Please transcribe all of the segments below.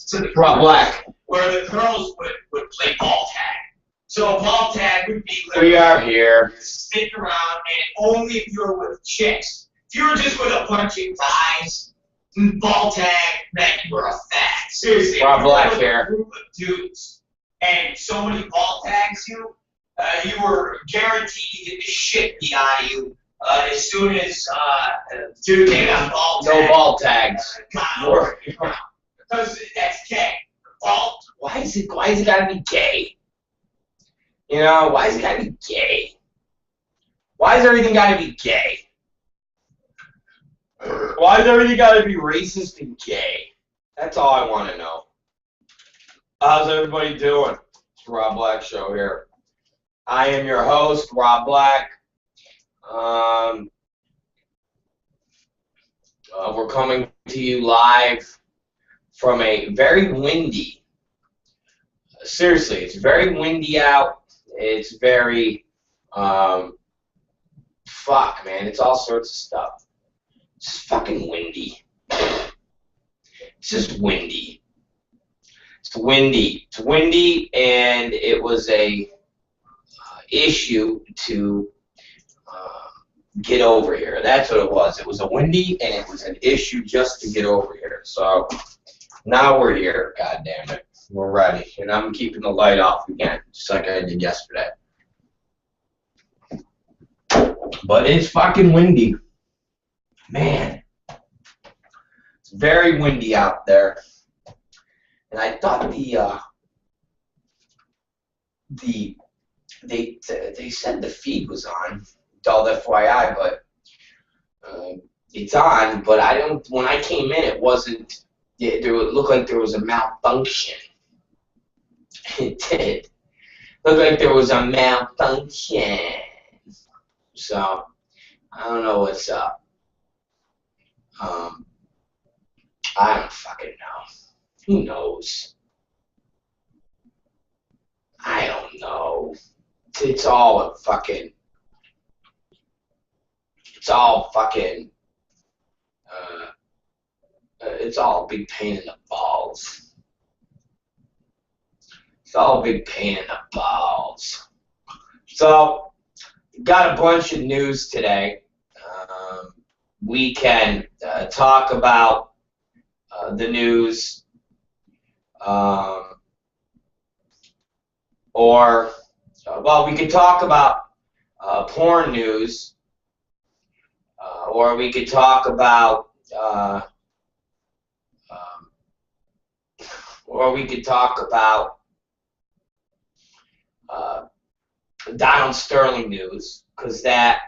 to the Rob Black. where the girls would play ball tag. So ball tag would be We are here. sitting around, and only if you were with chicks. If you were just with a bunch of guys, ball tag meant you were a fag. Seriously. Rob Black with here. A group of dudes, and somebody ball tags you, you were guaranteed to get the shit beat out of you as soon as dude they got ball tags. No ball tags. Because that's gay. Ball. Why is it gotta be gay? You know, why is it gotta be gay? Why is everything gotta be gay? Why is everything gotta be racist and gay? That's all I want to know. How's everybody doing? It's Rob Black Show here. I am your host, Rob Black. We're coming to you live from a very windy, seriously, it's very windy out. It's very, fuck, man, it's all sorts of stuff. It's just fucking windy. It's just windy. It's windy. It's windy, and it was a issue to get over here. That's what it was. It was a windy, and it was an issue just to get over here. So now we're here. God damn it, we're ready, and I'm keeping the light off again, just like I did yesterday. But it's fucking windy, man. It's very windy out there, and I thought they said the feed was on. Dull FYI, but it's on. But I don't. When I came in, it wasn't. It looked like there was a malfunction. It did. Looked like there was a malfunction. So I don't know what's up. I don't fucking know. Who knows? I don't know. It's all a fucking. It's all fucking. It's all a big pain in the balls. It's all a big pain in the balls. So, got a bunch of news today. We can talk about the news, or well, we could talk about porn news. Or we could talk about, Donald Sterling news, because that,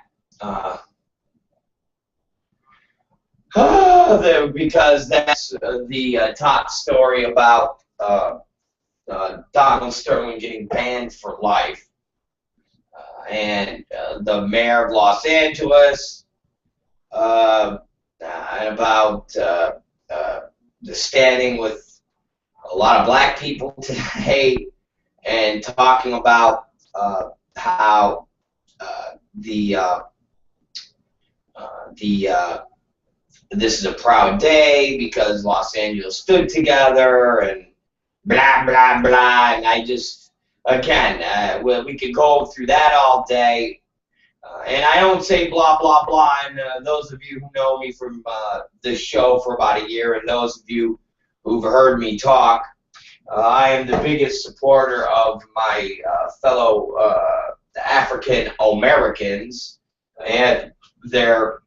because that's the top story about Donald Sterling getting banned for life, and the mayor of Los Angeles. And about the standing with a lot of black people today, and talking about how this is a proud day because Los Angeles stood together and blah blah blah. And I just again, we could go through that all day. And I don't say blah, blah, blah, and those of you who know me from this show for about a year, and those of you who've heard me talk, I am the biggest supporter of my fellow African Americans and their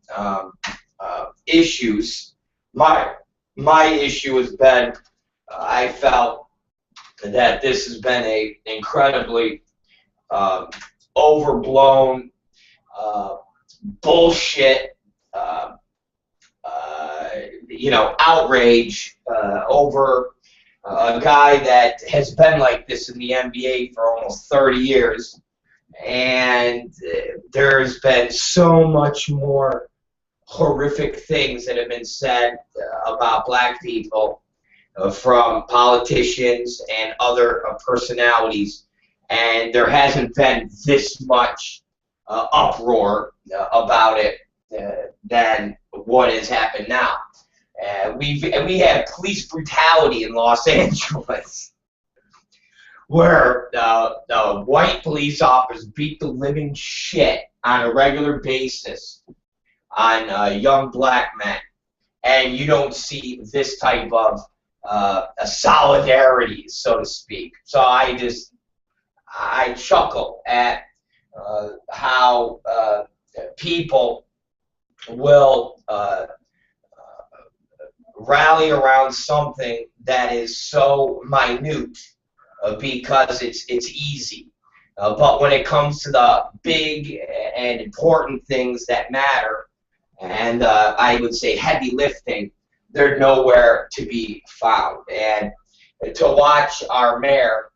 issues. My issue has been, I felt that this has been a incredibly overblown bullshit, outrage over a guy that has been like this in the NBA for almost 30 years. And there's been so much more horrific things that have been said about black people from politicians and other personalities. And there hasn't been this much uproar about it than what has happened now. we have police brutality in Los Angeles, where white police officers beat the living shit on a regular basis on young black men, and you don't see this type of a solidarity, so to speak. So I chuckle at how people will rally around something that is so minute because it's easy. But when it comes to the big and important things that matter, and I would say heavy lifting, they're nowhere to be found. And to watch our mayor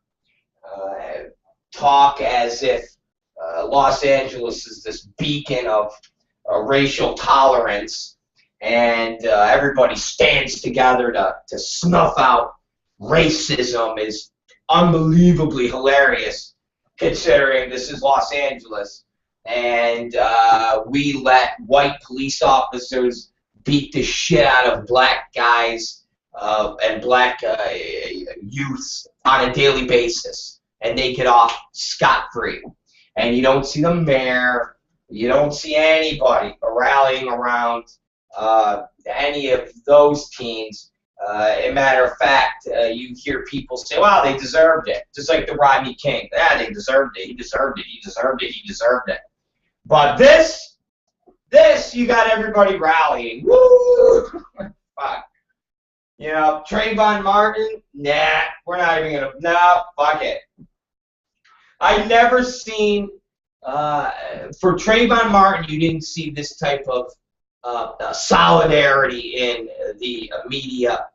talk as if Los Angeles is this beacon of racial tolerance, and everybody stands together to snuff out racism is unbelievably hilarious, considering this is Los Angeles, and we let white police officers beat the shit out of black guys and black youths on a daily basis, and they get off scot-free. And you don't see the mayor, you don't see anybody rallying around any of those teens. As a matter of fact, you hear people say, well, they deserved it. Just like the Rodney King. Yeah, they deserved it. He deserved it. He deserved it. He deserved it. But this, you got everybody rallying. Woo! Fuck. You know, Trayvon Martin, nah, we're not even going to, no, fuck it. I've never seen, for Trayvon Martin, you didn't see this type of solidarity in the media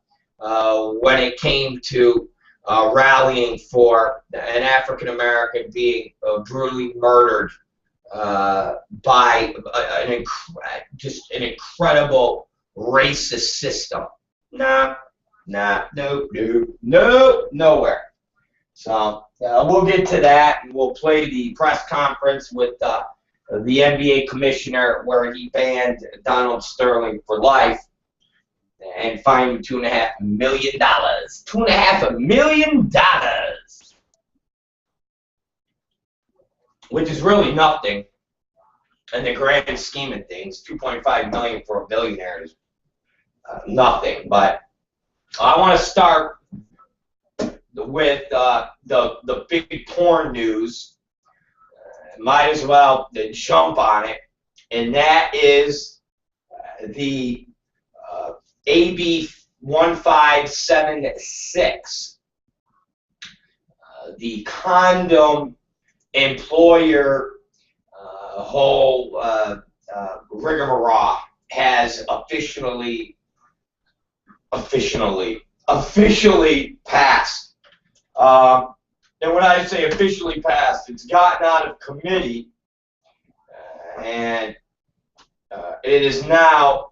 when it came to rallying for an African American being brutally murdered by just an incredible racist system. No, nowhere. So we'll get to that, and we'll play the press conference with the NBA commissioner where he banned Donald Sterling for life and fined him $2.5 million. $2.5 million, which is really nothing in the grand scheme of things. $2.5 million for a billionaire is nothing. But I want to start with the big porn news. Might as well jump on it, and that is the AB 1576, the condom employer whole rigmarole has officially passed. And when I say officially passed, it's gotten out of committee, and it is now,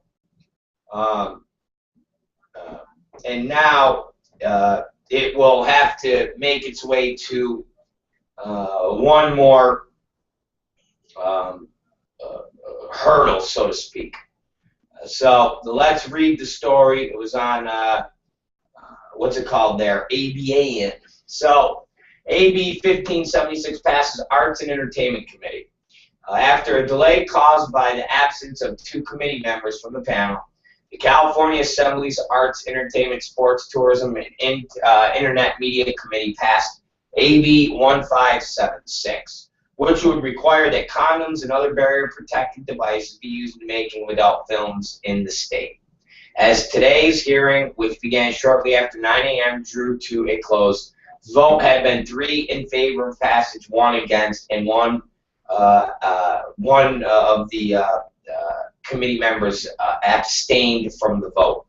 it will have to make its way to one more hurdle, so to speak. So let's read the story. It was on, what's it called there? ABAN. So AB 1576 passes Arts and Entertainment Committee. After a delay caused by the absence of 2 committee members from the panel, the California Assembly's Arts, Entertainment, Sports, Tourism, and Internet Media Committee passed AB 1576, which would require that condoms and other barrier-protected devices be used in making adult films in the state. As today's hearing, which began shortly after 9 a.m., drew to a close, vote had been 3 in favor of passage, 1 against, and one of the committee members abstained from the vote,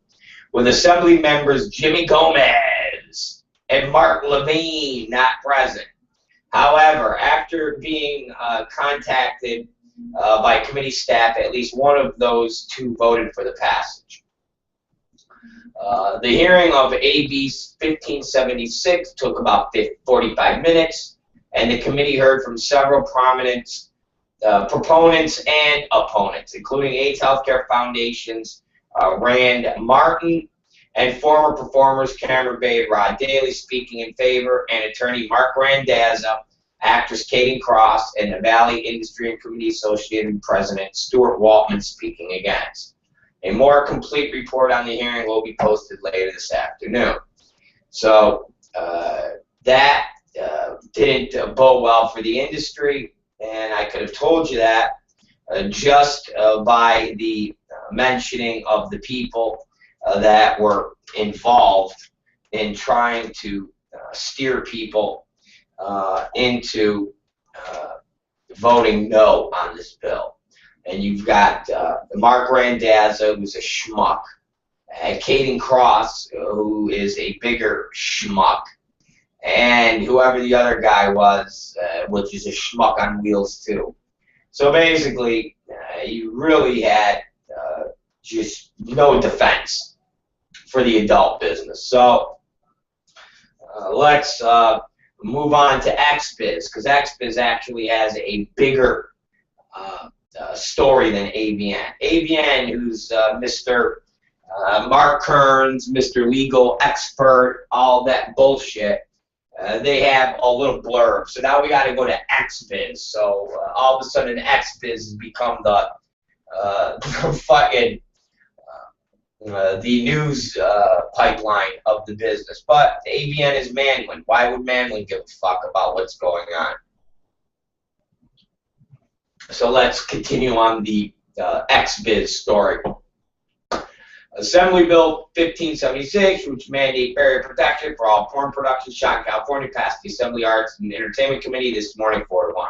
with Assembly members Jimmy Gomez and Mark Levine not present. However, after being contacted by committee staff, at least one of those 2 voted for the passage. The hearing of AB 1576 took about 45 minutes, and the committee heard from several prominent proponents and opponents, including AIDS Healthcare Foundation's Rand Martin, and former performers Cameron Bay and Rod Daly speaking in favor, and attorney Mark Randazza, actress Katie Cross, and the Valley Industry and Community Association President Stuart Waltman speaking against. A more complete report on the hearing will be posted later this afternoon. So that didn't bode well for the industry, and I could have told you that just by the mentioning of the people that were involved in trying to steer people into voting no on this bill. And you've got Mark Randazza, who's a schmuck, Katie Cross, who is a bigger schmuck, and whoever the other guy was, which is a schmuck on wheels too. So basically, you really had just no defense for the adult business. So let's move on to XBiz, because XBiz actually has a bigger story than AVN. AVN, who's Mr. Mark Kearns, Mr. Legal Expert, all that bullshit, they have a little blurb. So now we got to go to XBiz. So all of a sudden XBiz has become the fucking the news pipeline of the business. But AVN is Manwin. Why would Manwin give a fuck about what's going on? So let's continue on the XBiz story. Assembly Bill 1576, which mandate barrier protection for all porn production shot in California, passed the Assembly Arts and Entertainment Committee this morning 4-1.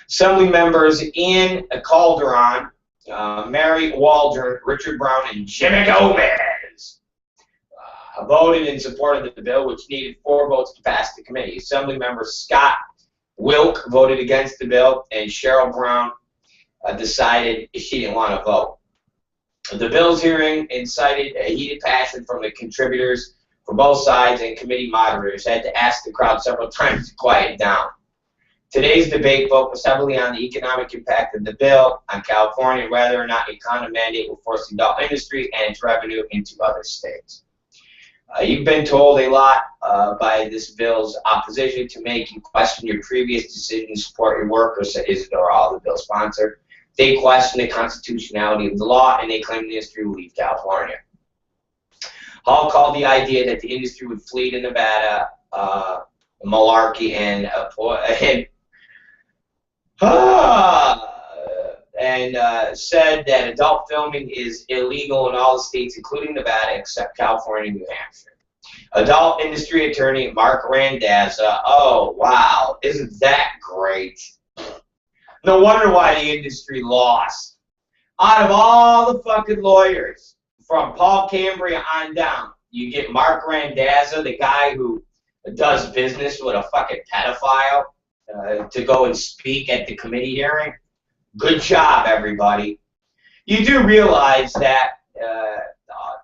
Assembly members Ian Calderon, Mary Waldron, Richard Brown, and Jimmy Gomez voted in support of the bill, which needed 4 votes to pass the committee. Assembly member Scott Wilk voted against the bill, and Cheryl Brown decided she didn't want to vote. The bill's hearing incited a heated passion from the contributors for both sides, and committee moderators had to ask the crowd several times to quiet down. Today's debate focused heavily on the economic impact of the bill on California and whether or not a condom mandate will force the adult industry and its revenue into other states. You've been told a lot by this bill's opposition to make you question your previous decision to support your workers, said Isidore Hall, the bill sponsor. They question the constitutionality of the law, and they claim the industry will leave California. Hall called the idea that the industry would flee to Nevada, malarkey, and said that adult filming is illegal in all the states, including Nevada, except California and New Hampshire. Adult industry attorney Mark Randazza, oh wow, isn't that great? No wonder why the industry lost. Out of all the fucking lawyers, from Paul Cambria on down, you get Mark Randazza, the guy who does business with a fucking pedophile, to go and speak at the committee hearing. Good job, everybody. You do realize that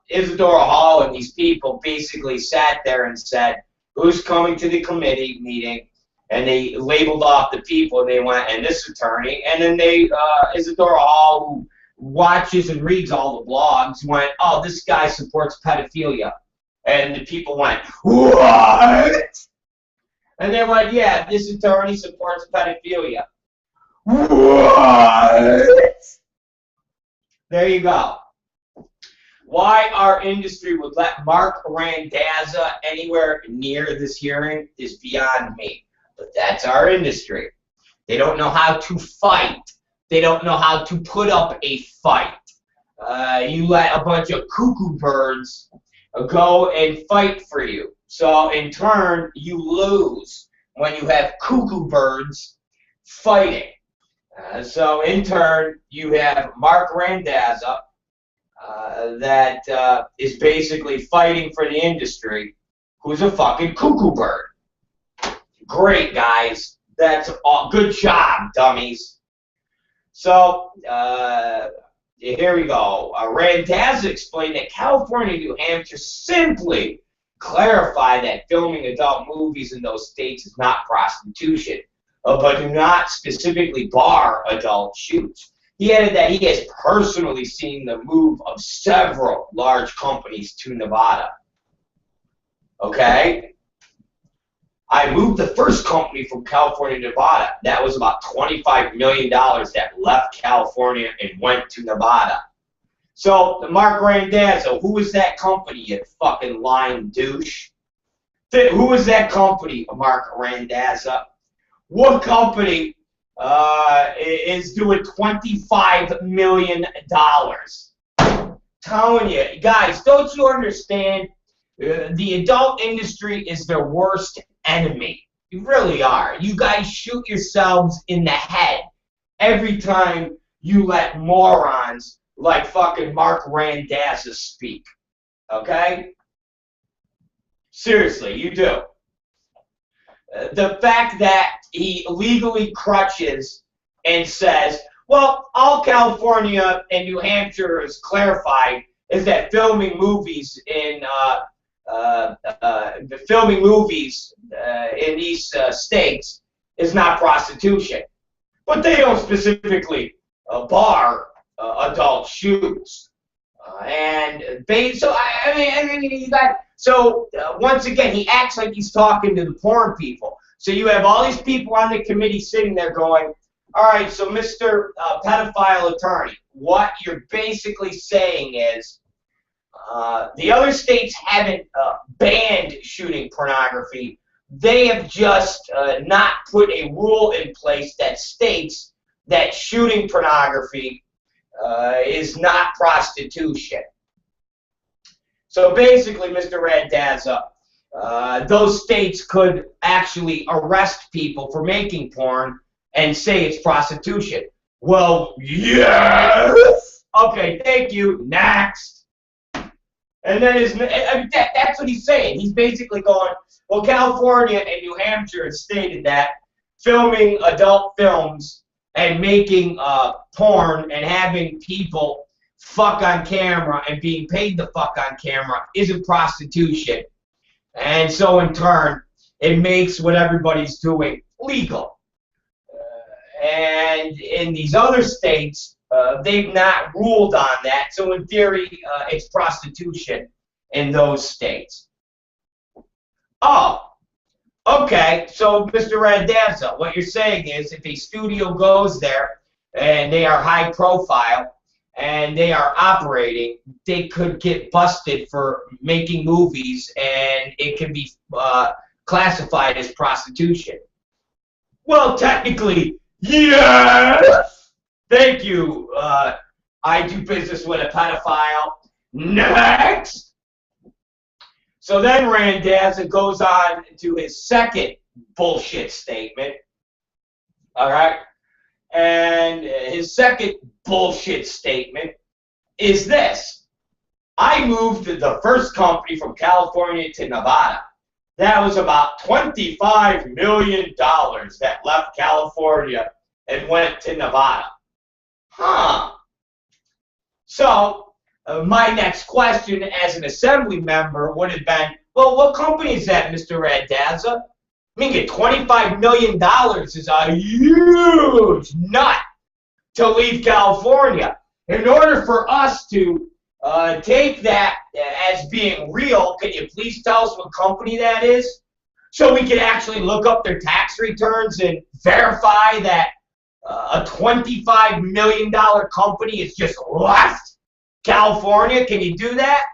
Isidore Hall and these people basically sat there and said, who's coming to the committee meeting? And they labeled off the people, and they went, and this attorney, and then they, Isidore Hall, who watches and reads all the blogs, went, oh, this guy supports pedophilia. And the people went, what? And they went, yeah, this attorney supports pedophilia. What? There you go. Why our industry would let Mark Randazza anywhere near this hearing is beyond me. But that's our industry. They don't know how to fight. They don't know how to put up a fight. You let a bunch of cuckoo birds go and fight for you. So in turn, you lose when you have cuckoo birds fighting. So in turn, you have Mark Randazza that is basically fighting for the industry, who's a fucking cuckoo bird. Great, guys. That's all. Good job, dummies. So, here we go. Randazza explained that California and New Hampshire simply clarify that filming adult movies in those states is not prostitution, but do not specifically bar adult shoots. He added that he has personally seen the move of several large companies to Nevada. Okay? I moved the first company from California to Nevada. That was about $25 million that left California and went to Nevada. So, Mark Randazzo, who was that company, you fucking lying douche? Who was that company, Mark Randazzo? What company is doing $25 million? Telling you, guys, don't you understand? The adult industry is their worst enemy. You really are. You guys shoot yourselves in the head every time you let morons like fucking Mark Randazzo speak. Okay? Seriously, you do. The fact that he legally crutches and says, well, all California and New Hampshire is clarified is that filming movies in these states is not prostitution. But they don't specifically bar adult shoots. Once again, he acts like he's talking to the porn people. So you have all these people on the committee sitting there going, all right, so Mr. Pedophile Attorney, what you're basically saying is the other states haven't banned shooting pornography. They have just not put a rule in place that states that shooting pornography is not prostitution. So basically, Mr. Randazzo, those states could actually arrest people for making porn and say it's prostitution. Well, yes! Okay, thank you. Next. And then that's what he's saying. He's basically going, well, California and New Hampshire have stated that filming adult films and making porn and having people fuck on camera and being paid to fuck on camera isn't prostitution. And so in turn, it makes what everybody's doing legal. And in these other states, they've not ruled on that. So in theory, it's prostitution in those states. Oh, okay. So Mr. Randazzo, what you're saying is if a studio goes there and they are high profile and they are operating, they could get busted for making movies and it can be classified as prostitution. Well, technically, yes! Thank you. I do business with a pedophile. Next! So then Randazzo goes on to his second bullshit statement. All right? And his second bullshit statement is this. I moved the first company from California to Nevada. That was about $25 million that left California and went to Nevada. Huh. So, my next question as an assembly member would have been, well, what company is that, Mr. Randazzo? I mean, $25 million is a huge nut to leave California. In order for us to take that as being real, can you please tell us what company that is? So we can actually look up their tax returns and verify that a $25 million company has just left California. Can you do that?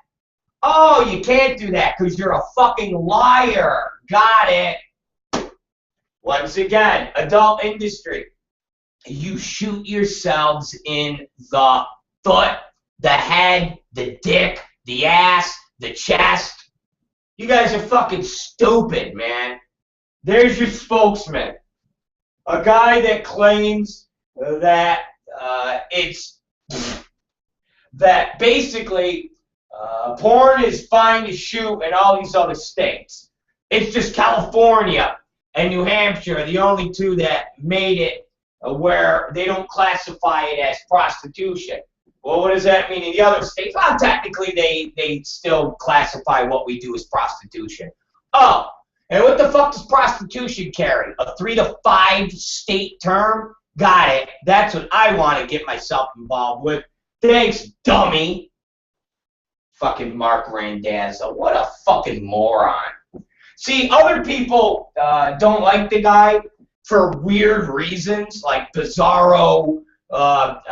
Oh, you can't do that because you're a fucking liar. Got it. Once again, adult industry. You shoot yourselves in the foot, the head, the dick, the ass, the chest. You guys are fucking stupid, man. There's your spokesman. A guy that claims that that basically porn is fine to shoot in all these other states. It's just California and New Hampshire are the only two that made it where they don't classify it as prostitution. Well, what does that mean in the other states? Well, technically they still classify what we do as prostitution. Oh, and what the fuck does prostitution carry? A 3 to 5 state term? Got it. That's what I want to get myself involved with. Thanks, dummy. Fucking Mark Randazzo. What a fucking moron. See, other people don't like the guy for weird reasons, like bizarro, thought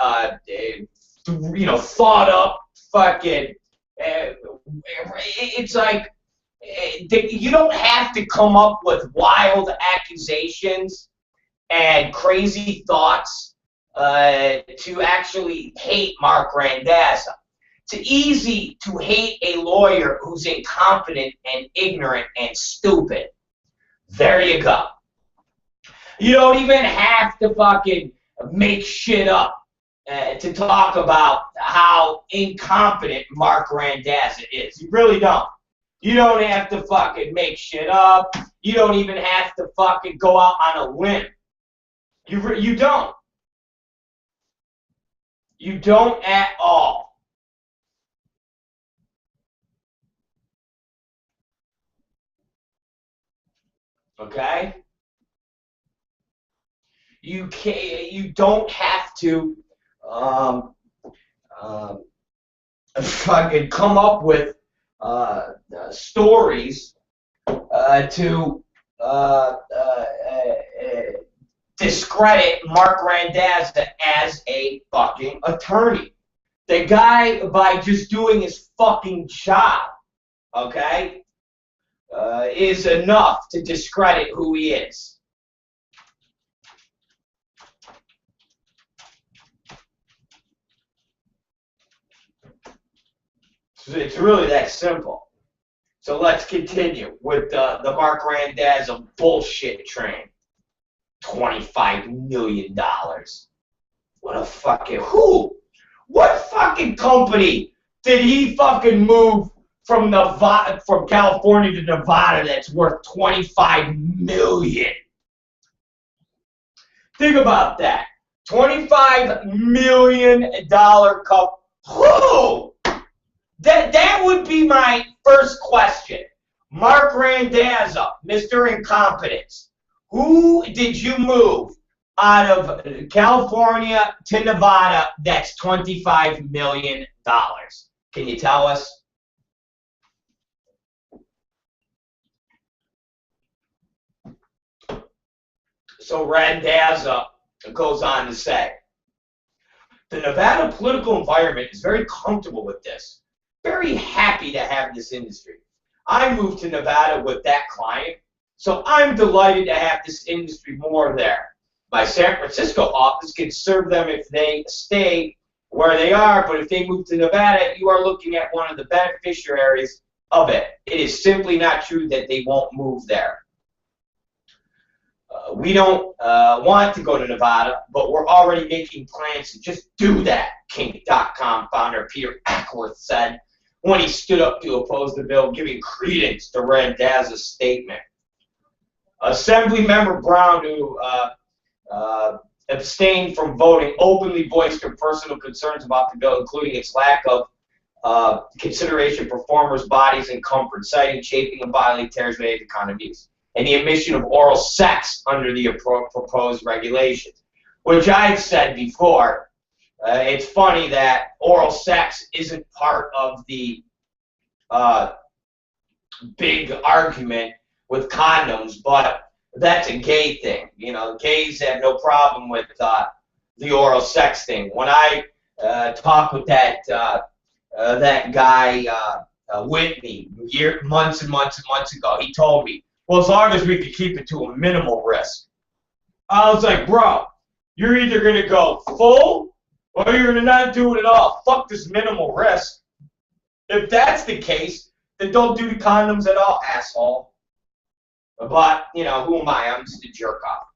up fucking. It's like you don't have to come up with wild accusations and crazy thoughts to actually hate Mark Randazzo. It's easy to hate a lawyer who's incompetent and ignorant and stupid. There you go. You don't even have to fucking make shit up to talk about how incompetent Mark Randazzo is. You really don't. You don't have to fucking make shit up. You don't even have to fucking go out on a limb. You don't. You don't at all. Okay? You don't have to fucking come up with stories to discredit Mark Randazzo as a fucking attorney. The guy, by just doing his fucking job, okay, is enough to discredit who he is. So it's really that simple. So let's continue with the Mark Randazzo bullshit train. $25 million. What a fucking who? What fucking company did he fucking move from California to Nevada that's worth $25 million? Think about that. $25 million cup. Who? That would be my first question. Mark Randazzo, Mr. Incompetence. Who did you move out of California to Nevada that's $25 million? Can you tell us? So Randazzo goes on to say, the Nevada political environment is very comfortable with this. Very happy to have this industry. I moved to Nevada with that client, so I'm delighted to have this industry more there. My San Francisco office can serve them if they stay where they are, but if they move to Nevada, you are looking at one of the beneficiaries of it. It is simply not true that they won't move there. We don't want to go to Nevada, but we're already making plans to just do that, Kink.com founder Peter Ackworth said when he stood up to oppose the bill, giving credence to Randazzo's statement. Assemblymember Brown, who abstained from voting, openly voiced her personal concerns about the bill, including its lack of consideration for performers' bodies and comfort, citing chafing and bodily tears related to condom use, and the admission of oral sex under the proposed regulations, which I've said before. It's funny that oral sex isn't part of the big argument with condoms, but that's a gay thing. You know, gays have no problem with the oral sex thing. When I talked with that guy Whitney months and months and months ago, he told me, well, as long as we could keep it to a minimal risk. I was like, bro, you're either going to go full or you're going to not do it at all. Fuck this minimal risk. If that's the case, then don't do the condoms at all, asshole. But, you know, who am I? I'm just a jerk-off.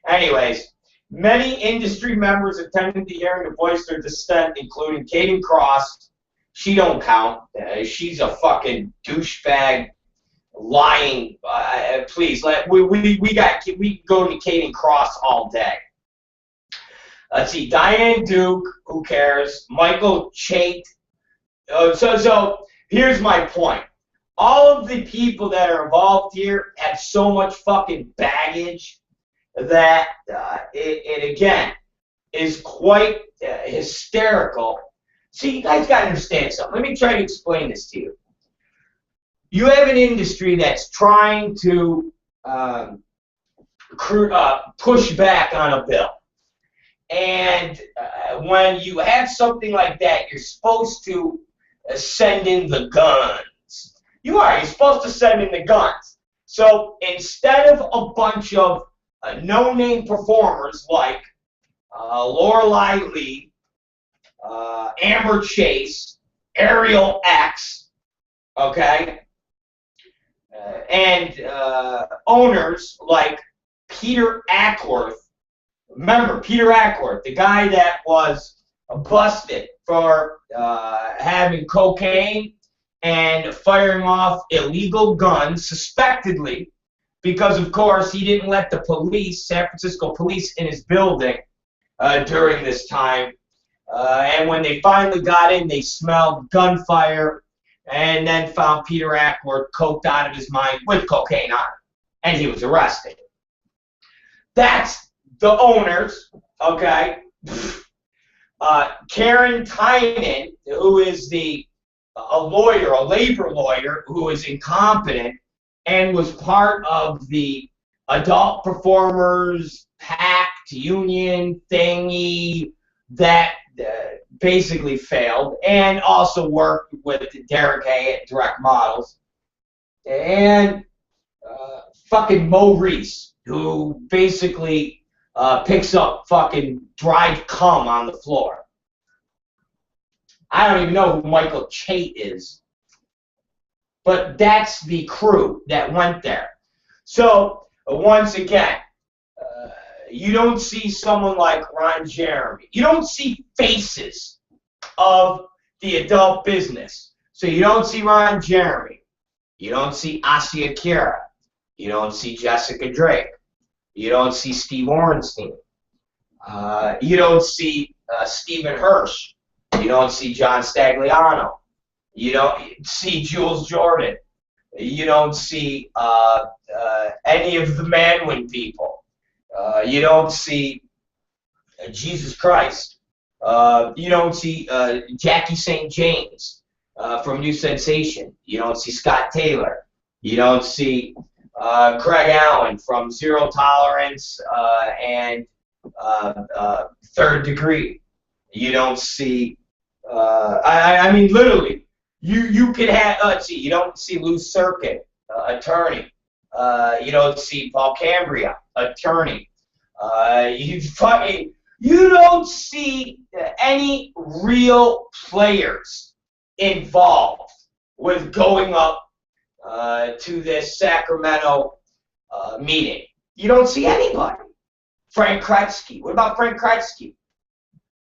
Anyways, many industry members attended the hearing to voice their dissent, including Kaden Cross. She don't count. She's a fucking douchebag, lying. Please, we can go to Kaden Cross all day. Let's see, Diane Duke, who cares? Michael Chait. So here's my point. All of the people that are involved here have so much fucking baggage that, again, is quite hysterical. See, you guys got to understand something. Let me try to explain this to you. You have an industry that's trying to push back on a bill. And when you have something like that, you're supposed to send in the guns. You're supposed to send in the guns. So instead of a bunch of no-name performers like Lorelei Lee, Amber Chase, Ariel X, okay, and owners like Peter Ackworth. Remember, Peter Ackworth, the guy that was busted for having cocaine and firing off illegal guns, suspectedly, because, of course, he didn't let the police, San Francisco police, in his building during this time. And when they finally got in, they smelled gunfire and then found Peter Ackworth coked out of his mind with cocaine on him. And he was arrested. That's the owners, okay? Karen Tynan, who is a lawyer, a labor lawyer, who is incompetent and was part of the adult performers pact union thingy that basically failed, and also worked with Derek Hay at Direct Models, and fucking Mo Reese, who basically picks up fucking dried cum on the floor. I don't even know who Michael Chait is, but that's the crew that went there. So once again, you don't see someone like Ron Jeremy. You don't see faces of the adult business. So you don't see Ron Jeremy. You don't see Asya Kira. You don't see Jessica Drake. You don't see Steve Orenstein. You don't see Stephen Hirsch. You don't see John Stagliano. You don't see Jules Jordan. You don't see any of the Manwin people. You don't see Jesus Christ. You don't see Jackie St. James from New Sensation. You don't see Scott Taylor. You don't see Craig Allen from Zero Tolerance and Third Degree. You don't see, I mean, literally, you could have, let's see, you don't see Lou Serkin, attorney. You don't see Paul Cambria, attorney. You don't see any real players involved with going up to this Sacramento meeting. You don't see anybody. Frank Kretzky. What about Frank Kretzky?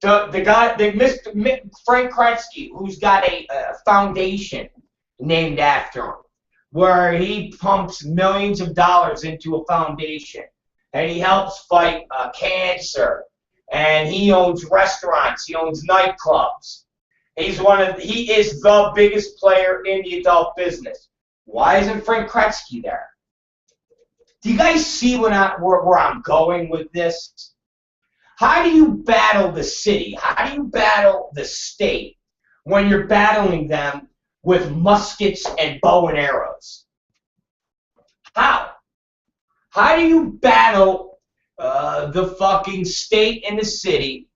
The guy, Mr. Frank Kretzky, who's got a foundation named after him, where he pumps millions of dollars into a foundation, and he helps fight cancer, and he owns restaurants, he owns nightclubs. He is the biggest player in the adult business. Why isn't Frank Kretzky there? Do you guys see where I'm going with this? How do you battle the city? How do you battle the state when you're battling them with muskets and bow and arrows? How? How do you battle the fucking state and the city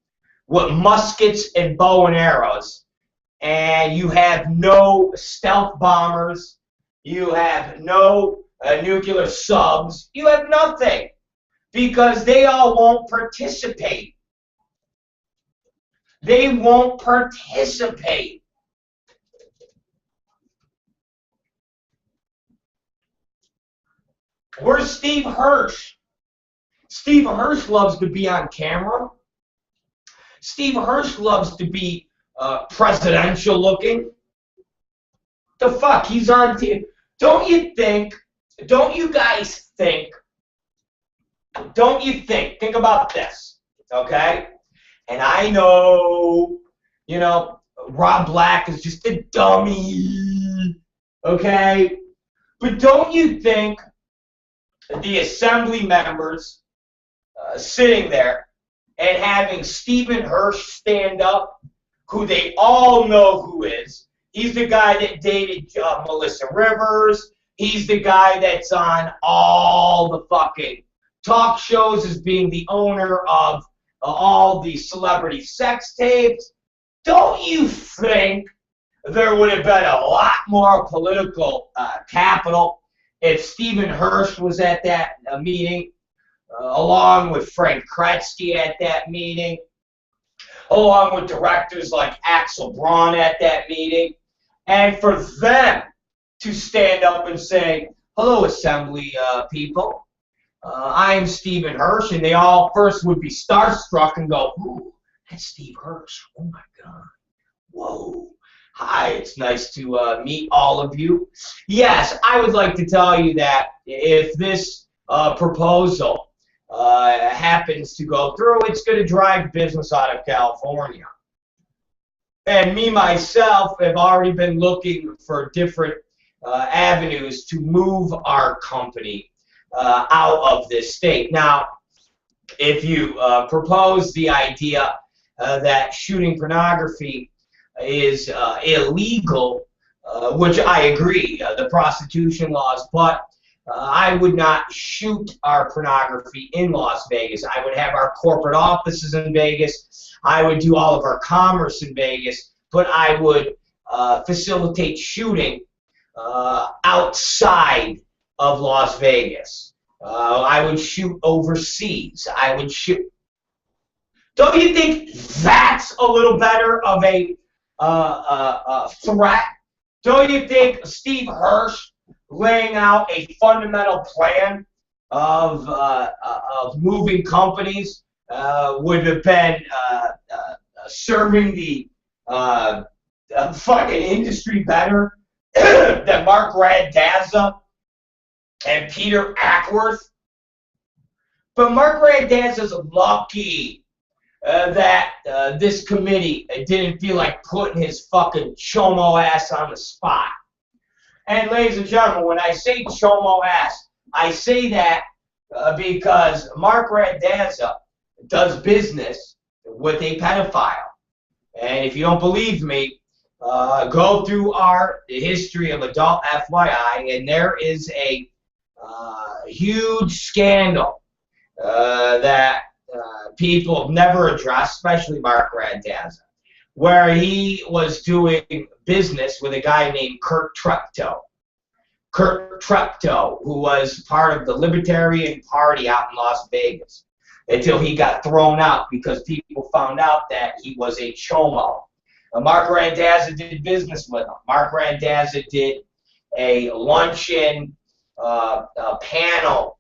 with muskets and bow and arrows, and you have no stealth bombers, you have no nuclear subs, you have nothing, because they all won't participate. They won't participate. Where's Steve Hirsch? Steve Hirsch loves to be on camera. Steve Hirsch loves to be presidential looking. The fuck? He's on TV. Don't you guys think, think about this, okay? And I know, Rob Black is just a dummy, okay? But don't you think the assembly members sitting there and having Stephen Hirsch stand up, who they all know who is. He's the guy that dated Melissa Rivers. He's the guy that's on all the fucking talk shows as being the owner of all the celebrity sex tapes. Don't you think there would have been a lot more political capital if Stephen Hirsch was at that meeting, along with Frank Kretzky at that meeting, along with directors like Axel Braun at that meeting, and for them to stand up and say, hello, assembly people, I'm Stephen Hirsch, and they all first would be starstruck and go, ooh, that's Steve Hirsch, oh my God, whoa. Hi, it's nice to meet all of you. Yes, I would like to tell you that if this proposal happens to go through, it's going to drive business out of California. And me, myself, have already been looking for different avenues to move our company out of this state. Now, if you propose the idea that shooting pornography is illegal, which I agree, the prostitution laws, but I would not shoot our pornography in Las Vegas. I would have our corporate offices in Vegas. I would do all of our commerce in Vegas, but I would facilitate shooting outside of Las Vegas. I would shoot overseas. I would shoot. Don't you think that's a little better of a threat? Don't you think Steve Hirsch laying out a fundamental plan of moving companies would have been serving the fucking industry better than Mark Randazza and Peter Ackworth? But Mark Randazza's lucky that this committee didn't feel like putting his fucking chomo ass on the spot. And ladies and gentlemen, when I say chomo ass, I say that because Mark Randazza does business with a pedophile. And if you don't believe me, go through our history of adult FYI, and there is a huge scandal that people have never addressed, especially Mark Randazza, where he was doing business with a guy named Kurt Treptow. Kurt Treptow, who was part of the Libertarian Party out in Las Vegas, until he got thrown out because people found out that he was a chomo. Mark Randazza did business with him. Mark Randazza did a luncheon panel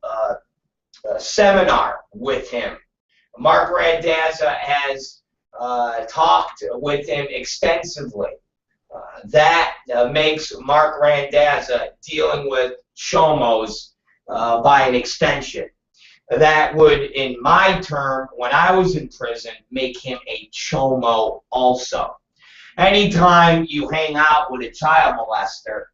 seminar with him. Mark Randazza has talked with him extensively. That makes Mark Randazza dealing with chomos by an extension. That would, in my term, when I was in prison, make him a chomo also. Anytime you hang out with a child molester,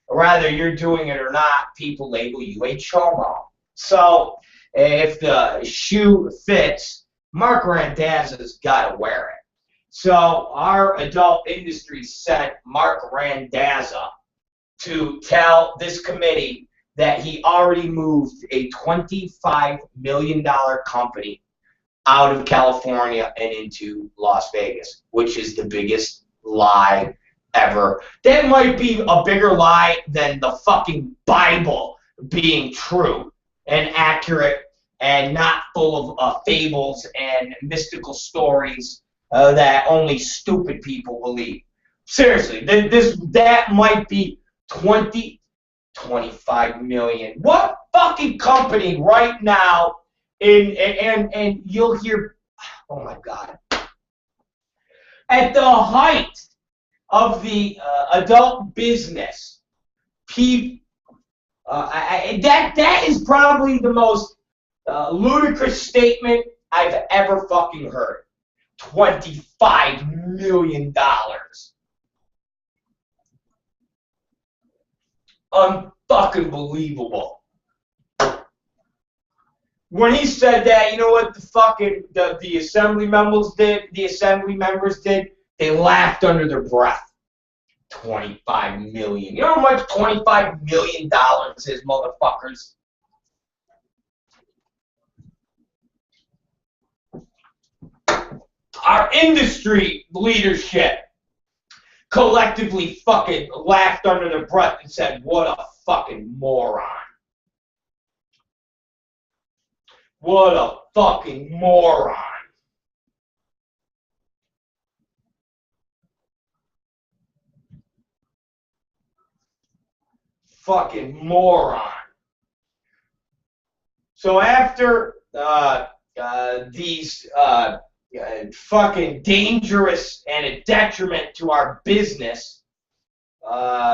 whether you're doing it or not, people label you a chomo. So if the shoe fits, Mark Randazza's got to wear it. So our adult industry sent Mark Randazza to tell this committee that he already moved a $25 million company out of California and into Las Vegas, which is the biggest lie ever. That might be a bigger lie than the fucking Bible being true and accurate and not full of fables and mystical stories that only stupid people believe. Seriously, that might be 25 million. What fucking company right now and you'll hear, oh my God, at the height of the adult business, that is probably the most ludicrous statement I've ever fucking heard. $25 million. Unfucking believable. when he said that, you know what the fucking the assembly members did? The assembly members did. They laughed under their breath. $25 million. You know how much $25 million is, motherfuckers? Our industry leadership collectively fucking laughed under their breath and said, what a fucking moron. What a fucking moron. Fucking moron. So after these fucking dangerous and a detriment to our business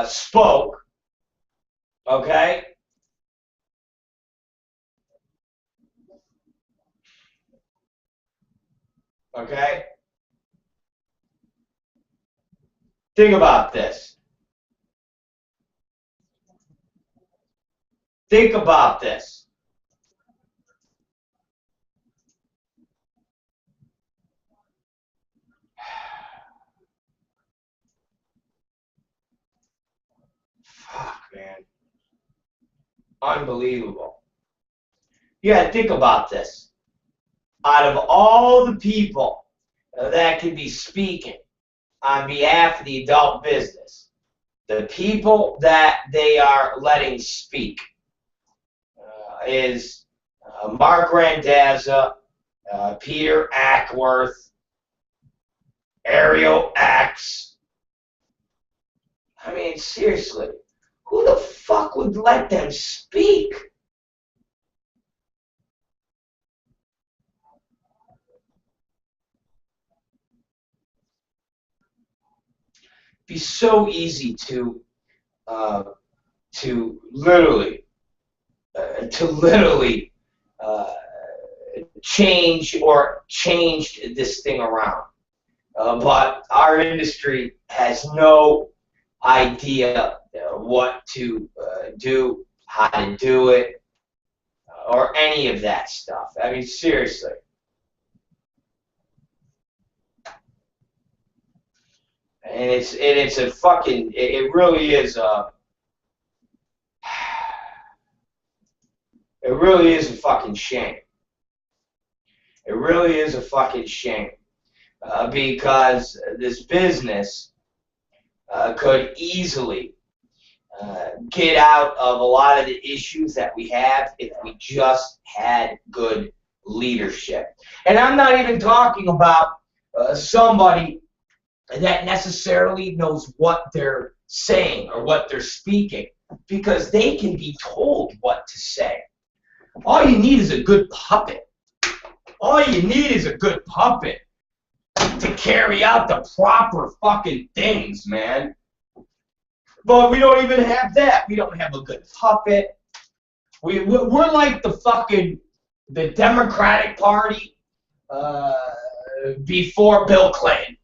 spoke, okay? Okay? Think about this. Think about this. Fuck, man. Unbelievable. Yeah, think about this. Out of all the people that could be speaking on behalf of the adult business, the people that they are letting speak is Mark Randazza, Peter Ackworth, Ariel Axe. I mean, seriously, who the fuck would let them speak? Be so easy to literally change this thing around, but our industry has no idea what to do, how to do it, or any of that stuff. I mean, seriously. And it's a fucking, it really is a, it really is a fucking shame. It really is a fucking shame because this business could easily get out of a lot of the issues that we have if we just had good leadership. And I'm not even talking about somebody that necessarily knows what they're saying or what they're speaking, because they can be told what to say. All you need is a good puppet. All you need is a good puppet to carry out the proper fucking things, man. But we don't even have that. We don't have a good puppet. We're like the Democratic Party before Bill Clinton.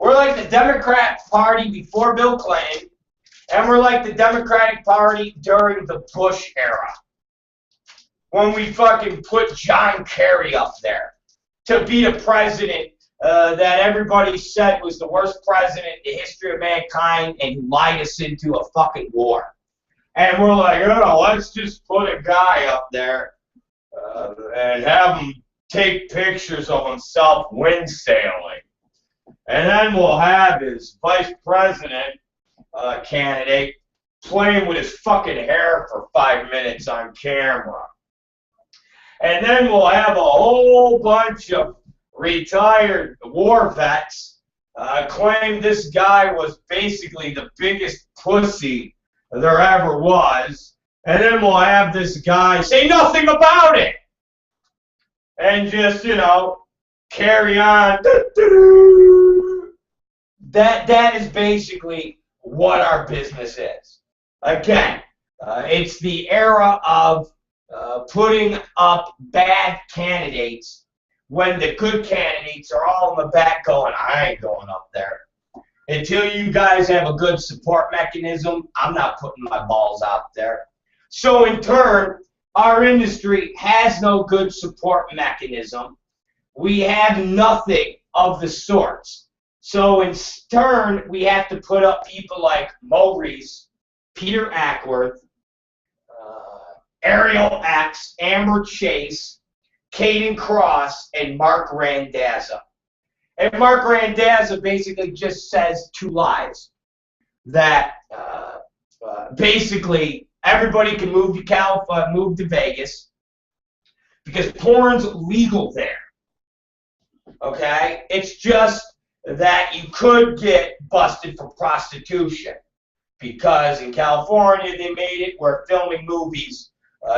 We're like the Democrat Party before Bill Clinton, and we're like the Democratic Party during the Bush era, when we fucking put John Kerry up there to be the president that everybody said was the worst president in the history of mankind and who lied us into a fucking war. And we're like, oh, let's just put a guy up there and have him take pictures of himself wind sailing. And then we'll have his vice president candidate playing with his fucking hair for 5 minutes on camera. And then we'll have a whole bunch of retired war vets claim this guy was basically the biggest pussy there ever was. And then we'll have this guy say nothing about it. And just, you know, carry on. That is basically what our business is. Again, it's the era of putting up bad candidates when the good candidates are all in the back going, I ain't going up there. Until you guys have a good support mechanism, I'm not putting my balls out there. So in turn, our industry has no good support mechanism. We have nothing of the sorts. So in turn, we have to put up people like Mo Reese, Peter Ackworth, Ariel X, Amber Chase, Caden Cross, and Mark Randazza. And Mark Randazza basically just says two lies. That basically everybody can move to California, move to Vegas, because porn's legal there. Okay? It's just that you could get busted for prostitution, because in California they made it where filming movies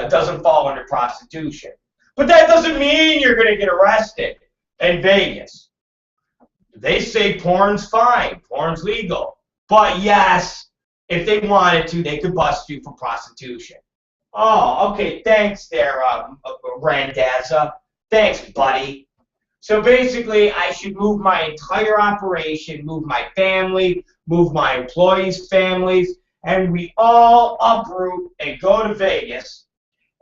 doesn't fall under prostitution. But that doesn't mean you're going to get arrested in Vegas. They say porn's fine, porn's legal. But yes, if they wanted to, they could bust you for prostitution. Oh, okay, thanks there, Randazza. Thanks, buddy. So basically, I should move my entire operation, move my family, move my employees' families, and we all uproot and go to Vegas.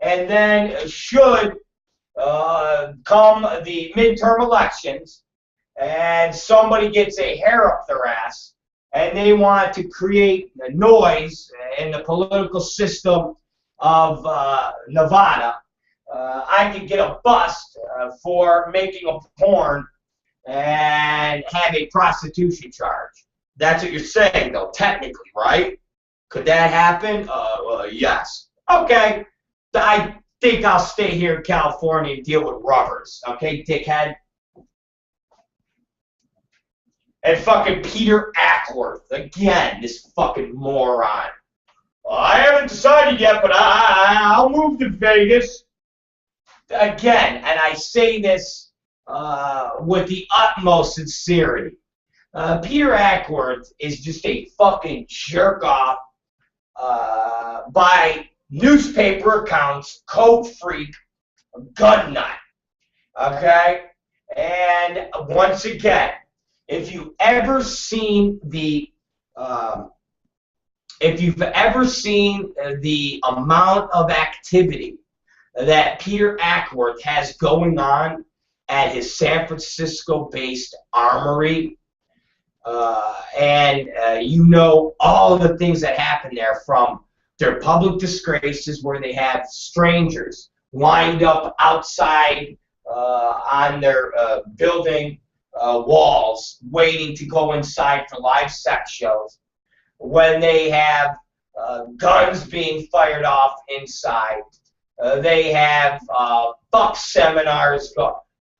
And then should come the midterm elections, and somebody gets a hair up their ass, and they want to create a noise in the political system of Nevada, I could get a bust for making a porn and have a prostitution charge. That's what you're saying, though, technically, right? Could that happen? Yes. Okay. I think I'll stay here in California and deal with rubbers. Okay, dickhead? And fucking Peter Ackworth. Again, this fucking moron. I haven't decided yet, but I'll move to Vegas. Again, and I say this with the utmost sincerity. Peter Ackworth is just a fucking jerk-off by newspaper accounts, code freak, gun nut. Okay? And once again, if you've ever seen the amount of activity that Peter Ackworth has going on at his San Francisco-based armory, and you know all of the things that happen there, from their public disgraces where they have strangers lined up outside on their building walls waiting to go inside for live sex shows, when they have guns being fired off inside, they have fuck seminars,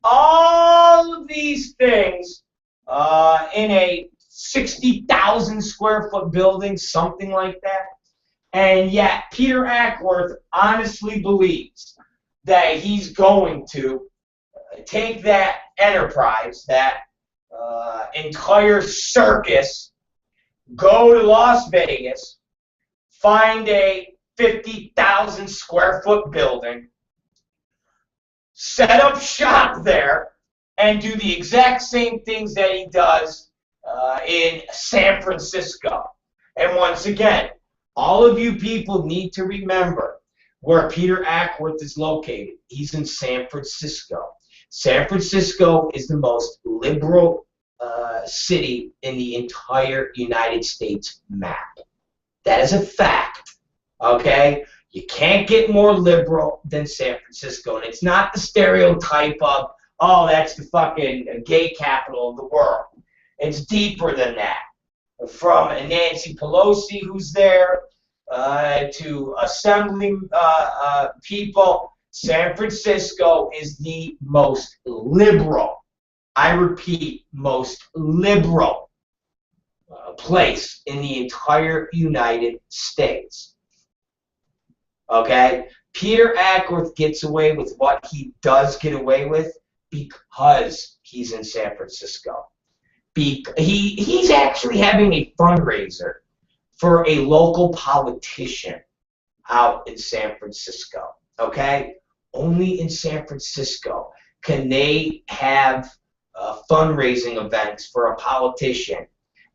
all of these things in a 60,000 square foot building, something like that. And yet Peter Ackworth honestly believes that he's going to take that enterprise, that entire circus, go to Las Vegas, find a 50,000 square foot building, set up shop there, and do the exact same things that he does in San Francisco. And once again, all of you people need to remember where Peter Ackworth is located. He's in San Francisco. San Francisco is the most liberal city in the entire United States map. That is a fact, okay? You can't get more liberal than San Francisco, and it's not the stereotype of, oh, that's the fucking gay capital of the world. It's deeper than that. From Nancy Pelosi, who's there, to assembly people, San Francisco is the most liberal, I repeat, most liberal place in the entire United States. Okay? Peter Ackworth gets away with what he does get away with because he's in San Francisco. He's actually having a fundraiser for a local politician out in San Francisco. Okay? Only in San Francisco can they have fundraising events for a politician,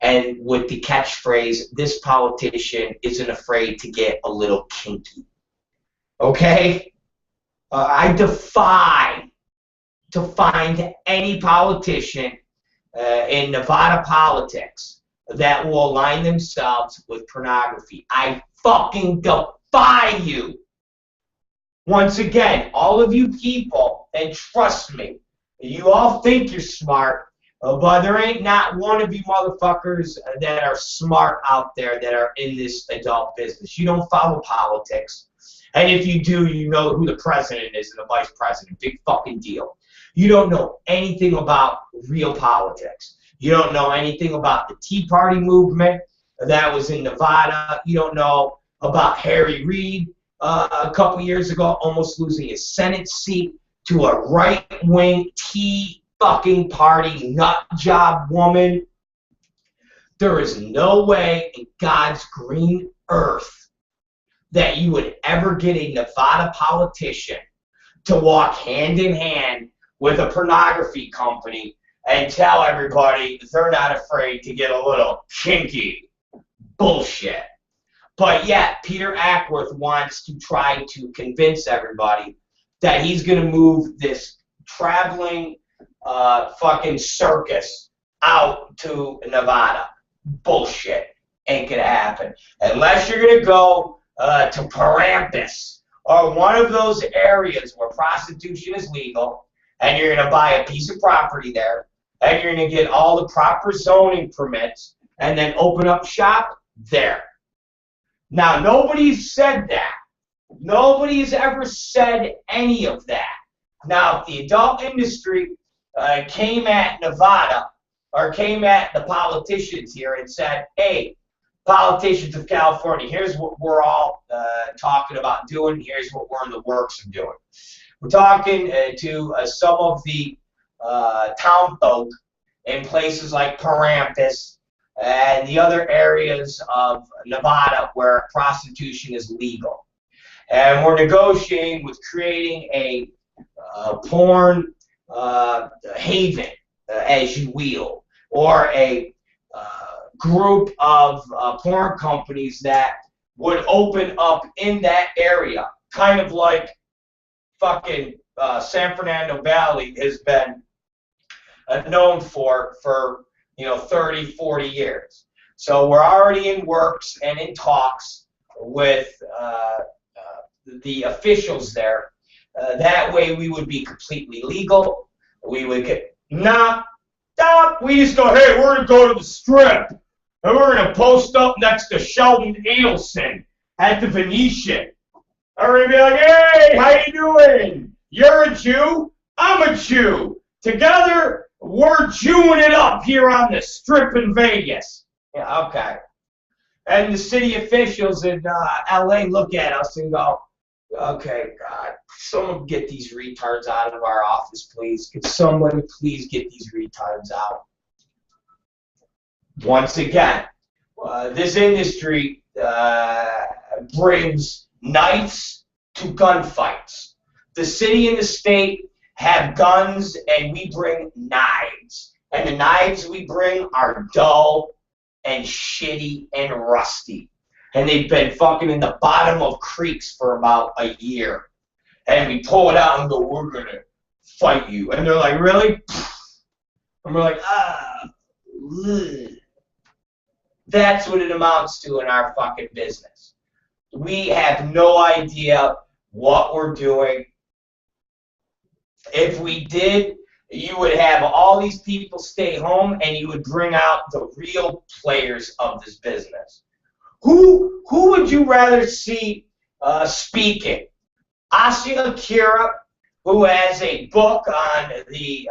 and with the catchphrase, this politician isn't afraid to get a little kinky. Okay? I defy to find any politician in Nevada politics that will align themselves with pornography. I fucking defy you. Once again, all of you people, and trust me, you all think you're smart, but there ain't not one of you motherfuckers that are smart out there that are in this adult business. You don't follow politics. And if you do, you know who the president is and the vice president. Big fucking deal. You don't know anything about real politics. You don't know anything about the Tea Party movement that was in Nevada. You don't know about Harry Reid a couple years ago almost losing his Senate seat to a right-wing Tea fucking Party nut job woman. There is no way in God's green earth that you would ever get a Nevada politician to walk hand in hand with a pornography company and tell everybody they're not afraid to get a little kinky. Bullshit. But yet, Peter Ackworth wants to try to convince everybody that he's going to move this traveling fucking circus out to Nevada. Bullshit. Ain't going to happen. Unless you're going to go to Parampus or one of those areas where prostitution is legal, and you're going to buy a piece of property there, and you're going to get all the proper zoning permits, and then open up shop there. Now, nobody's said that. Nobody's ever said any of that. Now, if the adult industry came at Nevada or came at the politicians here and said, hey, politicians of California, here's what we're all talking about doing. Here's what we're in the works of doing. We're talking to some of the town folk in places like Parampus and the other areas of Nevada where prostitution is legal. And we're negotiating with creating a porn haven, as you will, or a group of porn companies that would open up in that area, kind of like fucking San Fernando Valley has been known for 30, 40 years. So we're already in works and in talks with the officials there. That way we would be completely legal. We would get, we just go, hey, we're going to go to the Strip. And we're going to post up next to Sheldon Adelson at the Venetian. And we're going to be like, hey, how you doing? You're a Jew? I'm a Jew. Together, we're Jewing it up here on the Strip in Vegas. Yeah, okay. And the city officials in L.A. look at us and go, okay, God, someone get these retards out of our office, please. Could somebody please get these retards out? Once again, this industry brings knives to gunfights. The city and the state have guns, and we bring knives. And the knives we bring are dull and shitty and rusty. And they've been fucking in the bottom of creeks for about a year. And we pull it out and go, we're going to fight you. And they're like, really? And we're like, ugh. That's what it amounts to in our fucking business. We have no idea what we're doing. If we did, you would have all these people stay home and you would bring out the real players of this business. Who would you rather see speaking? Asya Akira, who has a book on the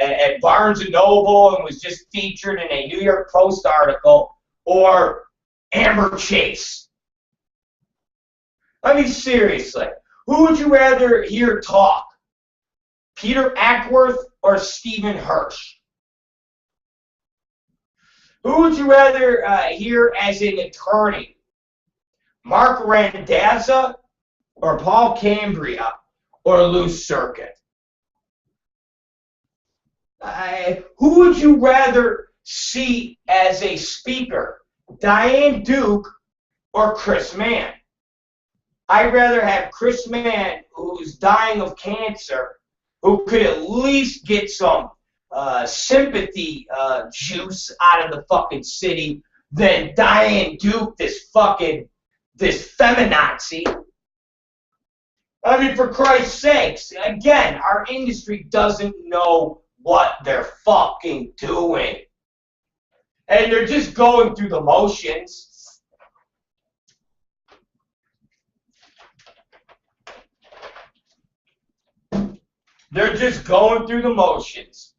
at Barnes & Noble and was just featured in a New York Post article, or Amber Chase? I mean, seriously, who would you rather hear talk? Peter Ackworth or Stephen Hirsch? Who would you rather hear as an attorney? Mark Randazza or Paul Cambria or Lou Circuit? Who would you rather see as a speaker? Diane Duke or Chris Mann? I'd rather have Chris Mann, who's dying of cancer, who could at least get some sympathy juice out of the fucking city, than Diane Duke, this feminazi. I mean, for Christ's sakes, again, our industry doesn't know what they're fucking doing. And they're just going through the motions. They're just going through the motions.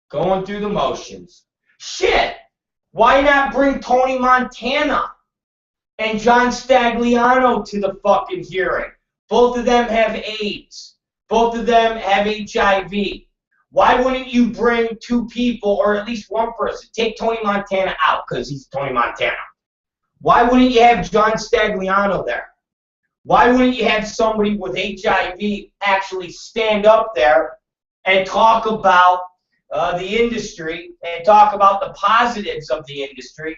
Going through the motions. Shit! Why not bring Tony Montana and John Stagliano to the fucking hearing? Both of them have AIDS. Both of them have HIV. Why wouldn't you bring two people, or at least one person? Take Tony Montana out, because he's Tony Montana. Why wouldn't you have John Stagliano there? Why wouldn't you have somebody with HIV actually stand up there and talk about the industry and talk about the positives of the industry,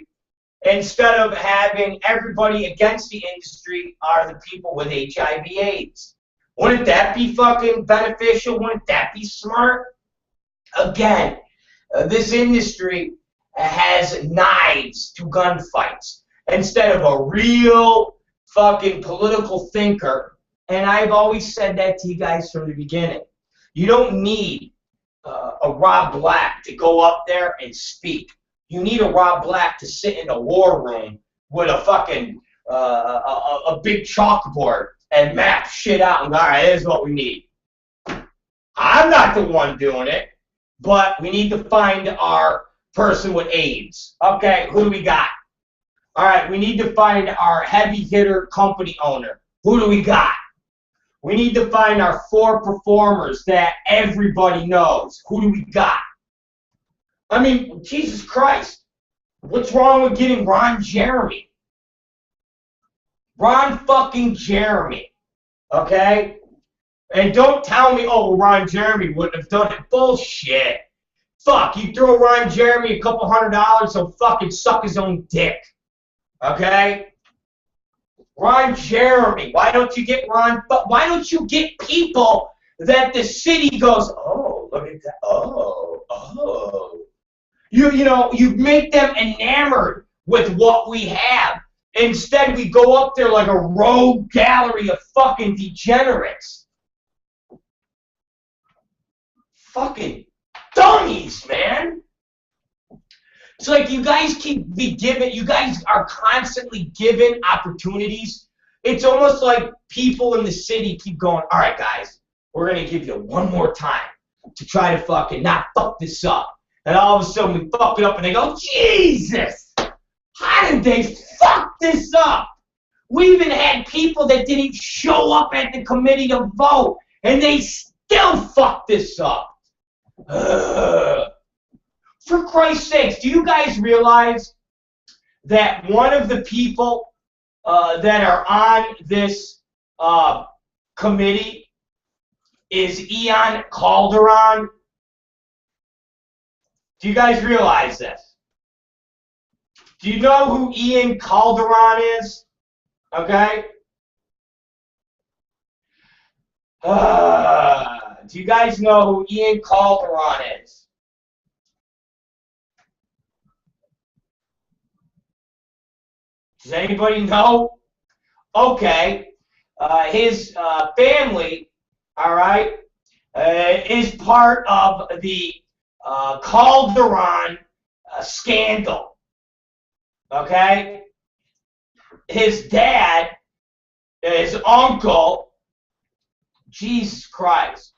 instead of having everybody against the industry are the people with HIV/AIDS? Wouldn't that be fucking beneficial? Wouldn't that be smart? Again, this industry has knives to gunfights instead of a real fucking political thinker. And I've always said that to you guys from the beginning. You don't need a Rob Black to go up there and speak. You need a Rob Black to sit in a war room with a fucking a big chalkboard and map shit out and go, all right, here's what we need. I'm not the one doing it, but we need to find our person with AIDS. Okay, who do we got? All right, we need to find our heavy hitter company owner. Who do we got? We need to find our 4 performers that everybody knows. Who do we got? I mean, Jesus Christ. What's wrong with getting Ron Jeremy? Ron fucking Jeremy. Okay? And don't tell me, oh, Ron Jeremy wouldn't have done it. Bullshit. Fuck, you throw Ron Jeremy a couple $100, he'll fucking suck his own dick. Okay? Ron Jeremy. Why don't you get Ron? But why don't you get people that the city goes, oh, look at that. Oh. You make them enamored with what we have. Instead, we go up there like a rogue gallery of fucking degenerates. Fucking dummies, man. It's like you guys you guys are constantly given opportunities. It's almost like people in the city keep going, all right, guys, we're going to give you one more time to try to fucking not fuck this up. And all of a sudden we fuck it up and they go, Jesus, how did they fuck this up? We even had people that didn't show up at the committee to vote, and they still fucked this up. For Christ's sakes, do you guys realize that one of the people that are on this committee is Ian Calderon? Do you guys realize this? Do you know who Ian Calderon is? Okay? Do you guys know who Ian Calderon is? Does anybody know? Okay. His family, all right, is part of the Calderon scandal. Okay? His dad, his uncle, Jesus Christ.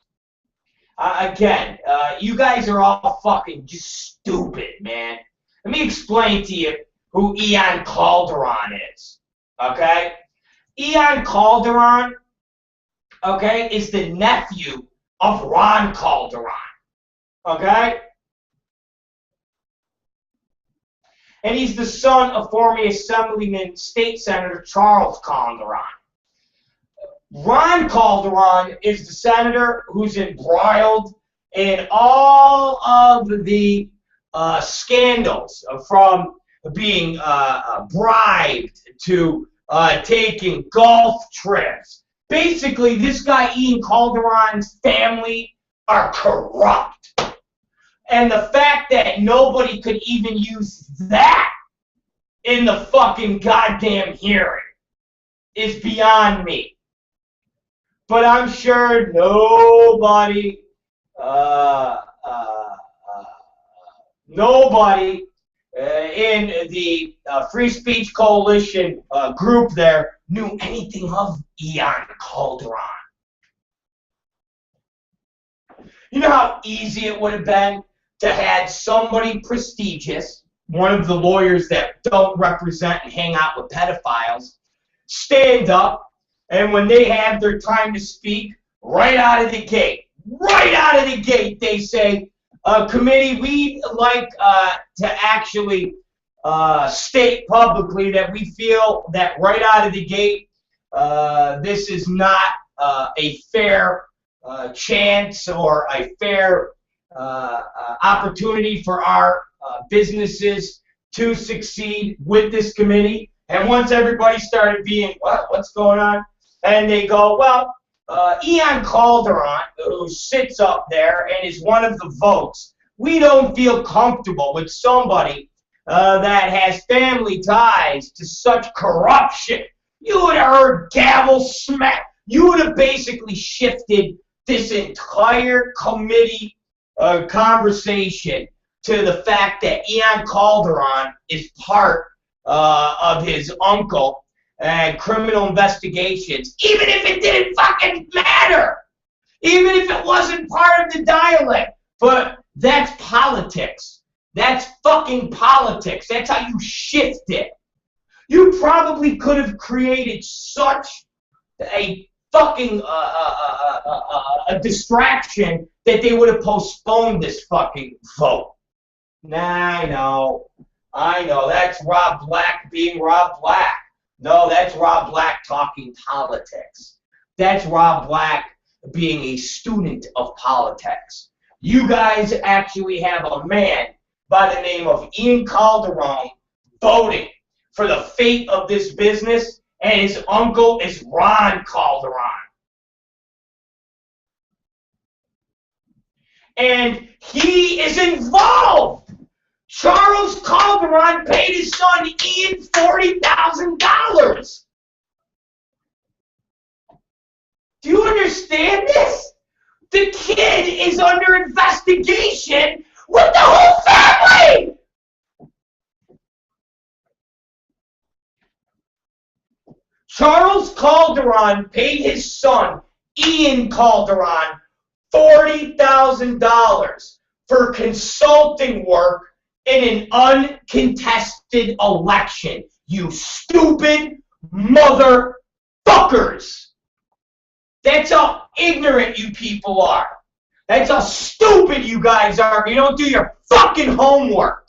Again, you guys are all fucking just stupid, man. Let me explain to you who Ian Calderon is, okay? Ian Calderon, okay, is the nephew of Ron Calderon, okay? And he's the son of former Assemblyman State Senator Charles Calderon. Ron Calderon is the senator who's embroiled in all of the scandals from being bribed to taking golf trips. Basically, this guy Ian Calderon's family are corrupt. And the fact that nobody could even use that in the fucking goddamn hearing is beyond me. But I'm sure nobody in the Free Speech Coalition group there knew anything of Ian Calderon. You know how easy it would have been to have somebody prestigious, one of the lawyers that don't represent and hang out with pedophiles, stand up, and when they have their time to speak, right out of the gate, they say, committee, we'd like to actually state publicly that we feel that right out of the gate, this is not a fair chance or a fair opportunity for our businesses to succeed with this committee. And once everybody started being, what's going on? And they go, well, Ian Calderon, who sits up there and is one of the votes, we don't feel comfortable with somebody that has family ties to such corruption. You would have heard gavel smack. You would have basically shifted this entire committee conversation to the fact that Ian Calderon is part of his uncle and criminal investigations, even if it didn't fucking matter, even if it wasn't part of the dialect. But that's politics. That's fucking politics. That's how you shift it. You probably could have created such a fucking a distraction that they would have postponed this fucking vote. Nah, I know. That's Rob Black being Rob Black. No, that's Rob Black talking politics. That's Rob Black being a student of politics. You guys actually have a man by the name of Ian Calderon voting for the fate of this business, and his uncle is Ron Calderon. And he is involved. Charles Calderon paid his son Ian $40,000. Do you understand this? The kid is under investigation with the whole family. Charles Calderon paid his son, Ian Calderon, $40,000 for consulting work in an uncontested election. You stupid motherfuckers. That's how ignorant you people are. That's how stupid you guys are. You don't do your fucking homework.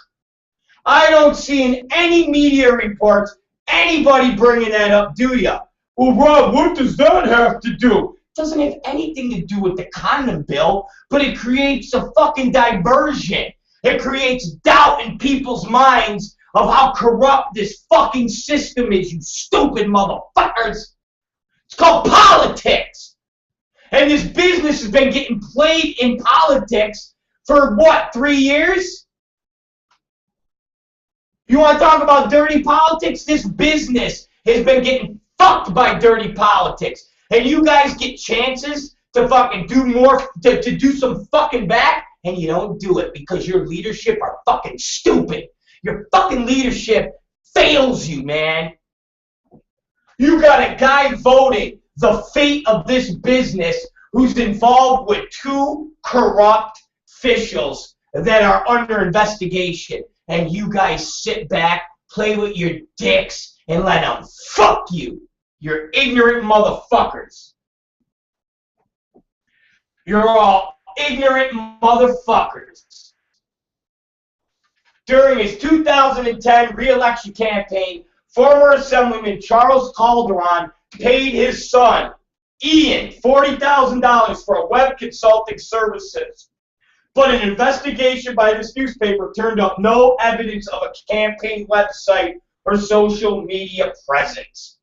I don't see in any media reports anybody bringing that up, do ya? Well, Rob, what does that have to do? It doesn't have anything to do with the condom bill, but it creates a fucking diversion. It creates doubt in people's minds of how corrupt this fucking system is, you stupid motherfuckers. It's called politics. And this business has been getting played in politics for what, 3 years? You want to talk about dirty politics? This business has been getting fucked by dirty politics. And you guys get chances to fucking do more, to do some fucking back, and you don't do it because your leadership are fucking stupid. Your fucking leadership fails you, man. You got a guy voting the fate of this business who's involved with 2 corrupt officials that are under investigation. And you guys sit back, play with your dicks, and let them fuck you. You're ignorant motherfuckers. You're all ignorant motherfuckers. During his 2010 re-election campaign, former Assemblyman Charles Calderon paid his son, Ian, $40,000 for web consulting services. But an investigation by this newspaper turned up no evidence of a campaign website or social media presence.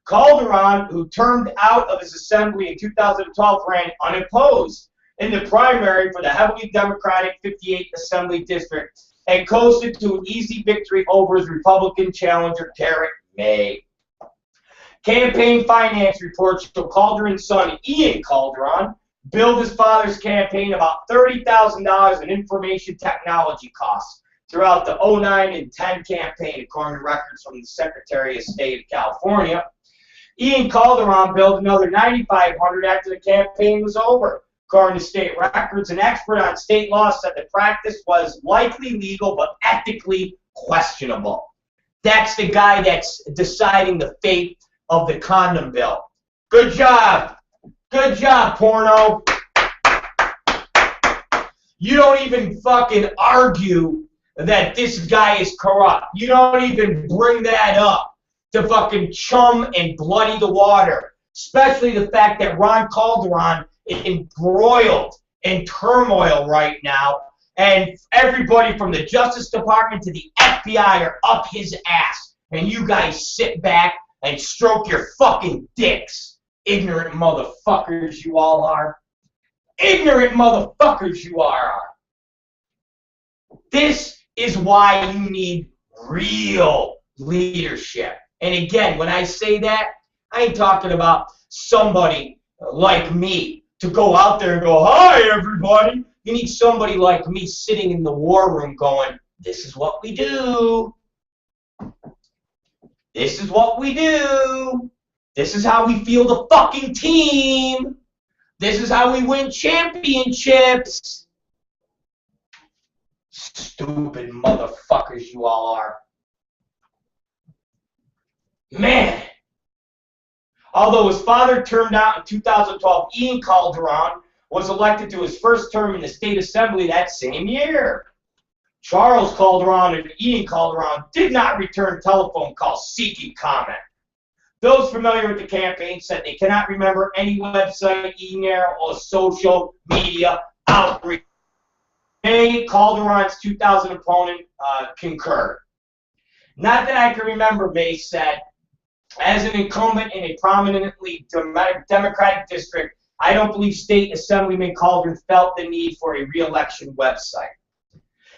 Calderon, who termed out of his assembly in 2012, ran unopposed in the primary for the heavily Democratic 58th Assembly District and coasted to an easy victory over his Republican challenger, Garrett May. Campaign finance reports show Calderon's son, Ian Calderon, billed his father's campaign about $30,000 in information technology costs throughout the 09 and 10 campaign, according to records from the Secretary of State of California. Ian Calderon billed another $9,500 after the campaign was over. According to state records, an expert on state law said the practice was likely legal but ethically questionable. That's the guy that's deciding the fate of the condom bill. Good job. Good job, porno. You don't even fucking argue that this guy is corrupt. You don't even bring that up to fucking chum and bloody the water. Especially the fact that Ron Calderon is embroiled in turmoil right now, and everybody from the Justice Department to the FBI are up his ass. And you guys sit back and stroke your fucking dicks. Ignorant motherfuckers you all are. Ignorant motherfuckers you are. This is why you need real leadership. And again, when I say that, I ain't talking about somebody like me to go out there and go, hi, everybody. You need somebody like me sitting in the war room going, this is what we do. This is what we do. This is how we feel the fucking team. This is how we win championships. Stupid motherfuckers you all are. Man. Although his father termed out in 2012, Ian Calderon was elected to his first term in the state assembly that same year. Charles Calderon and Ian Calderon did not return telephone calls seeking comment. Those familiar with the campaign said they cannot remember any website, email, or social media outreach. May Calderon's 2000 opponent concurred. Not that I can remember, May said, as an incumbent in a prominently Democratic district, I don't believe State Assemblyman Calderon felt the need for a re-election website.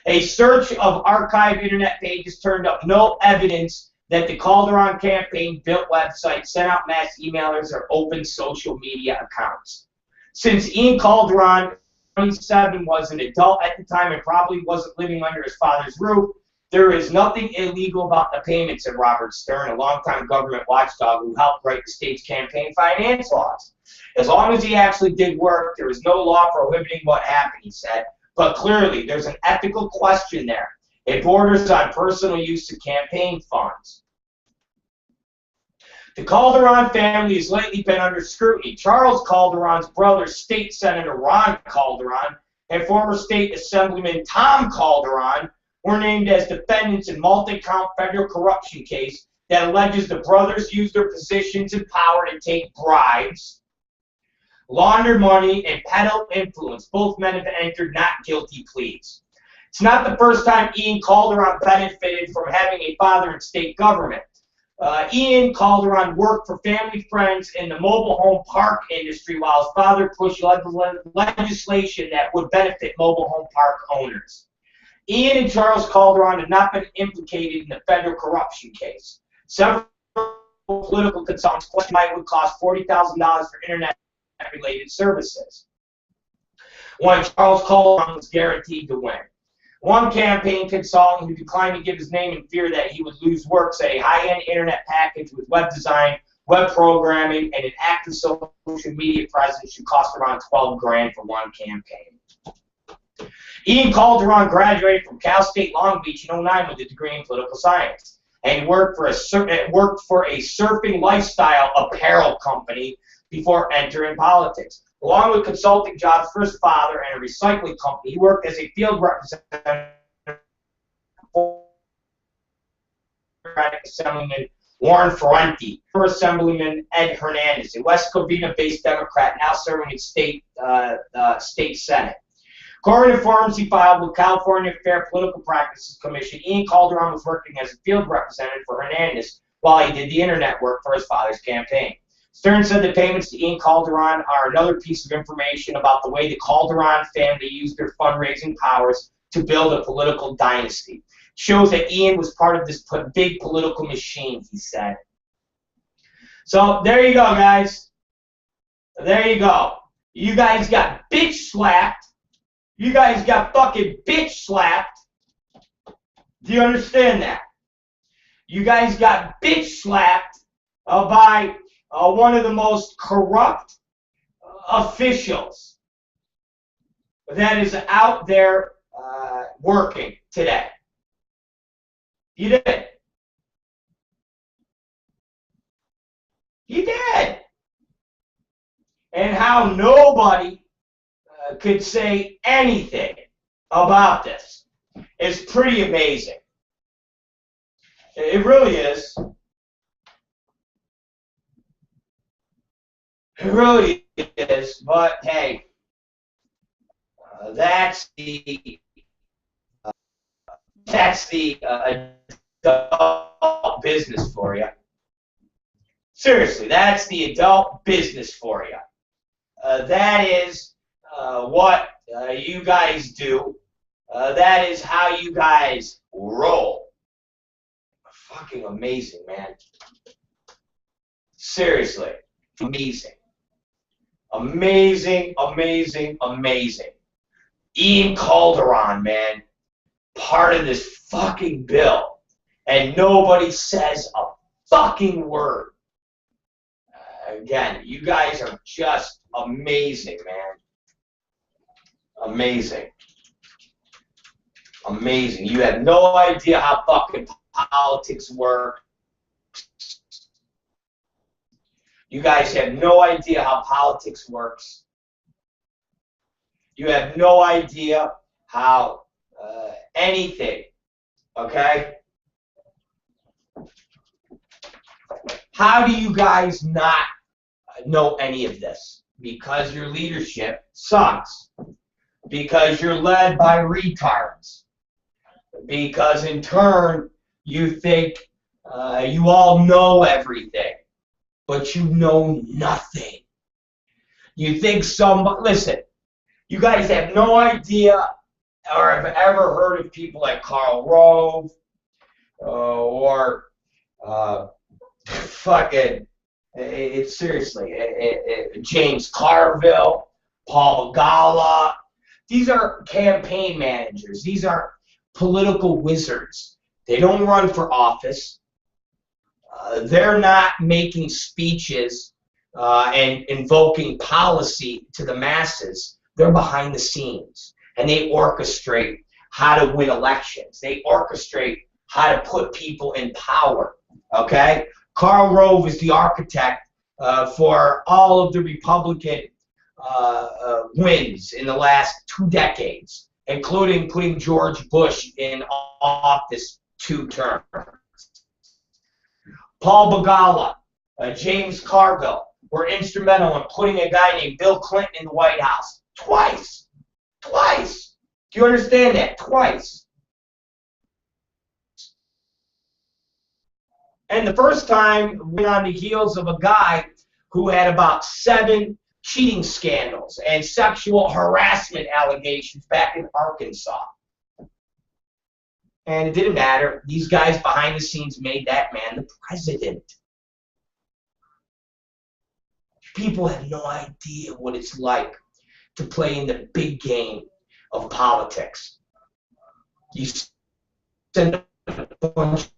A search of archived internet pages turned up no evidence that the Calderon campaign built websites, sent out mass emailers, or opened social media accounts. Since Ian Calderon, 27, was an adult at the time and probably wasn't living under his father's roof, there is nothing illegal about the payments, said Robert Stern, a longtime government watchdog who helped write the state's campaign finance laws. As long as he actually did work, there is no law prohibiting what happened, he said. But clearly, there's an ethical question there. It borders on personal use of campaign funds. The Calderon family has lately been under scrutiny. Charles Calderon's brother, State Senator Ron Calderon, and former State Assemblyman Tom Calderon were named as defendants in multi-count federal corruption case that alleges the brothers used their positions and power to take bribes, launder money, and peddle influence. Both men have entered not guilty pleas. It's not the first time Ian Calderon benefited from having a father in state government. Ian Calderon worked for family friends in the mobile home park industry while his father pushed legislation that would benefit mobile home park owners. Ian and Charles Calderon have not been implicated in the federal corruption case. Several political consultants questioned why it would cost $40,000 for internet-related services, when Charles Calderon was guaranteed to win. One campaign consultant who declined to give his name in fear that he would lose work said a high-end internet package with web design, web programming, and an active social media presence should cost around $12 grand for one campaign. Ian Calderon graduated from Cal State Long Beach in 2009 with a degree in political science, and worked for a surfing lifestyle apparel company before entering politics. Along with consulting jobs for his father and a recycling company, he worked as a field representative for Assemblyman Warren Ferrenti, for Assemblyman Ed Hernandez, a West Covina-based Democrat now serving in state Senate. According to forms he filed with California Fair Political Practices Commission, Ian Calderon was working as a field representative for Hernandez while he did the internet work for his father's campaign. Stern said the payments to Ian Calderon are another piece of information about the way the Calderon family used their fundraising powers to build a political dynasty. Shows that Ian was part of this big political machine, he said. So there you go, guys. There you go. You guys got bitch slapped. You guys got fucking bitch slapped. Do you understand that? You guys got bitch slapped by one of the most corrupt officials that is out there working today. You did. You did. And how nobody could say anything about this is pretty amazing. It really is. It really is. But hey, that's the adult business for you. Seriously, that's the adult business for you. That is what you guys do. That is how you guys roll. Fucking amazing, man. Seriously, amazing. Amazing, amazing, amazing. Ian Calderon, man, part of this fucking bill, and nobody says a fucking word. Again, you guys are just amazing, man. Amazing. Amazing. You have no idea how fucking politics work. You guys have no idea how politics works. You have no idea how anything, okay? How do you guys not know any of this? Because your leadership sucks. Because you're led by retards. Because in turn, you think you all know everything. But you know nothing. You think listen, you guys have no idea or have ever heard of people like Karl Rove or fucking, seriously, James Carville, Paul Begala. These are campaign managers. These are political wizards. They don't run for office. They're not making speeches and invoking policy to the masses. They're behind the scenes, and they orchestrate how to win elections. They orchestrate how to put people in power, okay? Karl Rove is the architect for all of the Republican wins in the last 2 decades, including putting George Bush in office 2 terms. Paul Begala, James Carville were instrumental in putting a guy named Bill Clinton in the White House. Twice. Twice. Do you understand that? Twice. And the first time went on the heels of a guy who had about 7 cheating scandals and sexual harassment allegations back in Arkansas. And it didn't matter. These guys behind the scenes made that man the president. People have no idea what it's like to play in the big game of politics. You send a bunch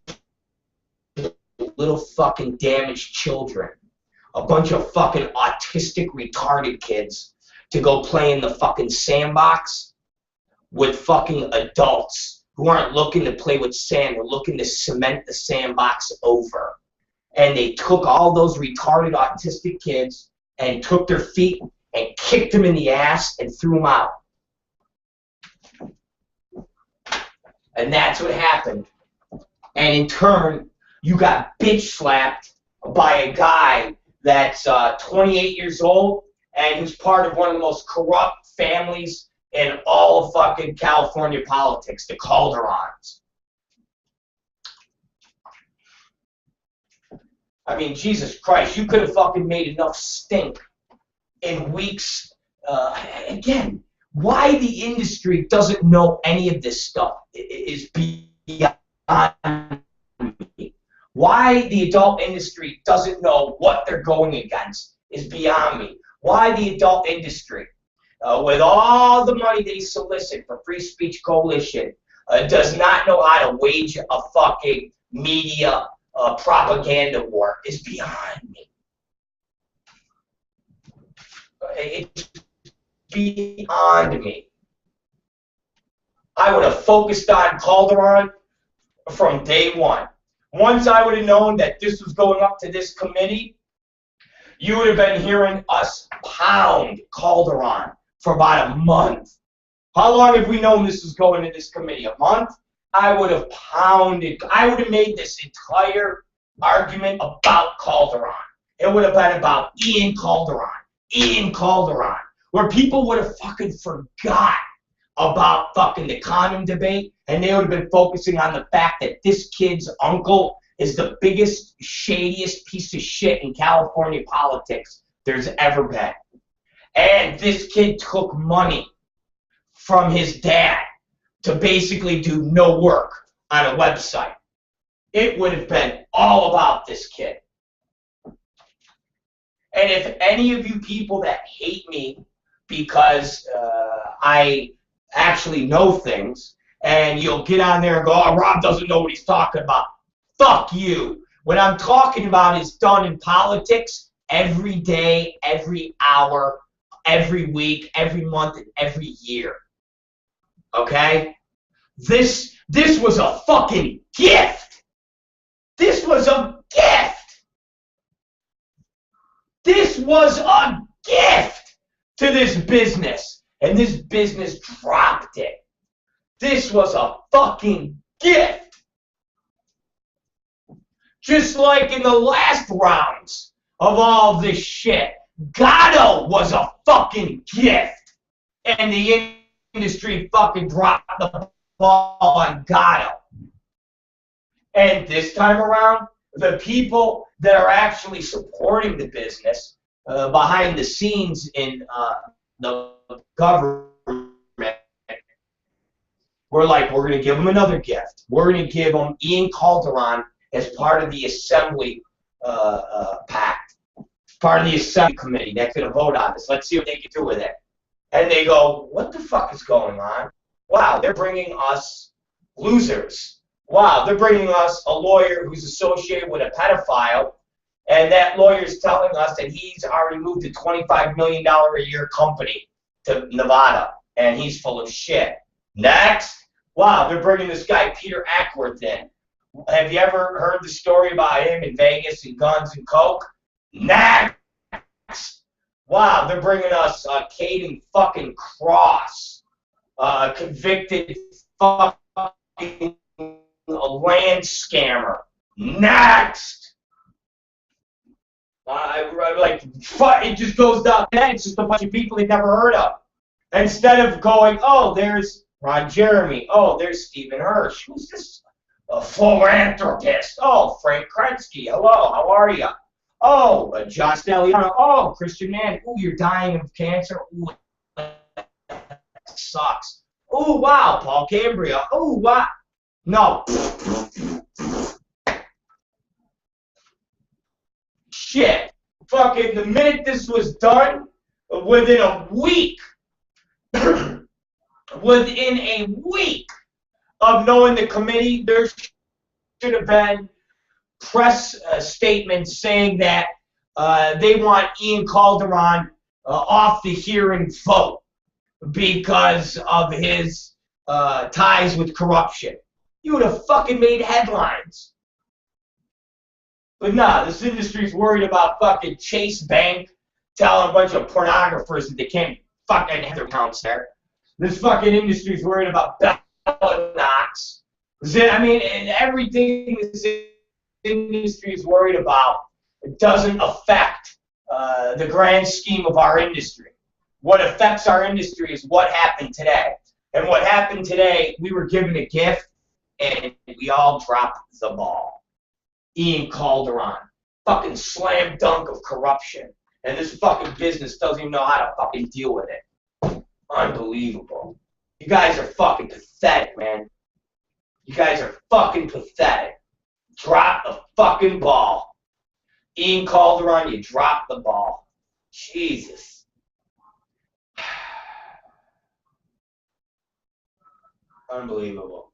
of little fucking damaged children, a bunch of fucking autistic, retarded kids to go play in the fucking sandbox with fucking adults who aren't looking to play with sand. They're looking to cement the sandbox over. And they took all those retarded autistic kids and took their feet and kicked them in the ass and threw them out. And that's what happened. And in turn, you got bitch slapped by a guy that's 28 years old and who's part of one of the most corrupt families in all of fucking California politics, the Calderons. I mean, Jesus Christ, you could have fucking made enough stink in weeks. Again, why the industry doesn't know any of this stuff is beyond me. Why the adult industry doesn't know what they're going against is beyond me. Why the adult industry, with all the money they solicit for Free Speech Coalition, does not know how to wage a fucking media propaganda war is beyond me. It's beyond me. I would have focused on Calderon from day one. Once I would have known that this was going up to this committee, you would have been hearing us pound Calderon for about a month. How long have we known this was going to this committee? A month? I would have pounded. I would have made this entire argument about Calderon. It would have been about Ian Calderon, where people would have fucking forgot about fucking the condom debate, and they would have been focusing on the fact that this kid's uncle is the biggest, shadiest piece of shit in California politics there's ever been. And this kid took money from his dad to basically do no work on a website. It would have been all about this kid. And if any of you people that hate me because I actually know things, and you'll get on there and go, oh, Rob doesn't know what he's talking about. Fuck you. What I'm talking about is done in politics every day, every hour, every week, every month, and every year. Okay? This was a fucking gift. This was a gift. This was a gift to this business. And this business dropped it. This was a fucking gift. Just like in the last rounds of all this shit, Gatto was a fucking gift. And the industry fucking dropped the ball on Gatto. And this time around, the people that are actually supporting the business behind the scenes in the government, we're like, we're going to give them another gift. We're going to give them Ian Calderon as part of the Assembly pact, part of the Assembly committee that's going to vote on this. Let's see what they can do with it. And they go, what the fuck is going on? Wow, they're bringing us losers. Wow, they're bringing us a lawyer who's associated with a pedophile, and that lawyer's telling us that he's already moved a $25 million a year company to Nevada, and he's full of shit. Next, wow, they're bringing this guy Peter Ackworth in. Have you ever heard the story about him in Vegas and guns and coke? Next, wow, they're bringing us Caden fucking Cross, convicted fucking land scammer. Next, like it just goes down. It's just a bunch of people they've never heard of. Instead of going, oh, there's Ron Jeremy. Oh, there's Stephen Hirsch. Who's this? A philanthropist. Oh, Frank Kretsky. Hello, how are you? Oh, Josh Deliano. Oh, Christian Mann. Oh, you're dying of cancer. Ooh, that sucks. Oh, wow, Paul Cambria. Oh, wow. No. Shit. Fucking the minute this was done, within a week, of knowing the committee, there should have been press statements saying that they want Ian Calderon off the hearing vote because of his ties with corruption. You would have fucking made headlines. But nah, this industry's worried about fucking Chase Bank telling a bunch of pornographers that they can't fucking have their accounts there. This fucking industry's worried about Knox. I mean, and everything this industry is worried about doesn't affect the grand scheme of our industry. what affects our industry is what happened today. And what happened today, we were given a gift, and we all dropped the ball. Ian Calderon, fucking slam dunk of corruption. And this fucking business doesn't even know how to fucking deal with it. Unbelievable. You guys are fucking pathetic, man. You guys are fucking pathetic. Drop the fucking ball. Ian Calderon, you dropped the ball. Jesus. Unbelievable.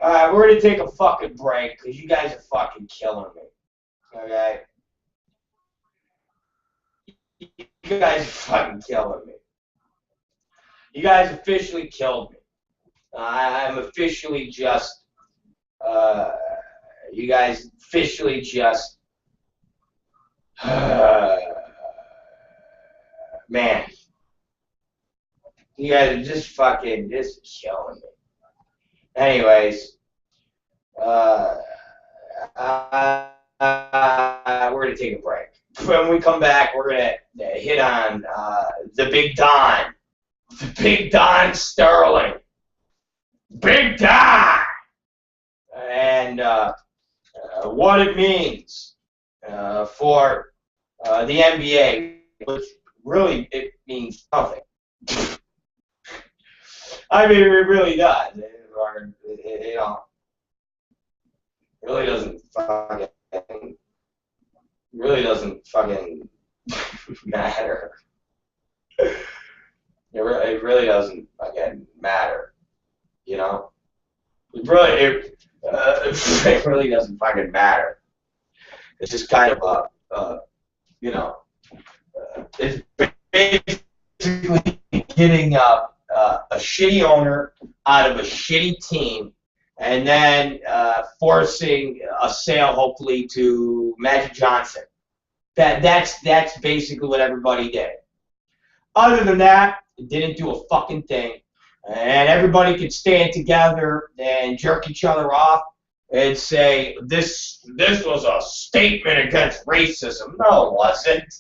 Alright, we're going to take a fucking break because you guys are fucking killing me. Okay? You guys are fucking killing me. You guys officially killed me. I'm officially just, you guys officially just, man. You guys are just fucking, just killing me. Anyways, we're going to take a break. When we come back, we're going to hit on the Big Don. The Big Don Sterling. Big Don! And what it means for the NBA, which really, it means nothing. I mean, it really does. You know, it really doesn't fucking matter. It really doesn't fucking matter, you know. It really doesn't fucking matter. It's just kind of you know, it's basically getting a shitty owner out of a shitty team, and then forcing a sale, hopefully, to Magic Johnson. That's basically what everybody did. Other than that, it didn't do a fucking thing, and everybody could stand together and jerk each other off and say this was a statement against racism. No, it wasn't.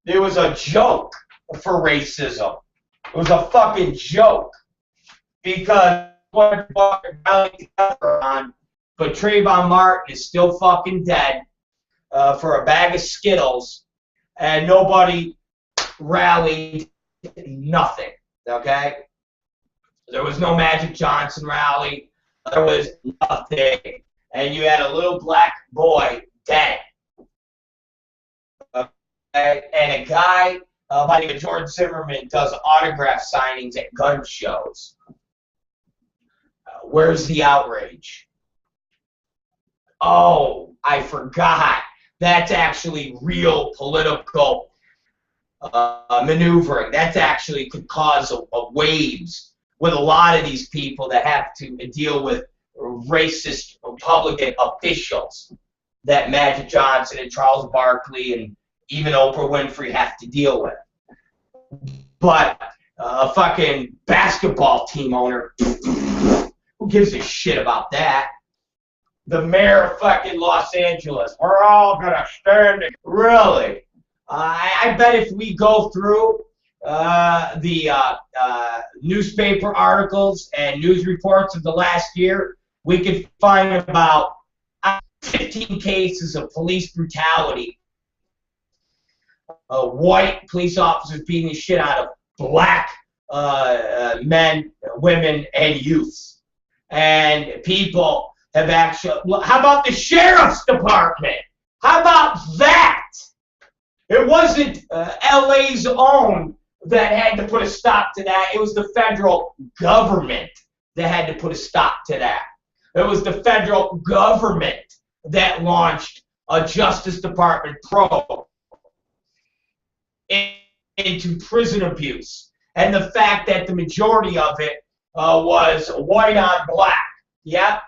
It was a joke for racism. It was a fucking joke because what fucking rallied together on, but Trayvon Martin is still fucking dead for a bag of Skittles, and nobody rallied nothing. Okay, there was no Magic Johnson rally. There was nothing, and you had a little black boy dead, and a guy by the name of George Zimmerman does autograph signings at gun shows. Where's the outrage? Oh, I forgot. That's actually real political maneuvering. That's actually could cause a waves with a lot of these people that have to deal with racist Republican officials that Magic Johnson and Charles Barkley and even Oprah Winfrey have to deal with. But a fucking basketball team owner, who gives a shit about that? The mayor of fucking Los Angeles, we're all gonna stand. Really? I bet if we go through the newspaper articles and news reports of the last year, we could find about 15 cases of police brutality. White police officers beating the shit out of black men, women, and youths. And people have actually... How about the sheriff's department? How about that? It wasn't LA's own that had to put a stop to that. It was the federal government that had to put a stop to that. It was the federal government that launched a Justice Department probe into prison abuse. And the fact that the majority of it was white on black. Yep.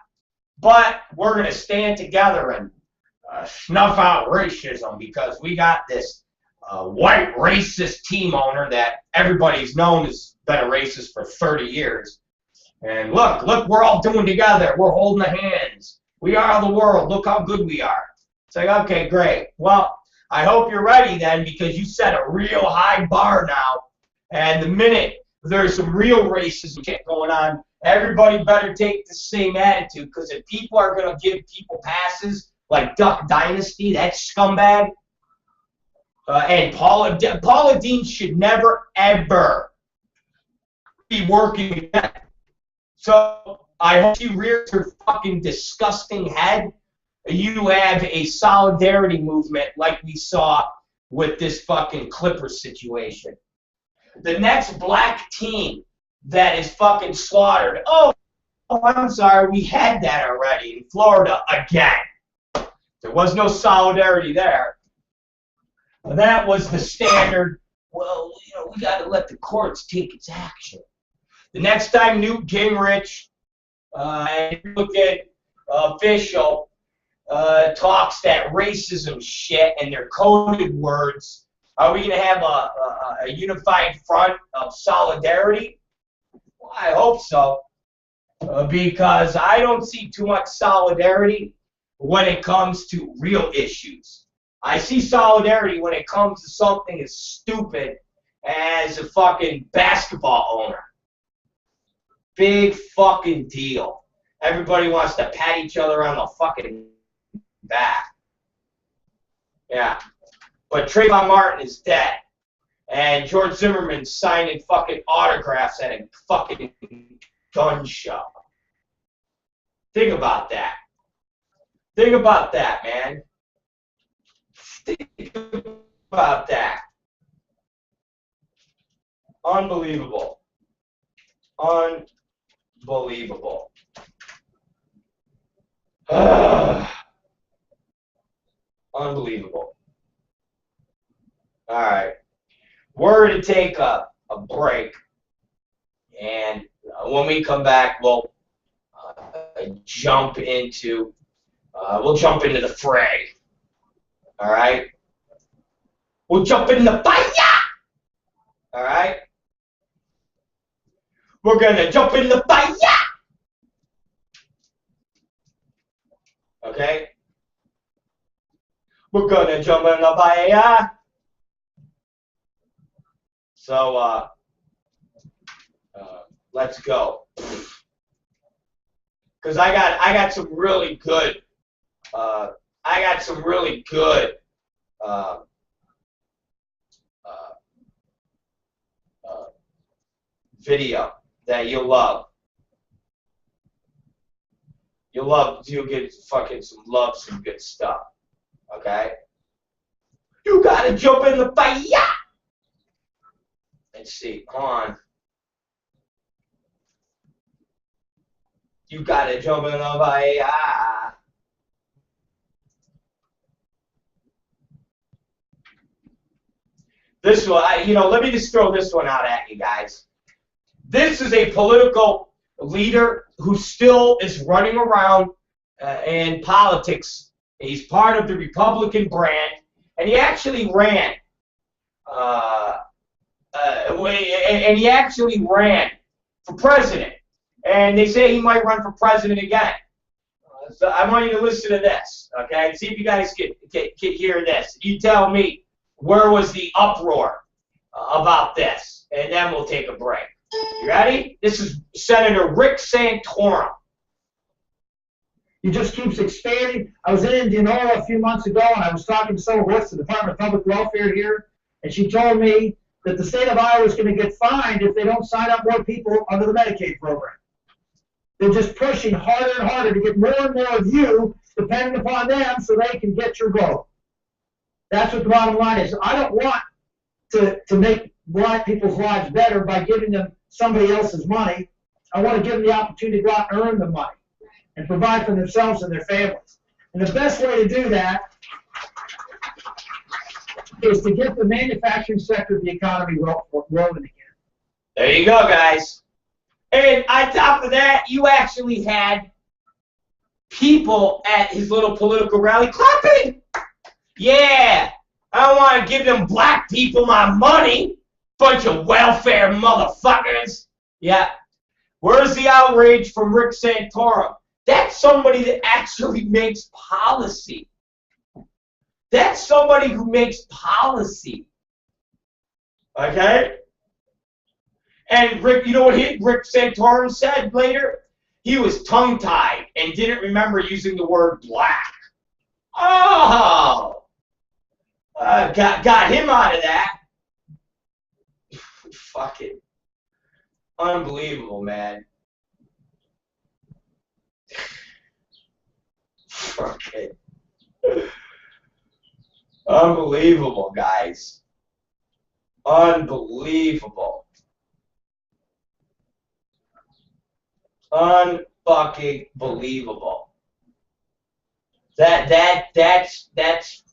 But we're going to stand together and snuff out racism because we got this white racist team owner that everybody's known has been a racist for 30 years. And look, we're all doing together. We're holding the hands. We are the world. Look how good we are. It's like, okay, great. Well, I hope you're ready then because you set a real high bar now And the minute there's some real racism shit going on, everybody better take the same attitude, because if people are going to give people passes like Duck Dynasty, that scumbag, and Paula Dean should never, ever be working with that. So I hope she rears her fucking disgusting head. You have a solidarity movement like we saw with this fucking Clippers situation. The next black team that is fucking slaughtered. Oh, I'm sorry, we had that already in Florida again. There was no solidarity there. That was the standard. Well, you know, we got to let the courts take its action. The next time Newt Gingrich, look at official, talks that racism shit and their coded words, are we going to have a unified front of solidarity? Well, I hope so, because I don't see too much solidarity when it comes to real issues. I see solidarity when it comes to something as stupid as a fucking basketball owner. Big fucking deal. Everybody wants to pat each other on the fucking back. Yeah. But Trayvon Martin is dead. And George Zimmerman's signing fucking autographs at a fucking gun show. Think about that. Think about that, man. Think about that. Unbelievable. Unbelievable. Unbelievable. All right. We're going to take a break. And when we come back, we'll jump into the fray. All right? We'll jump in the fire. All right? We're going to jump in the fire. Okay? We're going to jump in the fire. So, let's go. Because I got some really good, video that you'll love. You'll get fucking some good stuff. Okay? You gotta jump in the fire. Let's see, on. You gotta jump in the fire. This one, let me just throw this one out at you guys. This is a political leader who still is running around in politics. He's part of the Republican brand, and he actually ran. For president. And they say he might run for president again. So I want you to listen to this, okay? See if you guys can hear this. You tell me, where was the uproar about this? And then we'll take a break. You ready? This is Senator Rick Santorum. It just keeps expanding. I was in Indianola a few months ago, and I was talking to someone who works at the Department of Public Welfare here, and she told me that the state of Iowa is going to get fined if they don't sign up more people under the Medicaid program. They're just pushing harder and harder to get more and more of you dependent upon them so they can get your vote. That's what the bottom line is. I don't want to make blind people's lives better by giving them somebody else's money. I want to give them the opportunity to go out and earn the money and provide for themselves and their families. And the best way to do that is to get the manufacturing sector of the economy rolling again. There you go, guys. And on top of that, you actually had people at his little political rally clapping. Yeah, I don't want to give them black people my money. Bunch of welfare motherfuckers. Yeah. Where's the outrage from Rick Santorum? That's somebody that actually makes policy. That's somebody who makes policy. Okay? And Rick, you know what Rick Santorum said later? He was tongue-tied and didn't remember using the word black. Oh! Got him out of that. Fuck it. Unbelievable, man. Fuck it. Unbelievable, guys. Unbelievable. Unfucking believable. That's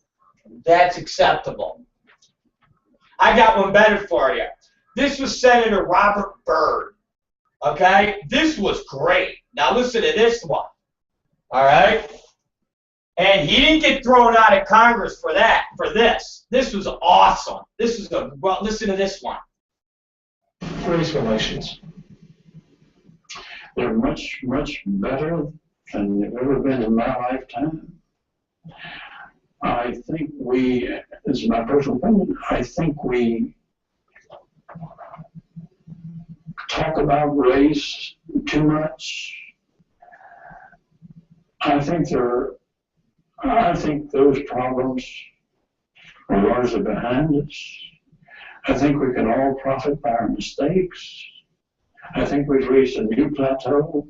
acceptable. I got one better for you. This was Senator Robert Byrd. Okay? This was great. Now listen to this one. All right? And he didn't get thrown out of Congress for that, for this. This was awesome. This is a, well, listen to this one. Race relations. They're much, much better than they've ever been in my lifetime. I think we, this is my personal opinion, I think we talk about race too much. I think those problems are largely behind us. I think we can all profit by our mistakes. I think we've reached a new plateau.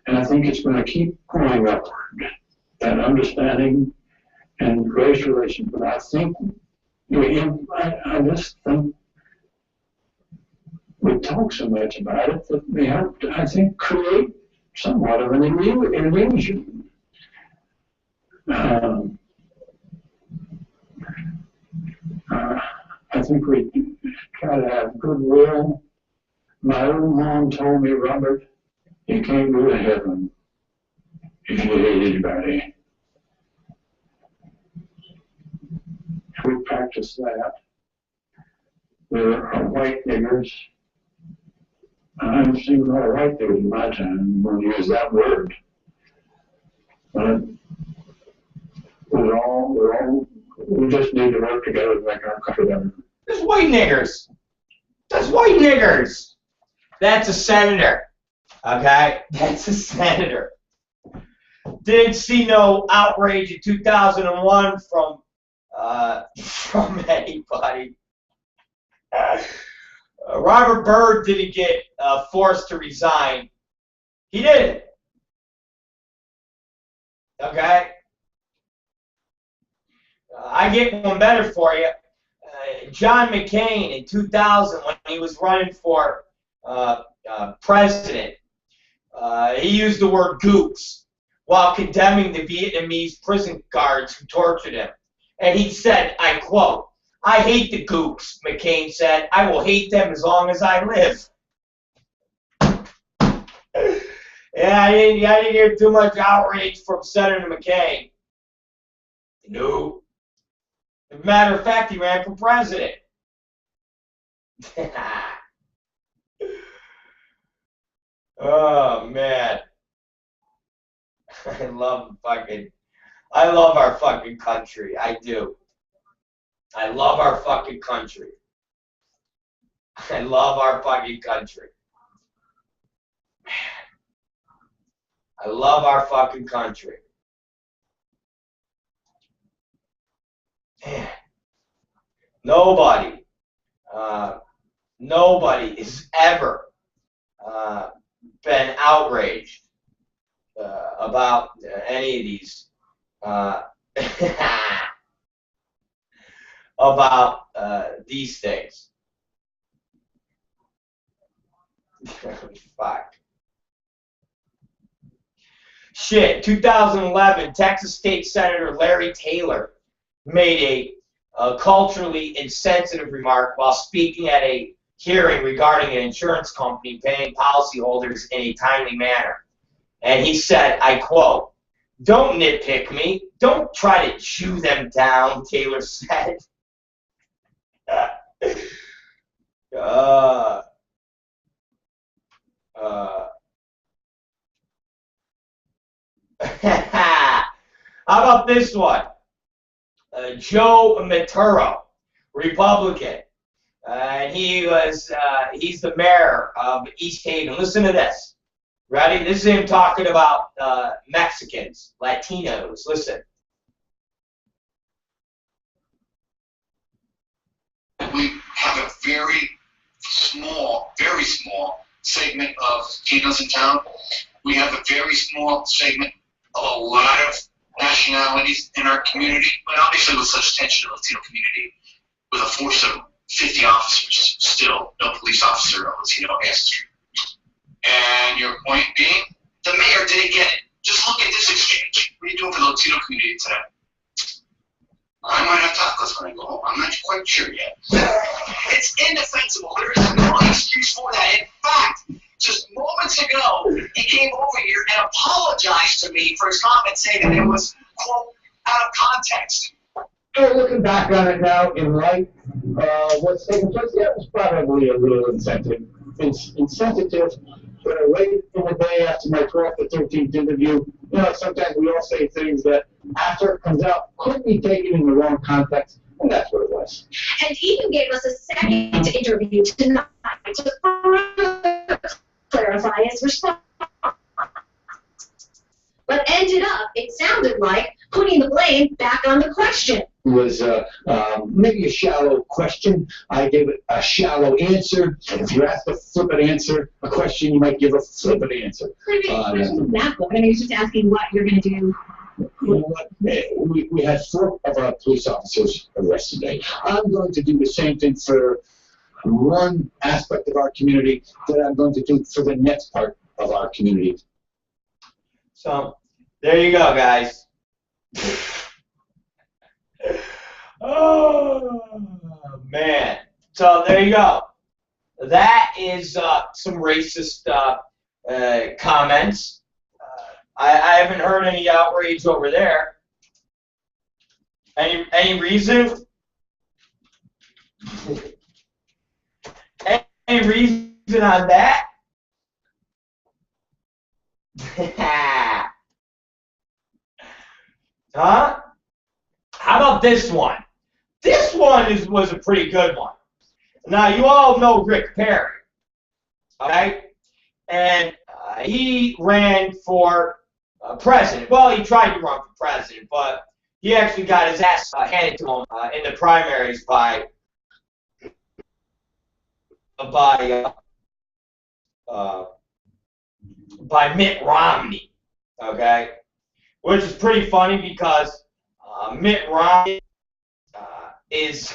And I think it's going to keep going upward, that understanding and race relations. But I think, I just think we talk so much about it that we have to, I think, create somewhat of an illusion. I think we try to have goodwill. My old mom told me, Robert, you can't go to heaven if you hate anybody. We practice that. There are white niggers. I haven't seen a lot of white niggers in my time when you use that word. But we just need to work together to make our country better. There's white niggers. There's white niggers. That's a senator. Okay? That's a senator. Didn't see no outrage in 2001 from anybody. Robert Byrd didn't get forced to resign. He didn't. Okay? I get one better for you. John McCain in 2000, when he was running for president, he used the word gooks while condemning the Vietnamese prison guards who tortured him. And he said, I quote, "I hate the gooks," McCain said. "I will hate them as long as I live." Yeah, I didn't hear too much outrage from Senator McCain. No. As a matter of fact, he ran for president. Oh, man. I love our fucking country. I do. I love our fucking country. I love our fucking country. Man. I love our fucking country. Man. Nobody has ever been outraged about any of these about these things. Fuck. Shit, 2011, Texas State Senator Larry Taylor made a culturally insensitive remark while speaking at a hearing regarding an insurance company paying policyholders in a timely manner. And he said, I quote, "Don't nitpick me. Don't try to chew them down," Taylor said. How about this one? Joe Maturo, Republican, and he's the mayor of East Haven. Listen to this. Ready? This is him talking about Mexicans, Latinos. Listen. We have a very small segment of Latinos in town. We have a very small segment of a lot of nationalities in our community, but obviously with such attention to the Latino community, with a force of 50 officers, still no police officer on Latino ancestry. And your point being, the mayor didn't get it. Just look at this exchange. What are you doing for the Latino community today? I might have tacos when I go home. I'm not quite sure yet. It's indefensible. There is no excuse for that. In fact, just moments ago, he came over here and apologized to me for his comment saying that it was, quote, out of context. So looking back on it now in light of what's taking place, yeah, it was probably a little insensitive. But late in the day after my 12th or 13th interview, you know, sometimes we all say things that after it comes out could be taken in the wrong context, and that's what it was. And he even gave us a second interview tonight to further clarify his response. But ended up, it sounded like, putting the blame back on the question. It was maybe a shallow question. I gave it a shallow answer. If you ask a flippant answer, a question, you might give a flippant answer. Maybe the question was that one. I mean, he's just asking what you're going to do. You know what? We had 4 of our police officers arrested today. I'm going to do the same thing for one aspect of our community that I'm going to do for the next part of our community. So, there you go, guys. Oh, man. So, there you go. That is some racist comments. I haven't heard any outrage over there. Any reason? Any reason on that? Huh? How about this one? This one was a pretty good one. Now, you all know Rick Perry, okay? And he ran for president. Well, he tried to run for president, but he actually got his ass handed to him in the primaries by Mitt Romney, okay? Which is pretty funny because Mitt Romney is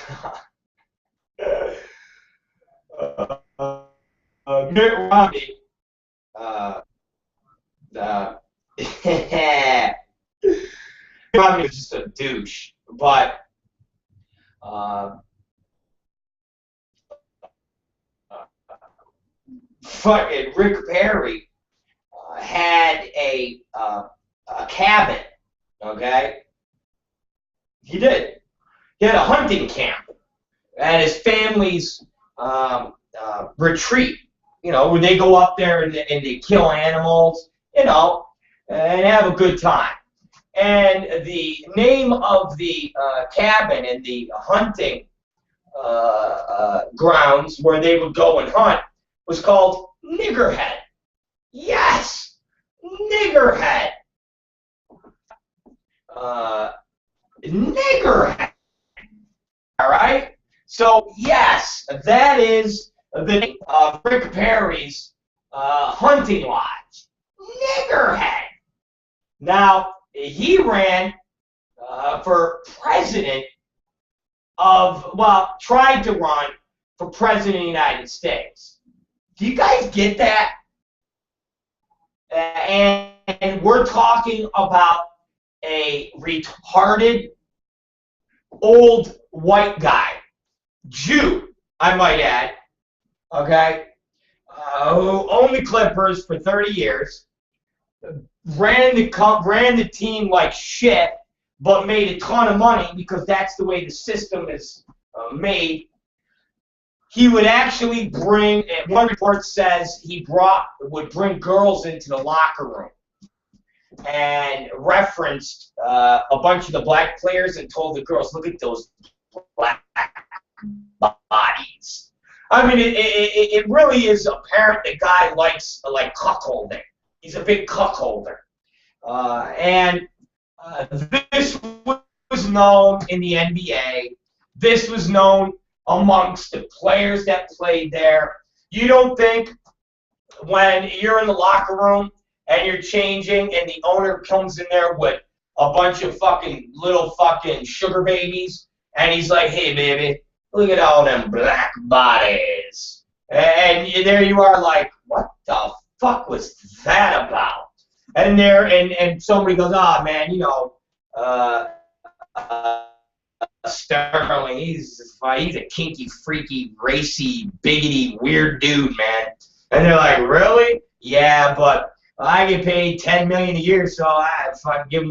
Mitt Romney Romney was just a douche, but fucking Rick Perry had a cabin, okay? He did. He had a hunting camp at his family's retreat, you know, where they go up there and they kill animals, you know, and have a good time. And the name of the cabin and the hunting grounds where they would go and hunt was called Niggerhead. Yes! Niggerhead! Niggerhead! Alright? So, yes, that is the name of Rick Perry's hunting lodge. Niggerhead! Now, he ran for president of, well, tried to run for president of the United States. Do you guys get that? And we're talking about a retarded old white guy, Jew, I might add, okay, who owned the Clippers for 30 years, ran the team like shit, but made a ton of money because that's the way the system is made. He would actually bring, and one report says he would bring girls into the locker room and referenced a bunch of the black players and told the girls, look at those black bodies. I mean, it really is apparent the guy likes like cuckolding. He's a big cuckolder. And this was known in the NBA. This was known amongst the players that played there. You don't think when you're in the locker room and you're changing and the owner comes in there with a bunch of fucking little fucking sugar babies and he's like, hey, baby, look at all them black bodies. And there you are like, what the fuck was that about? And there, and somebody goes, oh man, you know, Sterling, he's a kinky, freaky, racy, biggity, weird dude, man. And they're like, really? Yeah, but I get paid $10 million a year, so I don't give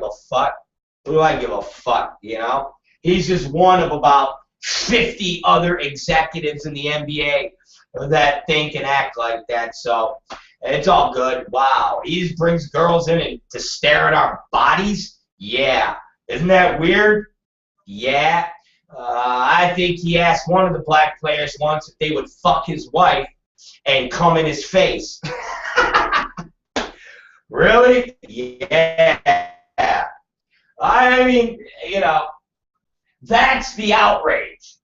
a fuck. Who do I give a fuck, you know? He's just one of about 50 other executives in the NBA that think and act like that, so it's all good. Wow, he just brings girls in to stare at our bodies? Yeah. Isn't that weird? Yeah. I think he asked one of the black players once if they would fuck his wife and come in his face. Really? Yeah. I mean, you know, that's the outrage.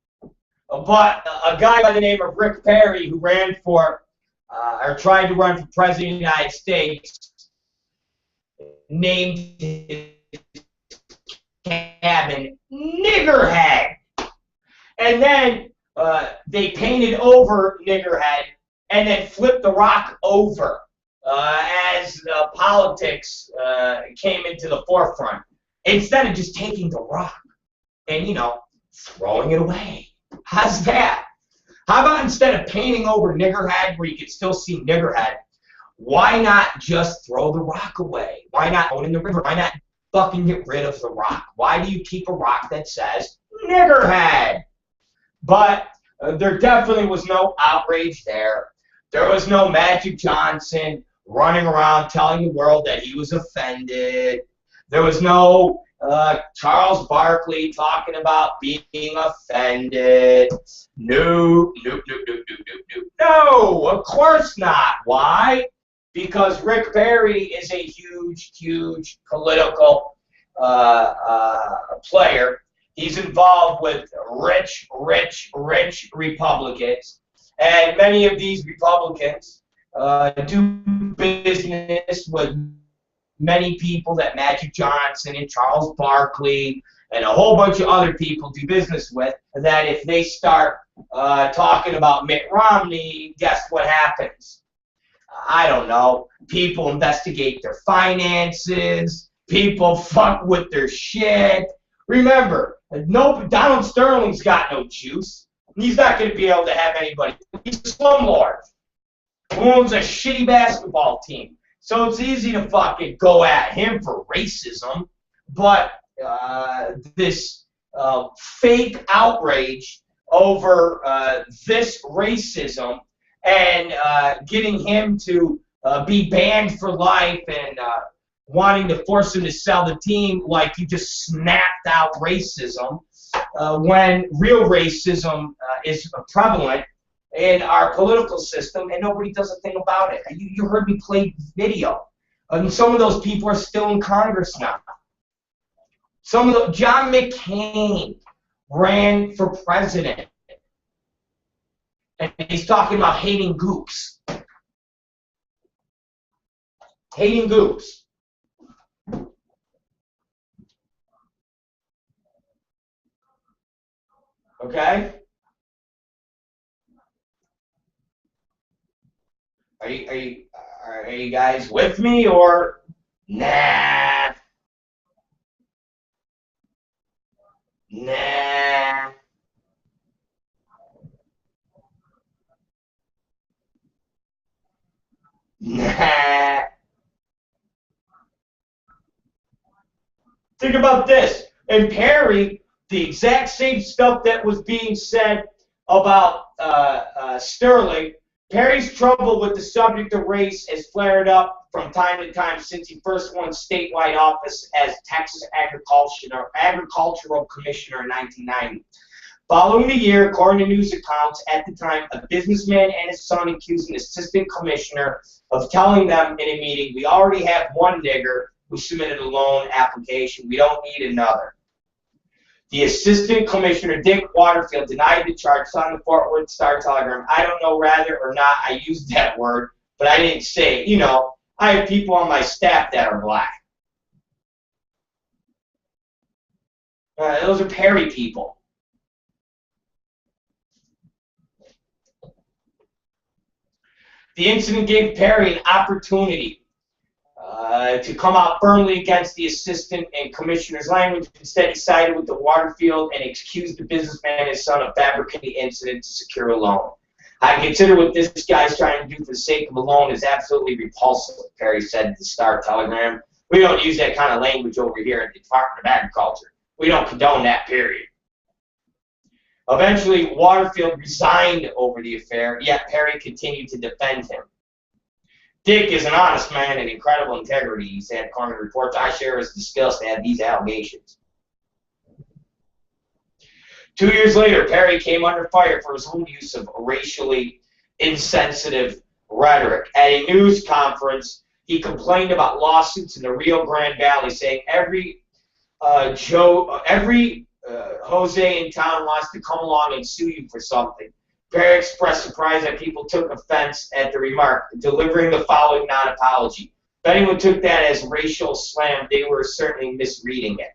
But a guy by the name of Rick Perry who ran for, or tried to run for president of the United States, named his cabin Niggerhead. And then they painted over Niggerhead and then flipped the rock over as politics came into the forefront. Instead of just taking the rock and, you know, throwing it away. How's that? How about instead of painting over Niggerhead where you can still see Niggerhead, why not just throw the rock away? Why not throw it in the river? Why not fucking get rid of the rock? Why do you keep a rock that says Niggerhead? But there definitely was no outrage there. There was no Magic Johnson running around telling the world that he was offended. There was no Charles Barkley talking about being offended. No, of course not. Why? Because Rick Perry is a huge political player. He's involved with rich Republicans. And many of these Republicans do business with many people that Magic Johnson and Charles Barkley and a whole bunch of other people do business with, that if they start talking about Mitt Romney, guess what happens? I don't know. People investigate their finances. People fuck with their shit. Remember, Donald Sterling's got no juice. He's not going to be able to have anybody. He's a slumlord who owns a shitty basketball team. So it's easy to fucking go at him for racism, but this fake outrage over this racism and getting him to be banned for life and wanting to force him to sell the team like you just snapped out racism when real racism is prevalent in our political system, and nobody does a thing about it. You heard me play video. And some of those people are still in Congress now. John McCain ran for president, and he's talking about hating goops. Hating goops. Okay? Are you guys with me or nah? Nah. Nah. Think about this. And Perry, the exact same stuff that was being said about Sterling, Perry's trouble with the subject of race has flared up from time to time since he first won statewide office as Texas Agricultural Commissioner in 1990. Following the year, according to news accounts, at the time, a businessman and his son accused an assistant commissioner of telling them in a meeting, "We already have one nigger who submitted a loan application. We don't need another." The assistant commissioner, Dick Waterfield, denied the charge on the Fort Worth Star-Telegram. I don't know whether or not I used that word, but I didn't say it. You know, I have people on my staff that are black. Those are Perry people. The incident gave Perry an opportunity to come out firmly against the assistant and commissioner's language. Instead, he sided with the Waterfield and accused the businessman and his son of fabricating the incident to secure a loan. I consider what this guy's trying to do for the sake of a loan is absolutely repulsive, Perry said to the Star-Telegram. We don't use that kind of language over here at the Department of Agriculture. We don't condone that, period. Eventually, Waterfield resigned over the affair, yet Perry continued to defend him. Dick is an honest man and incredible integrity, he said, according to reports I share his disgust at these allegations. 2 years later, Perry came under fire for his own use of racially insensitive rhetoric. At a news conference, he complained about lawsuits in the Rio Grande Valley, saying every Jose in town wants to come along and sue you for something. Perry expressed surprise that people took offense at the remark, delivering the following non-apology. If anyone took that as racial slam, they were certainly misreading it.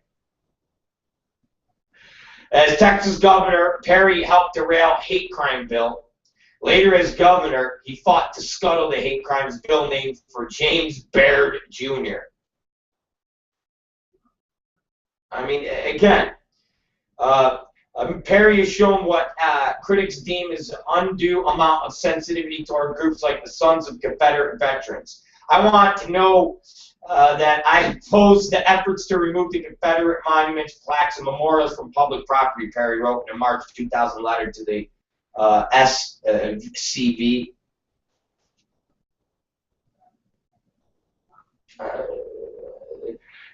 As Texas governor, Perry helped derail hate crime bill. Later as governor, he fought to scuttle the hate crimes bill named for James Baird Jr. I mean, again, Perry has shown what critics deem as an undue amount of sensitivity toward groups like the Sons of Confederate Veterans. I want to know that I oppose the efforts to remove the Confederate monuments, plaques, and memorials from public property, Perry wrote in a March 2000 letter to the SCV.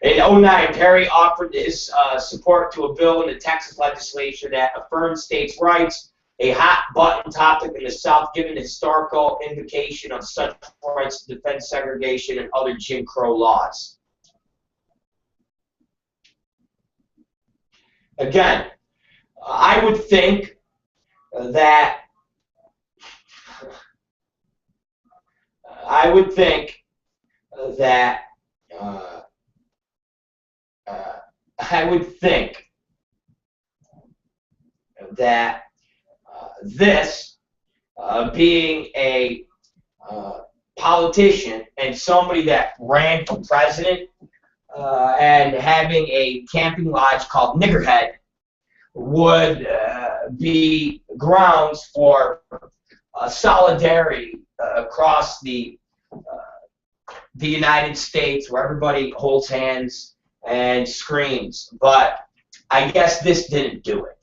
In 2009, Perry offered his support to a bill in the Texas legislature that affirmed states' rights, a hot-button topic in the South, given the historical invocation of such rights to defend segregation and other Jim Crow laws. Again, I would think that this, being a politician and somebody that ran for president and having a camping lodge called Niggerhead would be grounds for solidarity across the United States, where everybody holds hands and screams. But I guess this didn't do it.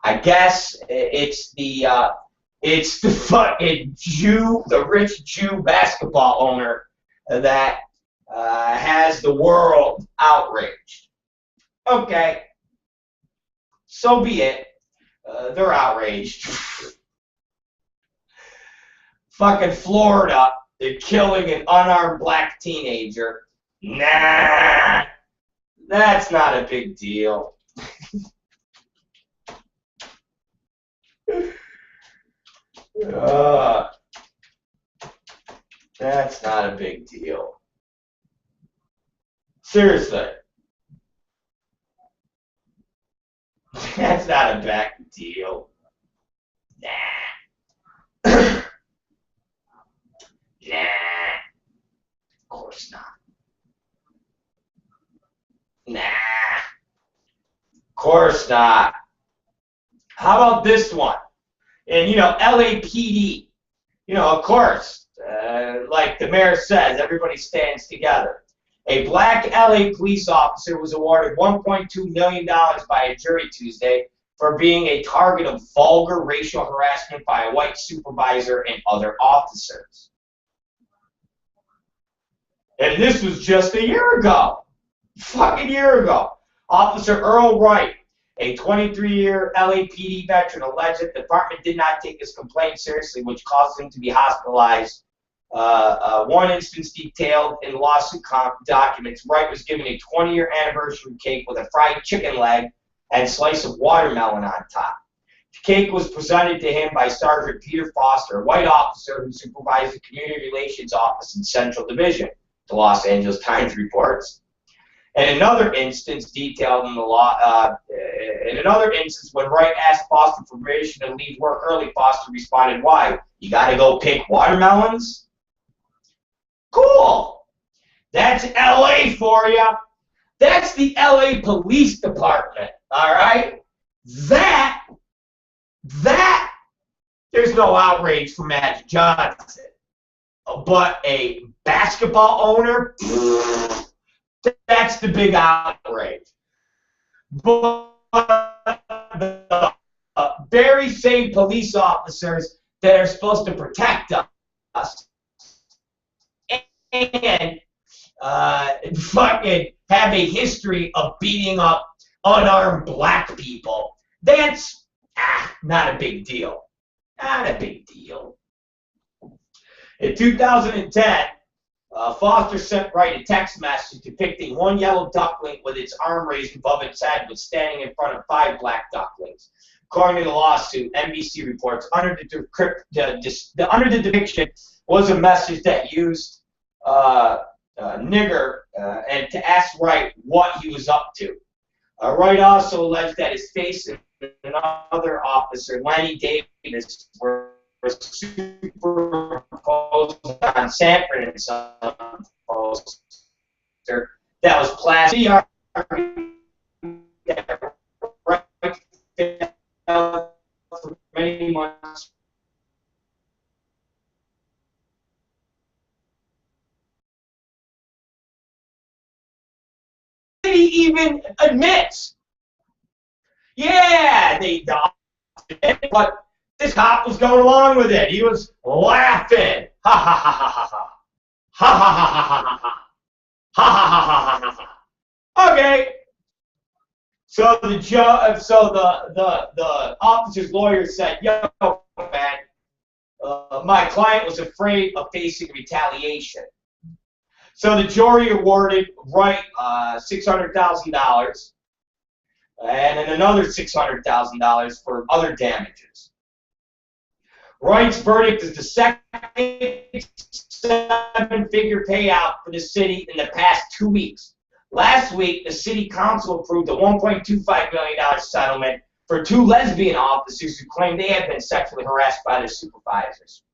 I guess it's the fucking Jew, the rich Jew basketball owner that has the world outraged. Okay, so be it. They're outraged. Fucking Florida, they're killing an unarmed black teenager. Nah, that's not a big deal. That's not a big deal. Seriously. That's not a big deal. Nah. Nah. Of course not. Nah. Of course not. How about this one? And, you know, LAPD, you know, of course, like the mayor says, everybody stands together. A black LA police officer was awarded $1.2 million by a jury Tuesday for being a target of vulgar racial harassment by a white supervisor and other officers. And this was just a year ago. Fucking year ago. Officer Earl Wright, A 23-year LAPD veteran alleged that the department did not take his complaint seriously, which caused him to be hospitalized. One instance detailed in lawsuit documents, Wright was given a 20-year anniversary cake with a fried chicken leg and slice of watermelon on top. The cake was presented to him by Sergeant Peter Foster, a white officer who supervised the Community Relations Office in Central Division, the Los Angeles Times reports. In another instance detailed in the law, in another instance, when Wright asked Foster for permission to leave work early, Foster responded, "Why? You got to go pick watermelons?" Cool. That's LA for you. That's the LA Police Department. All right. That there's no outrage for Magic Johnson, but a basketball owner. That's the big outrage. But the very same police officers that are supposed to protect us and fucking have a history of beating up unarmed black people, that's not a big deal. Not a big deal. In 2010, Foster sent Wright a text message depicting one yellow duckling with its arm raised above its head, but standing in front of 5 black ducklings. According to the lawsuit, NBC reports under the depiction was a message that used nigger and to ask Wright what he was up to. Wright also alleged that his face and another officer, Lenny Davis, were superimposed on Sanford and Son poster that was plastic for many months. He even admits, yeah, but this cop was going along with it. He was laughing. Ha ha ha ha ha ha. Ha ha ha ha ha ha. Ha ha ha ha ha ha. Okay. So the officer's lawyer said, "Yo, man, my client was afraid of facing retaliation." So the jury awarded Wright $600,000 and then another $600,000 for other damages. Wright's verdict is the second 7-figure payout for the city in the past 2 weeks. Last week, the city council approved a $1.25 million settlement for 2 lesbian officers who claimed they had been sexually harassed by their supervisors.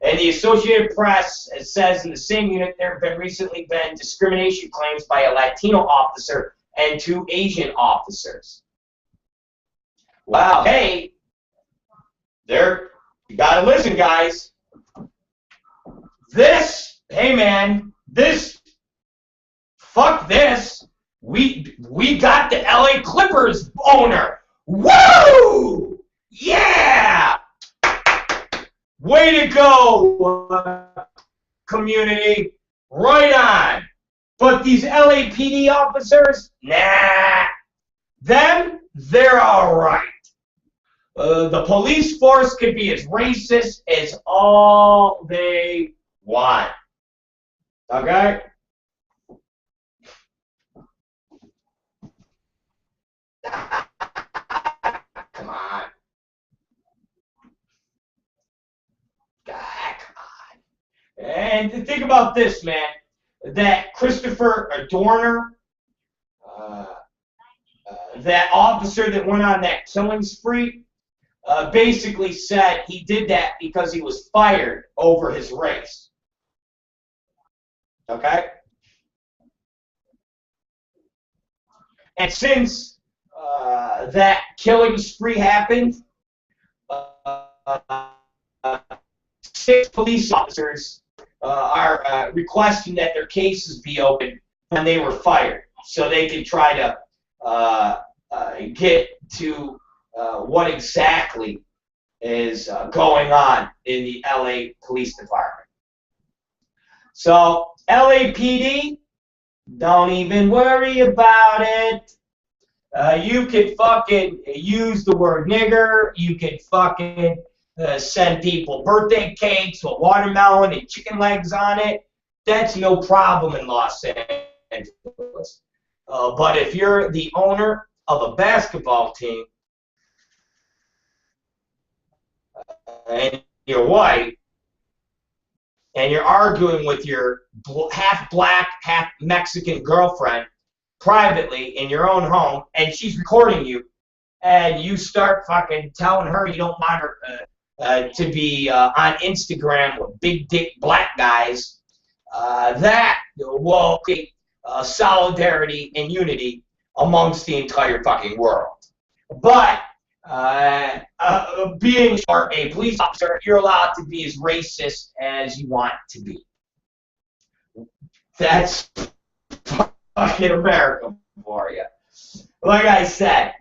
And the Associated Press says in the same unit there have recently been discrimination claims by a Latino officer and 2 Asian officers. Wow, hey, you gotta listen, guys. Fuck this. We got the LA Clippers owner. Woo! Yeah! Way to go, community. Right on. But these LAPD officers, nah. They're all right. The police force could be as racist as all they want. Okay? Come on. God, come on. And think about this, man. That Christopher Dorner, that officer that went on that killing spree, basically said he did that because he was fired over his race. Okay? And since that killing spree happened, 6 police officers are requesting that their cases be opened when they were fired, so they can try to get to what exactly is going on in the LA Police Department. So, LAPD, don't even worry about it. You could fucking use the word nigger. You could fucking send people birthday cakes with watermelon and chicken legs on it. That's no problem in Los Angeles. But if you're the owner of a basketball team and you're white and you're arguing with your half black, half Mexican girlfriend privately in your own home, and she's recording you, and you start fucking telling her you don't want her to be on Instagram with big dick black guys, that will create solidarity and unity amongst the entire fucking world. But being a police officer, you're allowed to be as racist as you want to be. That's fucking America for you. Like I said,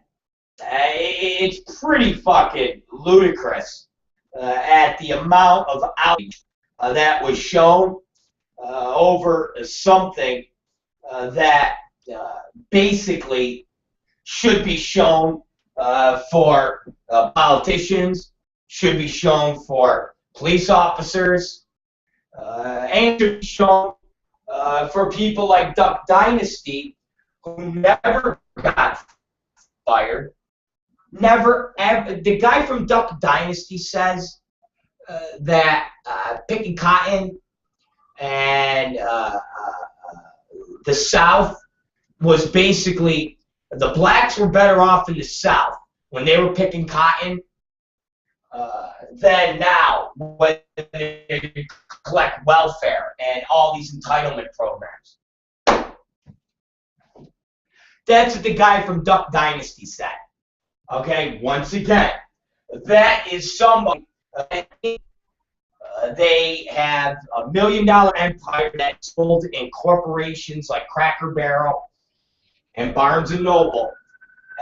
it's pretty fucking ludicrous at the amount of outrage that was shown over something that basically should be shown for politicians, should be shown for police officers, and should be shown for people like Duck Dynasty, who never got fired. Never ever. The guy from Duck Dynasty says that picking cotton and the South was basically, the blacks were better off in the South when they were picking cotton than now when they collect welfare and all these entitlement programs. That's what the guy from Duck Dynasty said. Okay, once again, that is somebody. They have $1 million empire that's sold in corporations like Cracker Barrel and Barnes & Noble,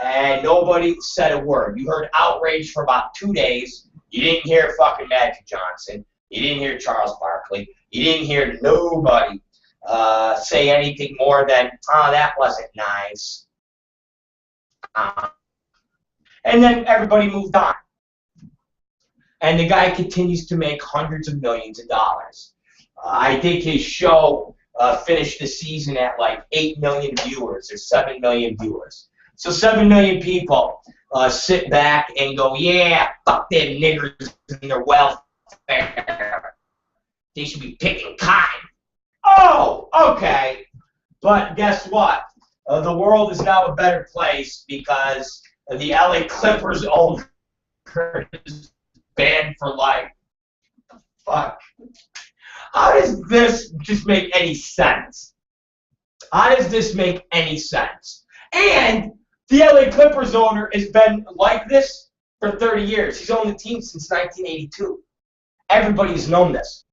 and nobody said a word. You heard outrage for about 2 days. You didn't hear fucking Magic Johnson. You didn't hear Charles Barkley. You didn't hear nobody say anything more than, oh, that wasn't nice. And then everybody moved on. And the guy continues to make hundreds of millions of dollars. I think his show finished the season at like 8 million viewers or 7 million viewers. So 7 million people sit back and go, yeah, fuck them niggers and their welfare. They should be picking cotton. Oh, okay. But guess what? The world is now a better place because the LA Clippers owner is banned for life. Fuck. How does this just make any sense? How does this make any sense? And the LA Clippers owner has been like this for 30 years. He's owned the team since 1982. Everybody's known this.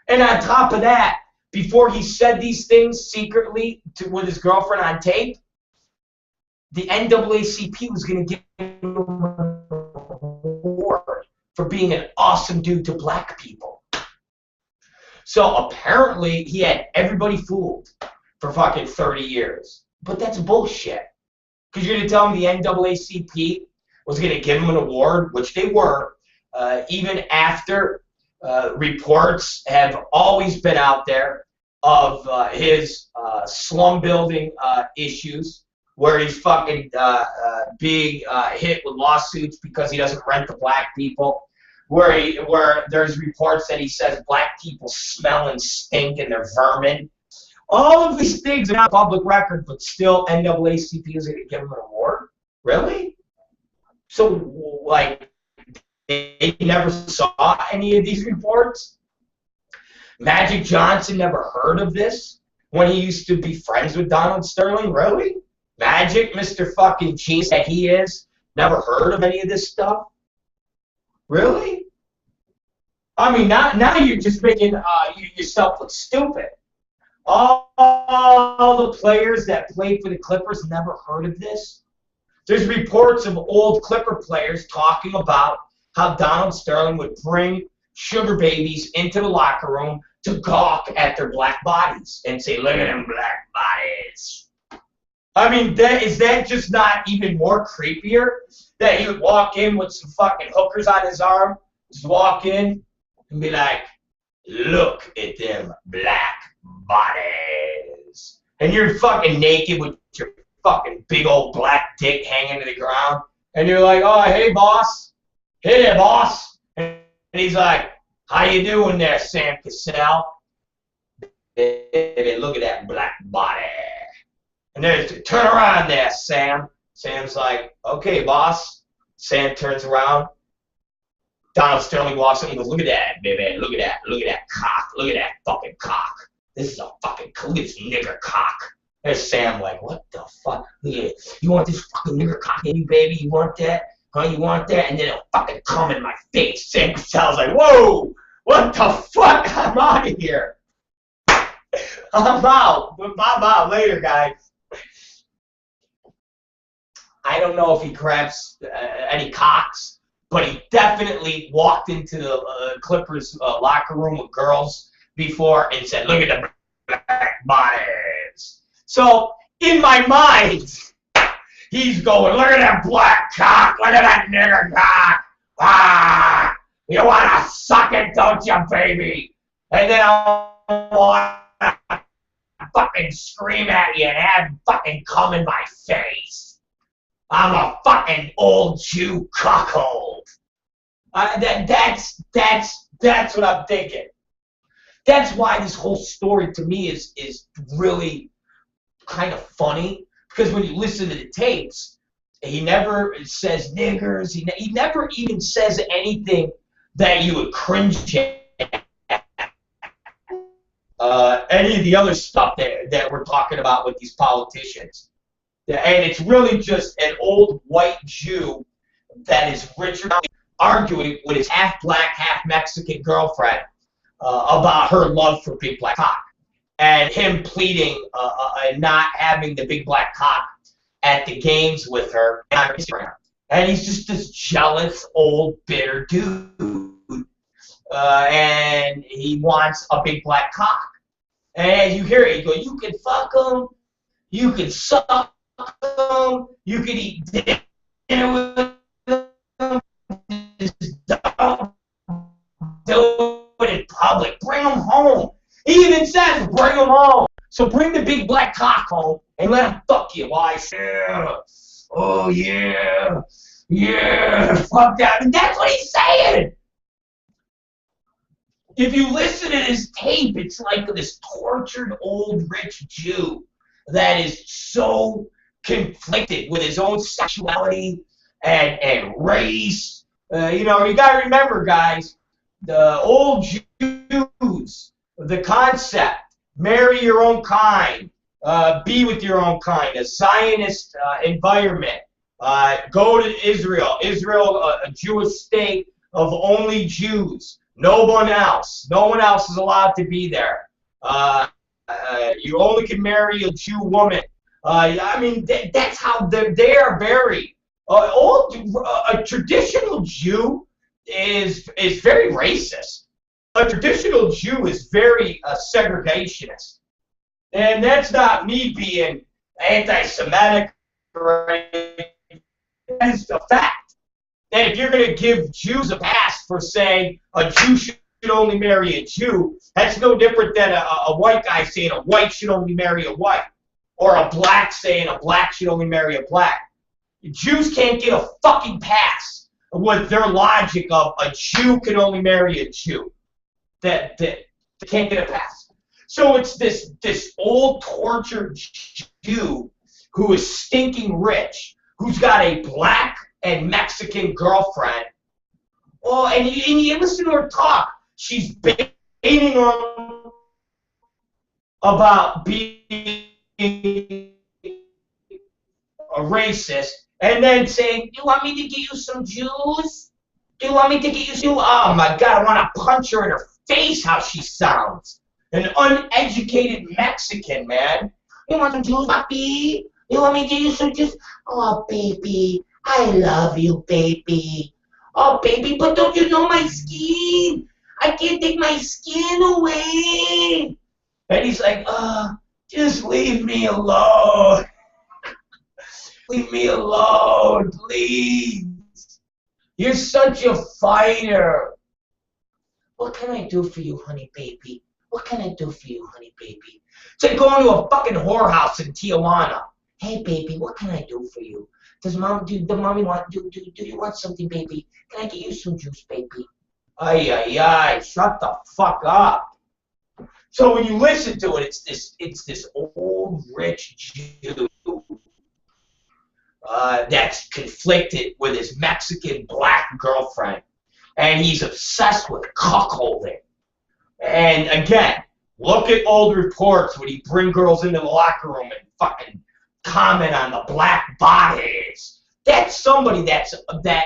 And on top of that, before he said these things secretly with his girlfriend on tape, the NAACP was going to give him an award for being an awesome dude to black people. So apparently he had everybody fooled for fucking 30 years. But that's bullshit. Because you're going to tell me the NAACP was going to give him an award, which they were, even after reports have always been out there of his slum building issues, where he's fucking being hit with lawsuits because he doesn't rent to black people, where there's reports that he says black people smell and stink and they're vermin. All of these things are not public record, but still NAACP is going to give him an award? Really? So, like, they never saw any of these reports? Magic Johnson never heard of this when he used to be friends with Donald Sterling? Really? Magic, Mr. fucking cheese that he is, never heard of any of this stuff? Really? I mean, now you're just making yourself look stupid. All the players that played for the Clippers never heard of this. There's reports of old Clipper players talking about how Donald Sterling would bring sugar babies into the locker room to gawk at their black bodies and say, look at them black bodies. I mean, is that just not even more creepier? That he would walk in with some fucking hookers on his arm, just walk in and be like, look at them black bodies. And you're fucking naked with your fucking big old black dick hanging to the ground. And you're like, oh, hey, boss. Hey there, boss. And he's like, how you doing there, Sam Cassell? Baby, look at that black body. And there's, turn around there, Sam. Sam's like, okay, boss. Sam turns around. Donald Sterling walks in and goes, look at that, baby. Look at that. Look at that cock. Look at that fucking cock. This is a fucking, look at this nigger cock. There's Sam like, what the fuck? Look at it. You want this fucking nigger cock in you, baby? You want that? Huh? You want that? And then it'll fucking come in my face. Sam Cassell's like, whoa, what the fuck? I'm out of here. I'm out. I'm out later, guys. I don't know if he grabs any cocks, but he definitely walked into the Clippers locker room with girls before and said, look at the black bodies. So, in my mind, he's going, look at that black cock, look at that nigger cock. Ah, you want to suck it, don't you, baby? And then I'll want to fucking scream at you and have fucking come in my face. I'm a fucking old Jew cuckold. That's what I'm thinking. That's why this whole story to me is really kind of funny, because when you listen to the tapes, he never says niggers. He never even says anything that you would cringe at. Any of the other stuff that we're talking about with these politicians. And it's really just an old white Jew that is Richard arguing with his half-black, half-Mexican girlfriend about her love for big black cock. And him pleading and not having the big black cock at the games with her. And he's just this jealous, old, bitter dude. And he wants a big black cock. And you hear it, you go, you can fuck him, you can suck him, you can eat dinner with him, just don't do it in public. Bring him home. He even says, bring him home. So bring the big black cock home and let him fuck you. Why? Yeah. Oh, yeah. Yeah. Fuck that. And that's what he's saying. If you listen to his tape, it's like this tortured old rich Jew that is so conflicted with his own sexuality and race. You know, you got to remember, guys, the old Jews, the concept, marry your own kind, be with your own kind, a Zionist environment, go to Israel, a Jewish state of only Jews. No one else is allowed to be there. You only can marry a Jew woman. I mean, that's how they are very. A traditional Jew is very racist. A traditional Jew is very segregationist. And that's not me being anti-Semitic or anything. That is the fact. And if you're going to give Jews a pass for saying a Jew should only marry a Jew, that's no different than a white guy saying a white should only marry a white, or a black saying a black should only marry a black. Jews can't get a fucking pass with their logic of a Jew can only marry a Jew. That they can't get a pass. So it's this old tortured Jew who is stinking rich, who's got a black and Mexican girlfriend. Oh, and you listen to her talk. She's baiting him about being a racist, and then saying, "Do you want me to get you some Jews? Do you want me to get you some?" Oh my God, I want to punch her in her face. How she sounds, an uneducated Mexican, man. You want some Jews, papi? You want me to get you some Jews? Oh, baby. I love you, baby. Oh, baby, but don't you know my skin? I can't take my skin away. And he's like, just leave me alone. Leave me alone, please. You're such a fighter. What can I do for you, honey baby? What can I do for you, honey baby? It's like going to a fucking whorehouse in Tijuana. Hey baby, what can I do for you? Does mommy want do you want something, baby? Can I get you some juice, baby? Ay ay ay, shut the fuck up. So when you listen to it, it's this old rich Jew that's conflicted with his Mexican black girlfriend, and he's obsessed with cuckolding. And again, look at old reports when he bring girls into the locker room and fucking comment on the black bodies. That's somebody that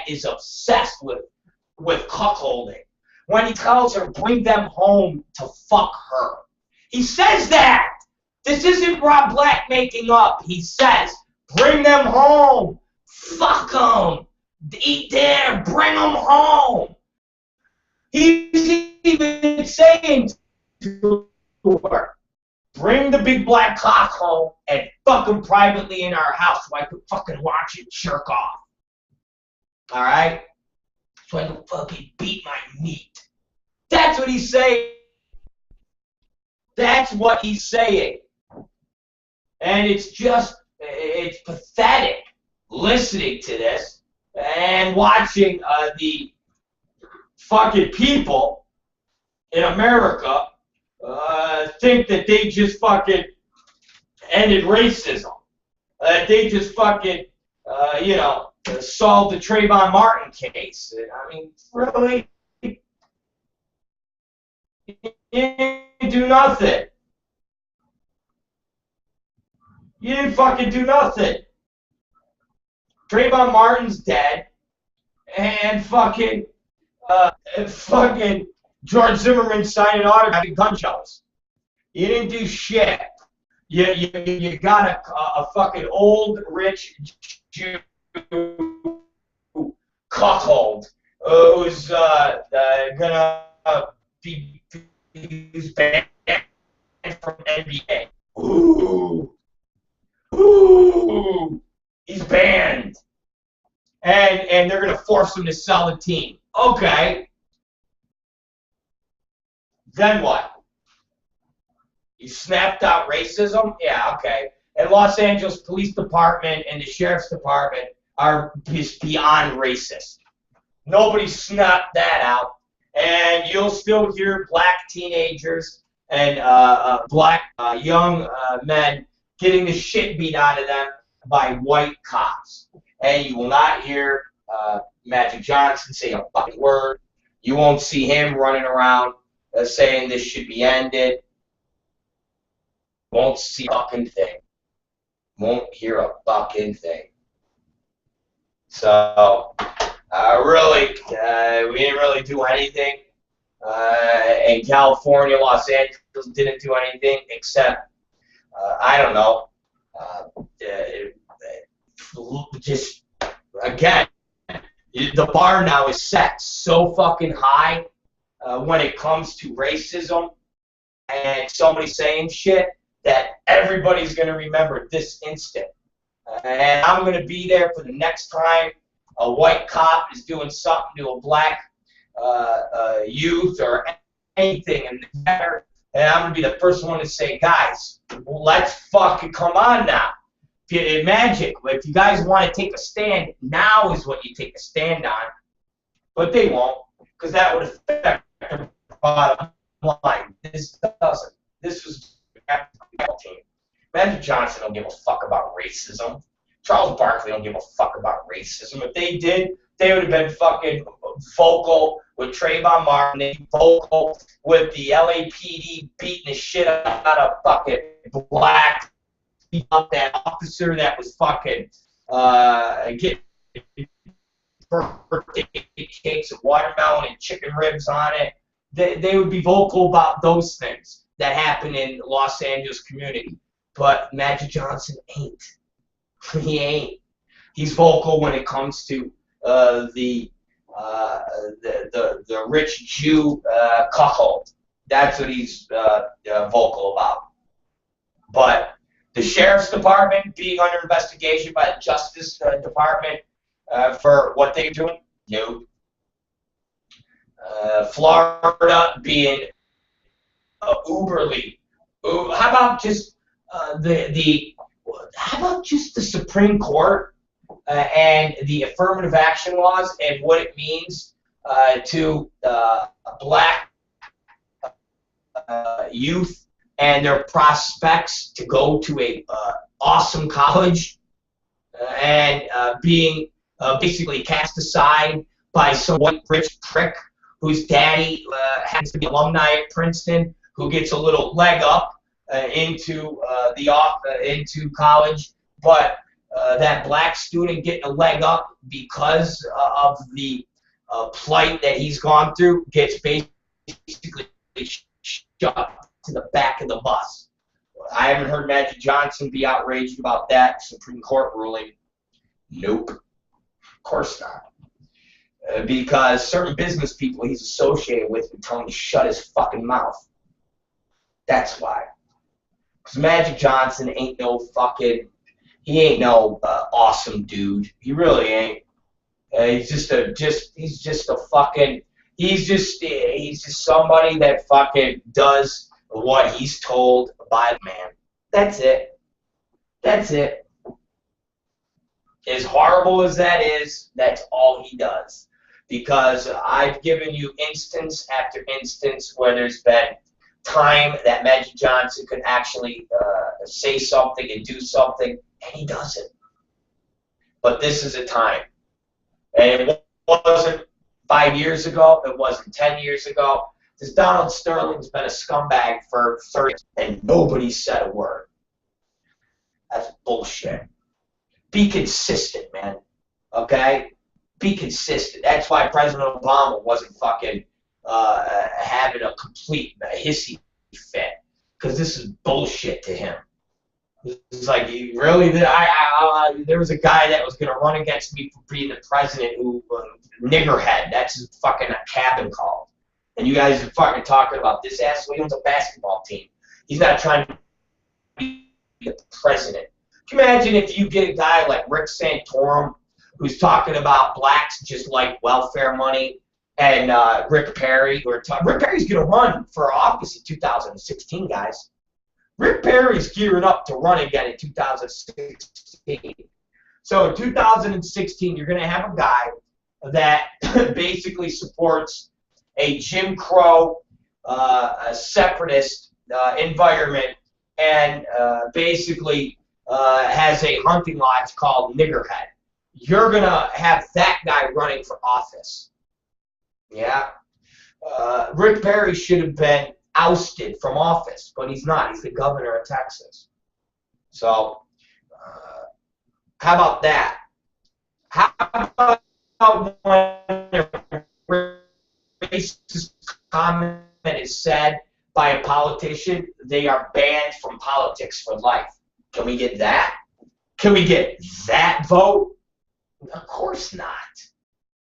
is obsessed with cuckolding. When he tells her, bring them home to fuck her. He says that. This isn't Rob Black making up. He says, bring them home. Fuck them. Eat there. Bring them home. He's even saying to her, bring the big black cock home and fuck him privately in our house so I could fucking watch it jerk off. Alright? So I can fucking beat my meat. That's what he's saying. That's what he's saying. And it's pathetic listening to this and watching the fucking people in America think that they just fucking ended racism. They just fucking, solved the Trayvon Martin case. I mean, really? You didn't do nothing. You didn't fucking do nothing. Trayvon Martin's dead, and fucking George Zimmerman signed an autograph at gun shows. You didn't do shit. You got a fucking old rich Jew cuckold who's gonna be banned from NBA. Ooh, he's banned, and they're gonna force him to sell the team. Okay. Then what? You snapped out racism? Yeah, okay. And Los Angeles Police Department and the Sheriff's Department are just beyond racist. Nobody snapped that out. And you'll still hear black teenagers and black young men getting the shit beat out of them by white cops. And you will not hear Magic Johnson say a fucking word. You won't see him running around saying this should be ended. Won't see a fucking thing. Won't hear a fucking thing. So, really, we didn't really do anything. In California, Los Angeles didn't do anything except, I don't know, just, again, the bar now is set so fucking high when it comes to racism and somebody saying shit that everybody's going to remember this instant. And I'm going to be there for the next time a white cop is doing something to a black youth or anything in the matter, and I'm going to be the first one to say, guys, let's fucking come on now. Magic, if you guys want to take a stand, now is what you take a stand on. But they won't, because that would affect the bottom line. This doesn't. This was the team. Magic Johnson don't give a fuck about racism. Charles Barkley don't give a fuck about racism. If they did, they would have been fucking vocal with Trayvon Martin. They'd be vocal with the LAPD beating the shit out of fucking black. Up that officer that was fucking getting birthday cakes of watermelon and chicken ribs on it. They would be vocal about those things that happen in Los Angeles community. But Magic Johnson ain't. He ain't. He's vocal when it comes to the rich Jew cuckold. That's what he's vocal about. But The Sheriff's Department being under investigation by the Justice Department for what they're doing? No. Florida being uberly. How about just how about just the Supreme Court and the affirmative action laws and what it means to black youth and their prospects to go to a awesome college and being basically cast aside by some white rich prick whose daddy happens to be alumni at Princeton, who gets a little leg up into college, but that black student getting a leg up because of the plight that he's gone through gets basically shot to the back of the bus. I haven't heard Magic Johnson be outraged about that Supreme Court ruling. Nope, of course not. Because certain business people he's associated with would tell him to shut his fucking mouth. That's why. Because Magic Johnson ain't no fucking, he ain't no awesome dude. He really ain't. He's just somebody that fucking does what he's told by the man. That's it. That's it. As horrible as that is, that's all he does. Because I've given you instance after instance where there's been time that Magic Johnson could actually say something and do something, and he doesn't. But this is a time. And it wasn't 5 years ago, it wasn't 10 years ago. This Donald Sterling's been a scumbag for 30 years, and nobody said a word. That's bullshit. Be consistent, man. Okay? Be consistent. That's why President Obama wasn't fucking having a complete hissy fit, because this is bullshit to him. It's like, really, there was a guy that was going to run against me for being the president who, niggerhead, that's his fucking cabin called. And you guys are fucking talking about this asshole. He owns a basketball team. He's not trying to be the president. Can you imagine if you get a guy like Rick Santorum, who's talking about blacks just like welfare money, and Rick Perry. Rick Perry's going to run for office in 2016, guys. Rick Perry's gearing up to run again in 2016. So in 2016, you're going to have a guy that basically supports a Jim Crow, a separatist environment, and basically has a hunting lodge called Niggerhead. You're going to have that guy running for office. Yeah. Rick Perry should have been ousted from office, but he's not. He's the governor of Texas. So, how about that? How about when a racist comment is said by a politician, they are banned from politics for life? Can we get that? Can we get that vote? Of course not.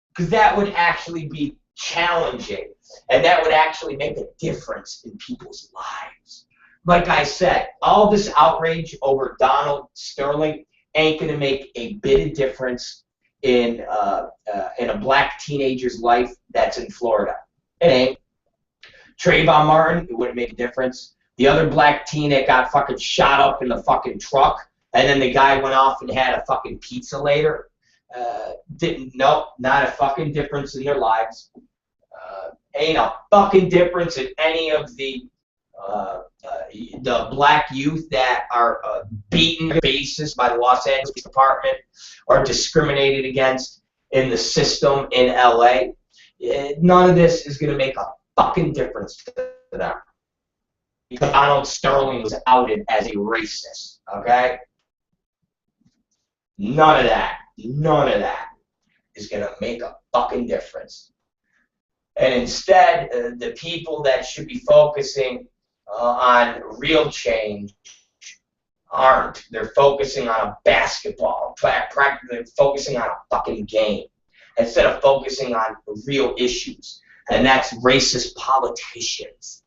Because that would actually be challenging, and that would actually make a difference in people's lives. Like I said, all this outrage over Donald Sterling ain't going to make a bit of difference in a black teenager's life that's in Florida. It ain't. Trayvon Martin, it wouldn't make a difference. The other black teen that got fucking shot up in the fucking truck, and then the guy went off and had a fucking pizza later. Not a fucking difference in their lives. Ain't a fucking difference in any of the black youth that are beaten on basis by the Los Angeles Department or discriminated against in the system in LA. None of this is going to make a fucking difference to them. Because Donald Sterling was outed as a racist, okay? None of that is going to make a fucking difference. And instead, the people that should be focusing on real change aren't. They're focusing on a basketball, practically focusing on a fucking game, instead of focusing on real issues. And that's racist politicians.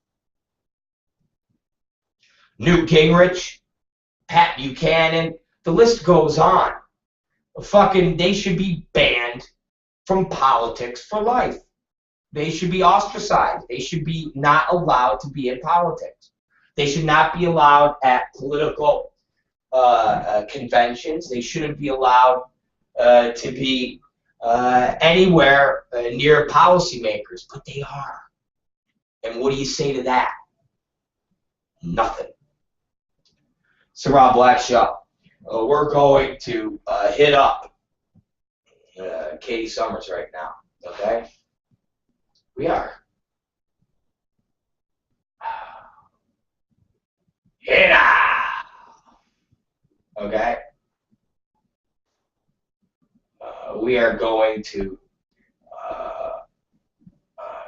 Newt Gingrich Pat Buchanan. The list goes on. Fucking, they should be banned from politics for life. They should be ostracized. They should be not allowed to be in politics. They should not be allowed at political conventions. They shouldn't be allowed to be anywhere near policymakers, but they are. And what do you say to that? Nothing. So ROB Black Show. We're going to hit up Katie Summers right now. Okay? We are. Hit up. Okay? We are going to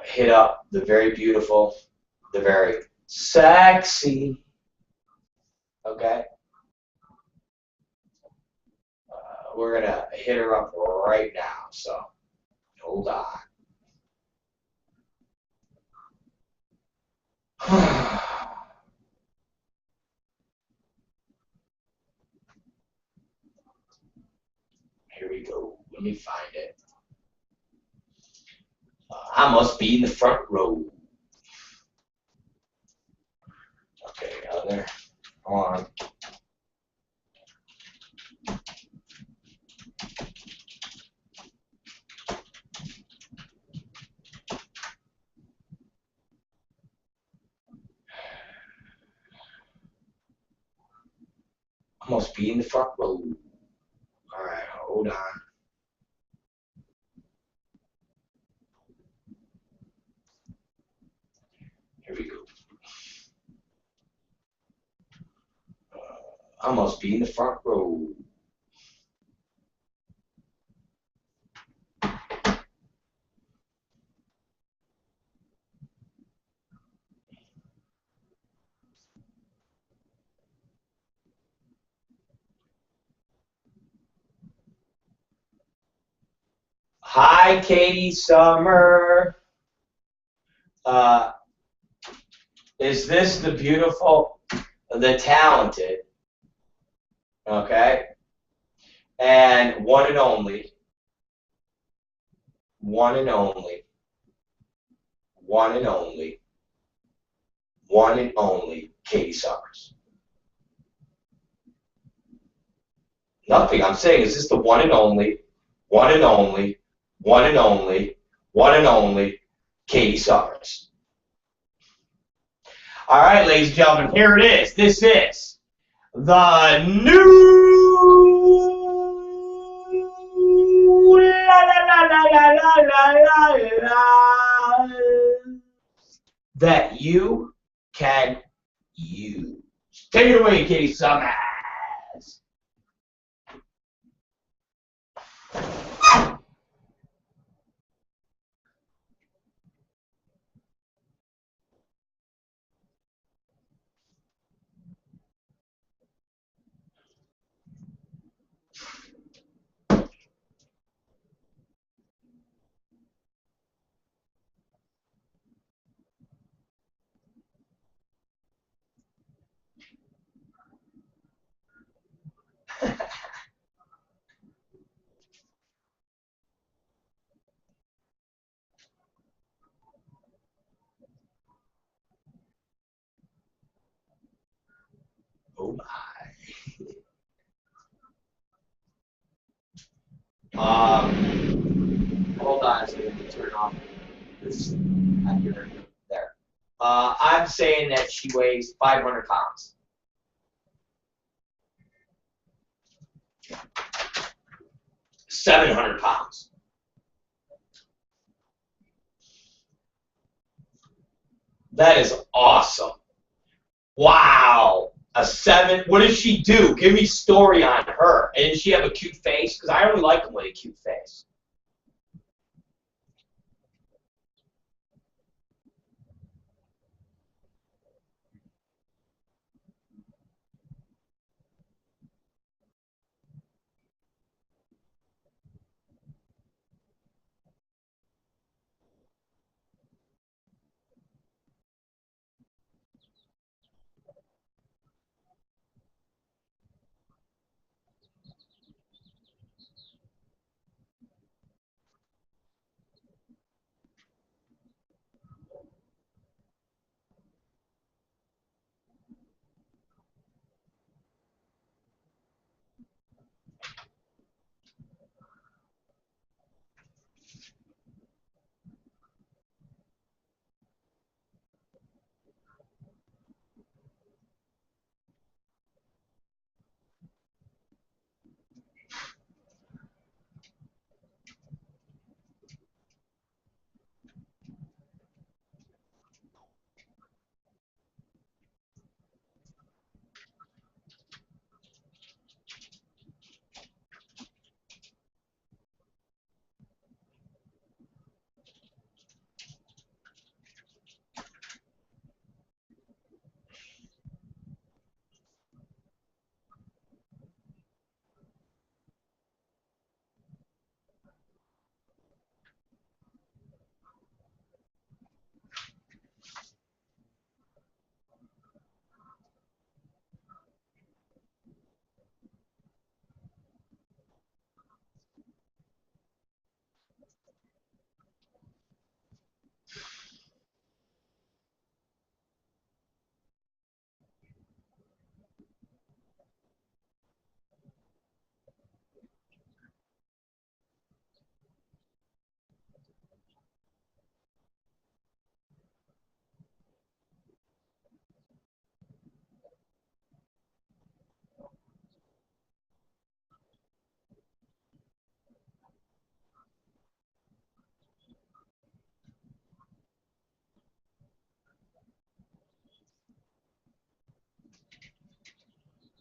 hit up the very beautiful, the very sexy. Okay? We're going to hit her up right now, so hold on. Here we go. Let me find it. I must be in the front row. Okay, out there. Hold on. I must be in the front row. All right, hold on. Here we go. I must be in the front row. Hi, Katie Summer. Is this the beautiful, the talented, okay, and one and only, one and only, one and only, one and only Katie Summers? Nothing. I'm saying, is this the one and only, one and only, one and only, one and only Katie Summers? All right, ladies and gentlemen, here it is. This is the new la la la la la la la la that you can use. Take it away, Katie Summers. Oh my. Hold on a second to turn off this computer. There. I'm saying that she weighs 500 pounds. £700. That is awesome. Wow. What does she do? Give me a story on her. And does she have a cute face? Because I only like them with a cute face.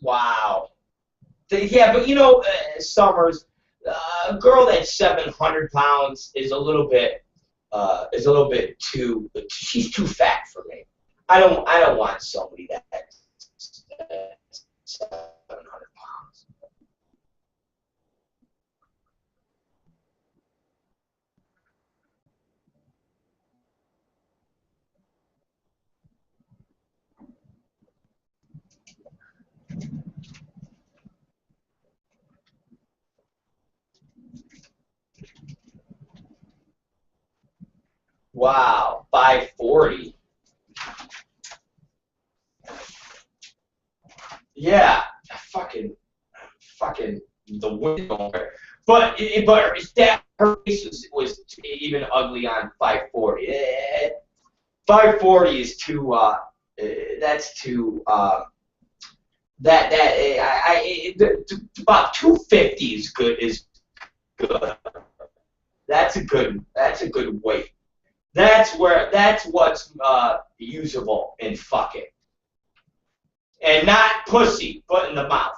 Wow. Yeah, but you know, Summers, a girl that's 700 pounds is a little bit too. She's too fat for me. I don't want somebody that's 700 pounds. Wow, 540. Yeah, fucking the window. But that her face was even ugly on 540. 540 is too. That's too. About 250 is good. Is good. That's a good. That's a good weight. That's what's usable in fucking, and not pussy, but in the mouth.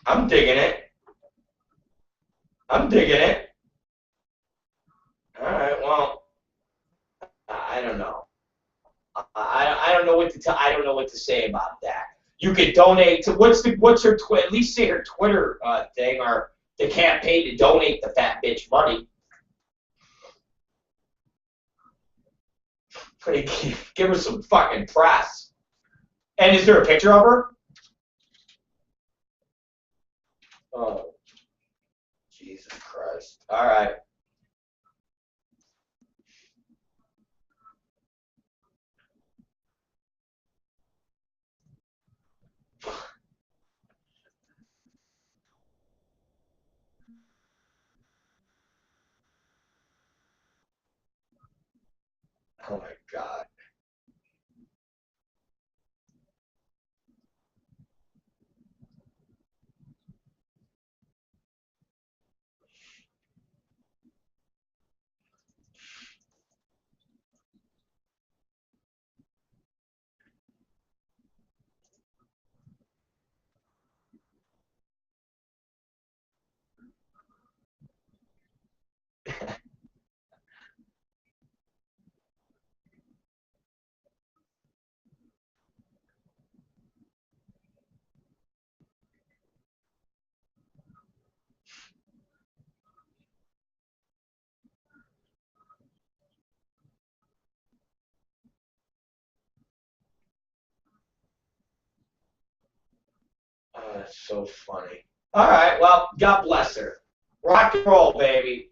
I'm digging it. I'm digging it. All right. Well, I don't know. I don't know what to I don't know what to say about that. You could donate to what's her at least say her Twitter thing or the campaign to donate the fat bitch money. Give her some fucking press. And is there a picture of her? Oh, Jesus Christ! All right. Oh my God. Oh, that's so funny. All right. Well, God bless her. Rock and roll, baby.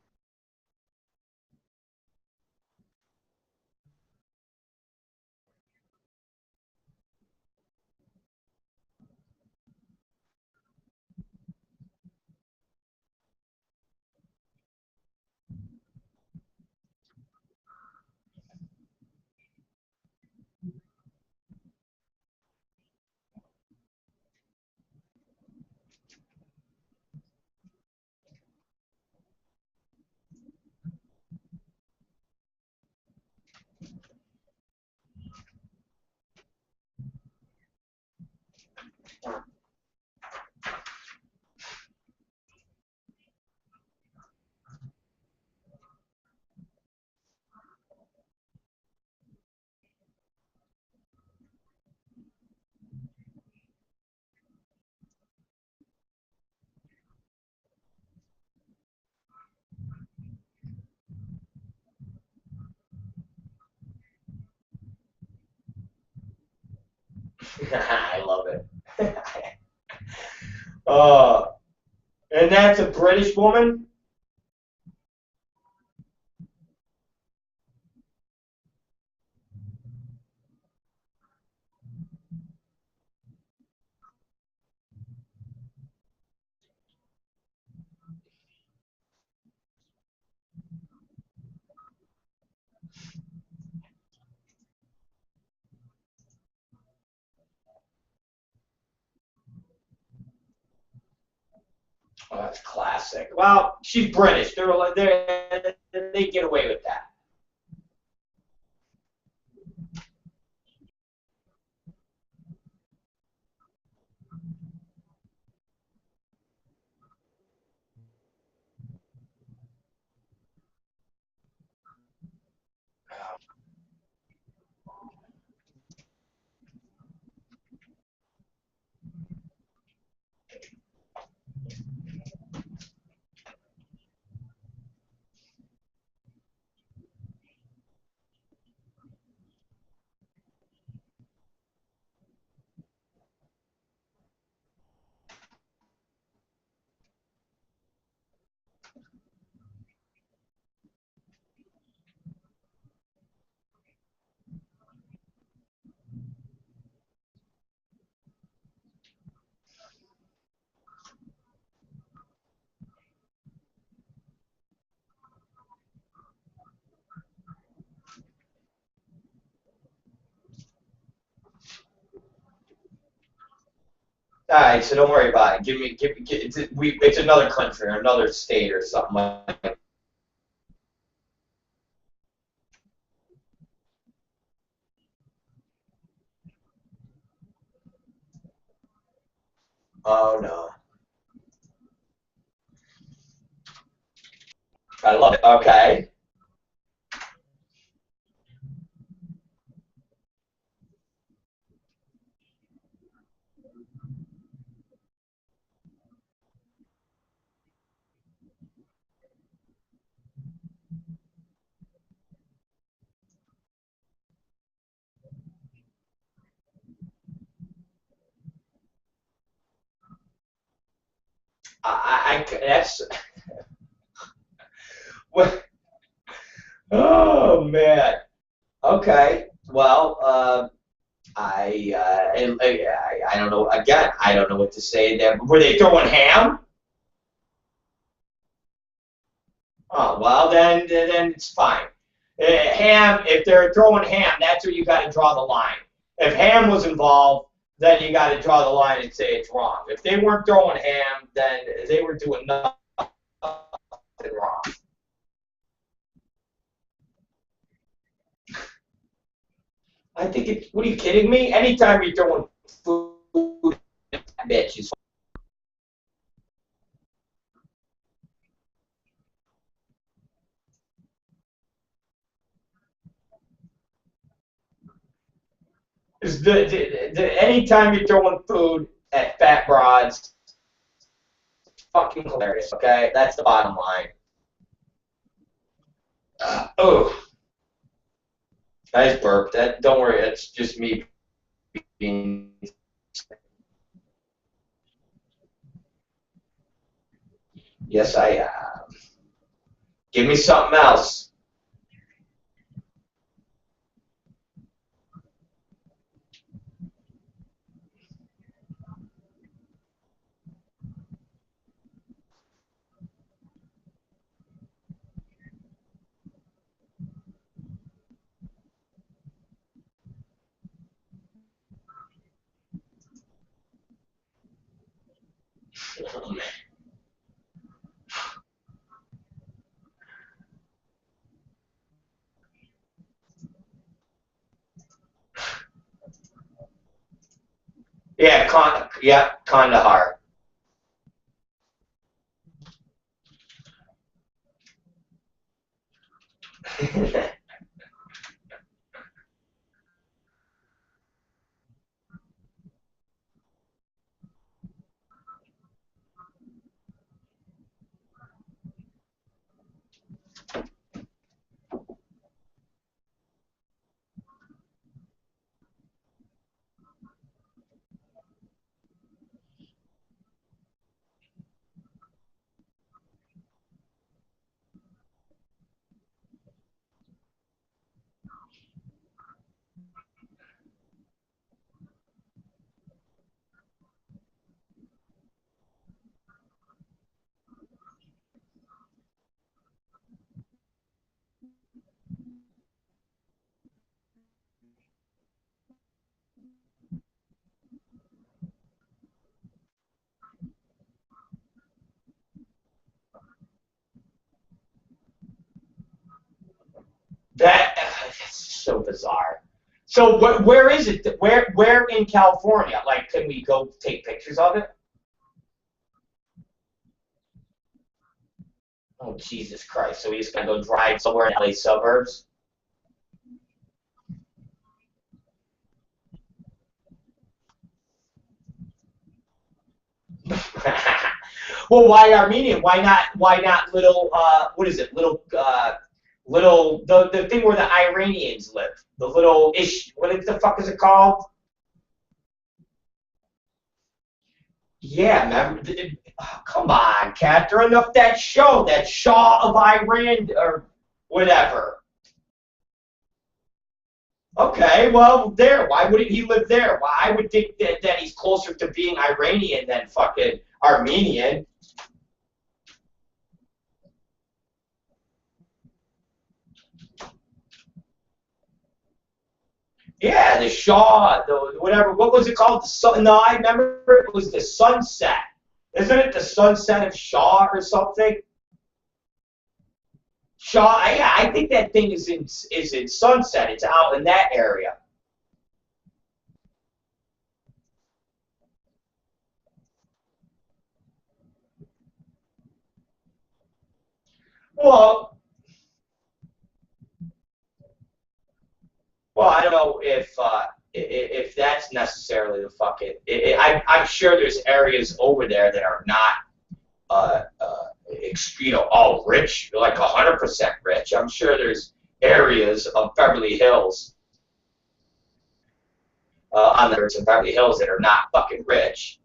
I love it. And that's a British woman? Oh, that's classic. Well, she's British. They get away with that. All right, so don't worry about it. It's another country or another state or something like that. Oh no. I love it. Okay. That's what. Oh man. Okay. Well, I don't know. Again, I don't know what to say there. Were they throwing ham? Oh well, then it's fine. Ham. If they're throwing ham, that's where you got to draw the line. If ham was involved, then you got to draw the line and say it's wrong. If they weren't throwing ham, then they were doing nothing wrong. I think it's. What are you kidding me? Anytime you're throwing food, bitch is. Anytime you're throwing food at fat broads, fucking hilarious. Okay, that's the bottom line. Oh, nice burp. That don't worry, it's just me being. Yes, I am. Give me something else. Yeah, Kandahar. so bizarre. So where is it? Where in California? Like, can we go take pictures of it? Oh, Jesus Christ. So we just got to go drive somewhere in LA suburbs? Well, why Armenian? Why not little, what is it? Little, the thing where the Iranians live. The little what the fuck is it called? Yeah, remember? Oh, come on, Cat. They're enough that Shah of Iran, or whatever. Okay, well, there. Why wouldn't he live there? Well, I would think that he's closer to being Iranian than fucking Armenian. Yeah, the Shaw, the whatever. What was it called? The sun? No, I remember it was the Sunset. Isn't it the Sunset of Shaw or something? Shaw. Yeah, I think that thing is in Sunset. It's out in that area. Well, I don't know if that's necessarily the fucking. I'm sure there's areas over there that are not, all rich, like 100% rich. I'm sure there's areas of Beverly Hills, on the in Beverly Hills that are not fucking rich.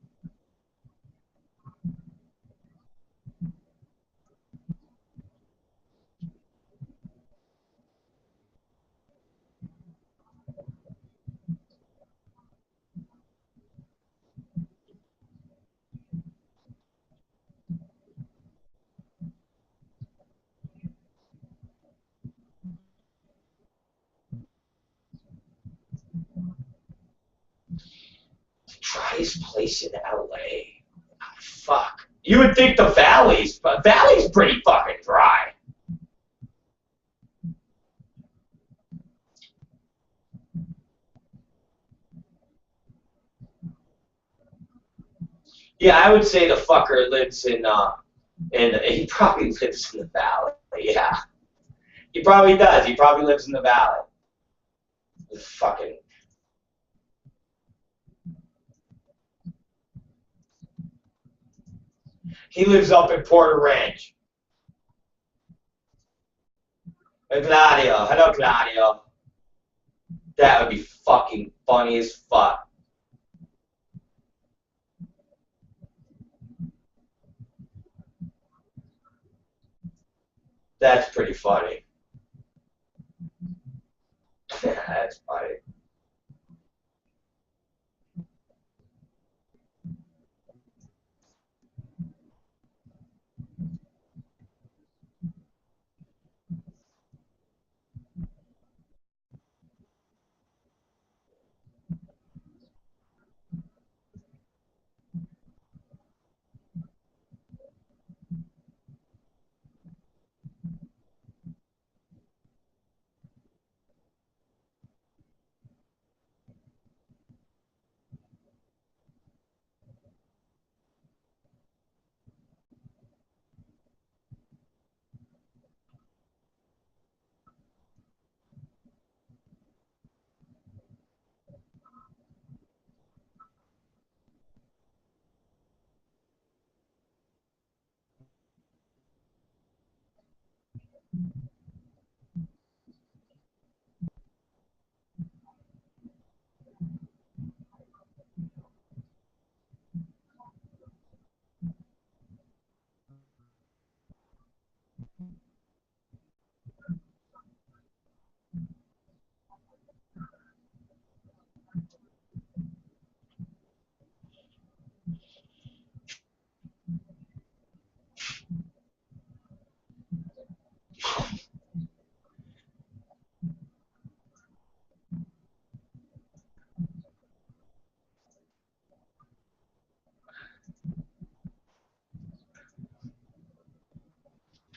Driest place in LA. Oh, fuck. You would think the Valley's pretty fucking dry. Yeah, I would say the fucker lives in he probably lives in the Valley. Yeah. He probably does. He probably lives in the Valley. Fucking. He lives up in Porter Ranch. Hey, Gladio. Hello, Gladio. That would be fucking funny as fuck. That's pretty funny. That's funny.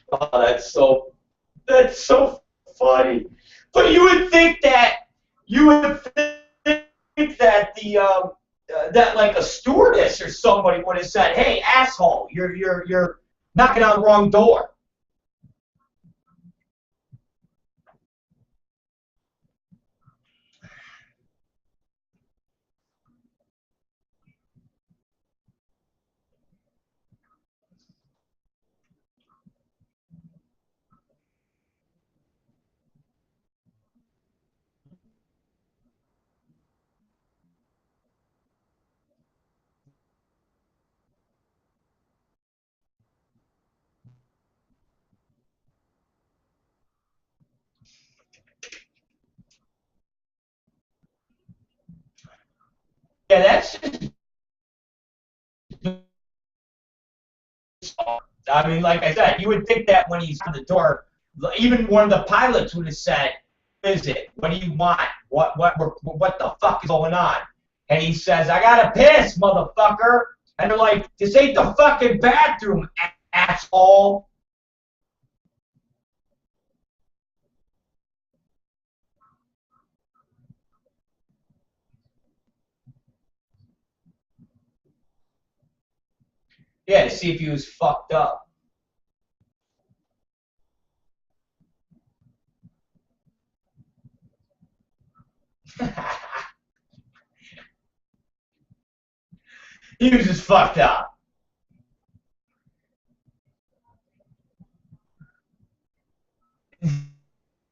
Oh, that's so funny. But you would think that the that like a stewardess or somebody would have said, "Hey, asshole, you're knocking on the wrong door." Yeah, that's just. I mean, like I said, you would think that when he's on the door, even one of the pilots would have said, "What is it? What do you want? What the fuck is going on?" And he says, "I gotta piss, motherfucker." And they're like, "This ain't the fucking bathroom, asshole." Yeah, to see if he was fucked up. He was just fucked up.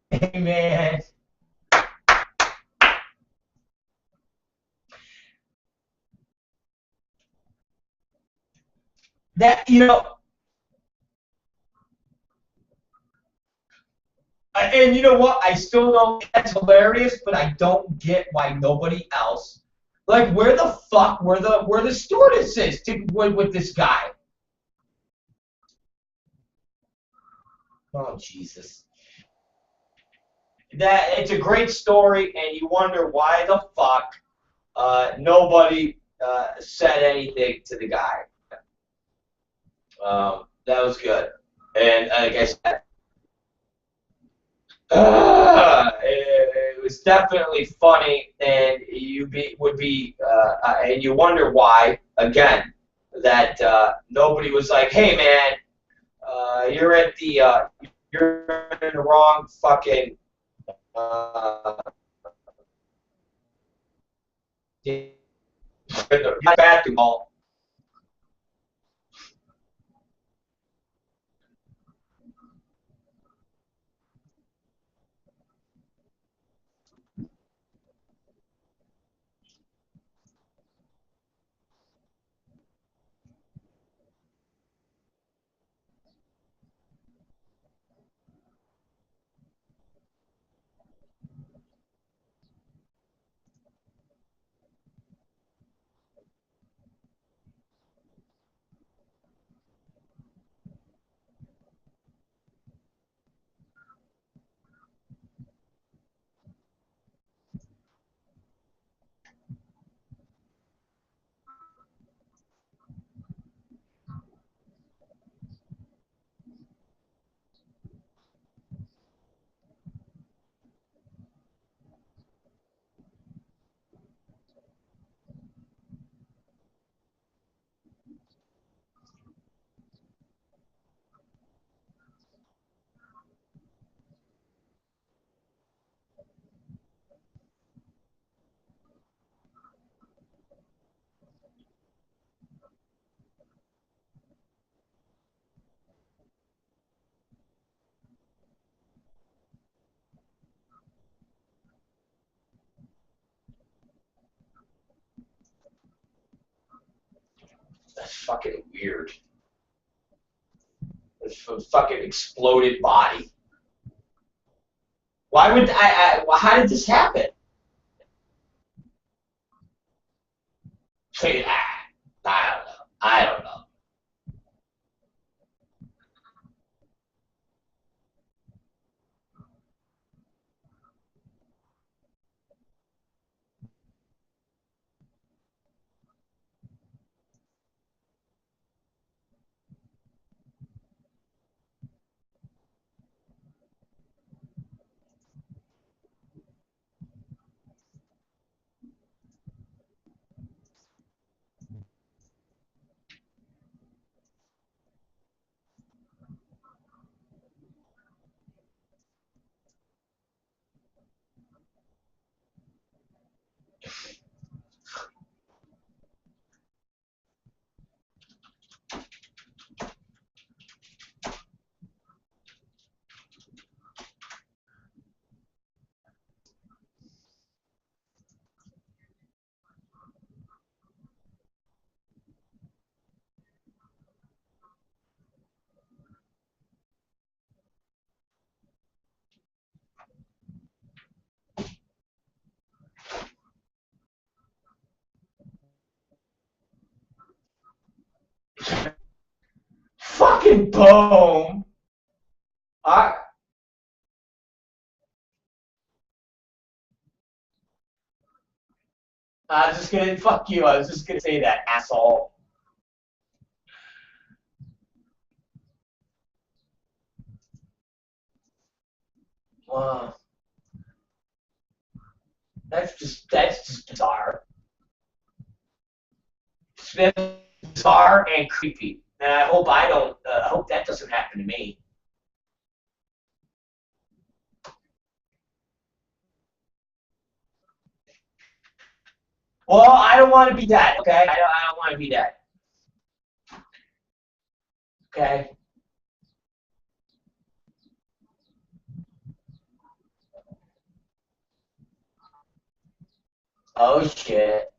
Hey, man. That, and you know what? I still don't. That's hilarious, but I don't get why nobody else. Like, where the fuck were the stewardesses with this guy? Oh Jesus! That it's a great story, and you wonder why the fuck nobody said anything to the guy. That was good, and like I said. It was definitely funny, and and you wonder why again that nobody was like, "Hey man, you're in the wrong fucking in the bathroom hall." That's fucking weird. It's a fucking exploded body. Why would how did this happen? I don't know. I don't know. Fucking boom. I was just gonna fuck you. I was just gonna say that, asshole. Wow. That's just bizarre. It's bizarre and creepy. And I hope I hope that doesn't happen to me. Well, I don't want to be that, okay? I don't want to be that. Okay? Oh, shit.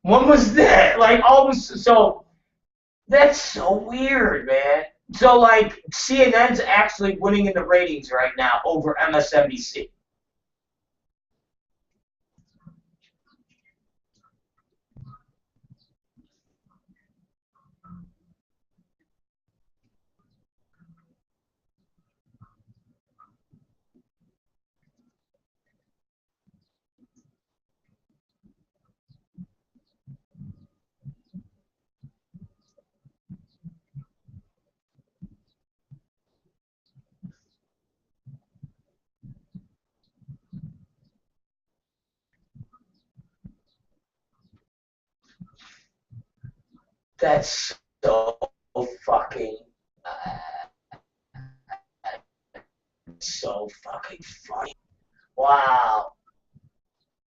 When was that? Like, almost, so, that's so weird, man. So, like, CNN's actually winning in the ratings right now over MSNBC. That's so fucking, so fucking funny. Wow.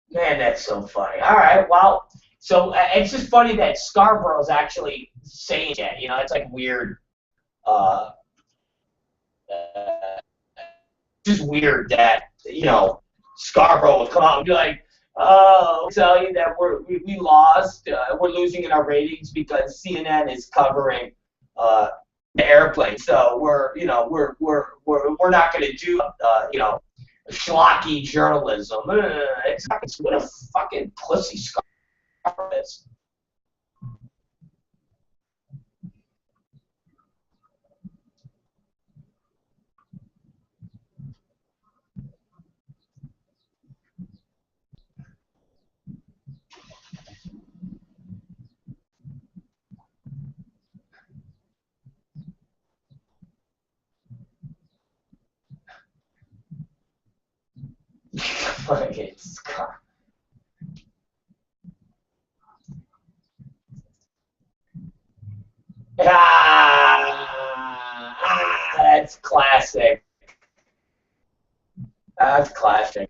Man, that's so funny. All right, well, so it's just funny that Scarborough's actually saying that. You know, it's like weird. Uh, just weird that, you know, Scarborough would come out and be like, "Oh, I'll tell you that we lost. We're losing in our ratings because CNN is covering the airplane. So we're not going to do schlocky journalism. It's what a fucking pussy Scarborough is." Fucking Scarborough. That's classic. That's classic.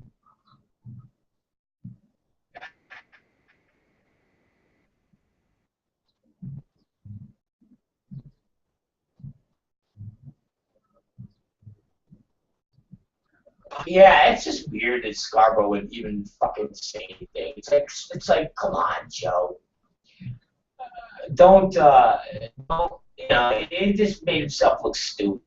Yeah, it's just weird that Scarborough would even fucking say anything. It's like, come on, Joe. Don't, it just made himself look stupid.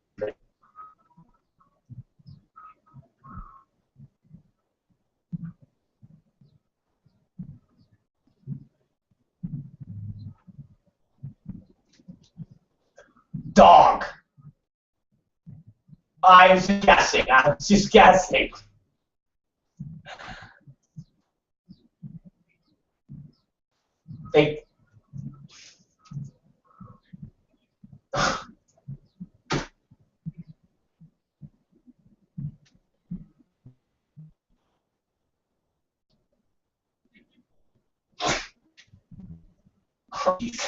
Dog. I was guessing. I was just guessing. They, crazy.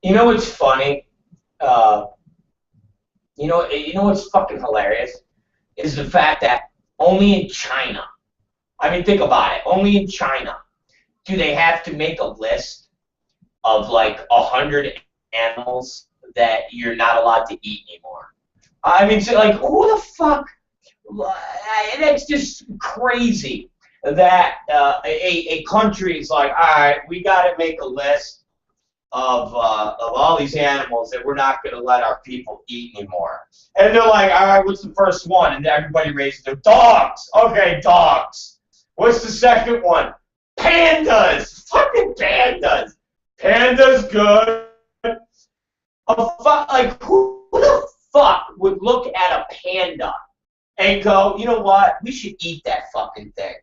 You know what's funny? You know what's fucking hilarious is the fact that only in China, I mean, think about it. Only in China do they have to make a list of like 100 animals that you're not allowed to eat anymore. I mean, so like, who the fuck? That's just crazy that a country is like, all right, we got to make a list of all these animals that we're not going to let our people eat anymore. And they're like, all right, what's the first one? And everybody raises their dogs. Okay, dogs. What's the second one? Pandas. Fucking pandas. Pandas good. Like, who the fuck would look at a panda and go, you know what? We should eat that fucking thing.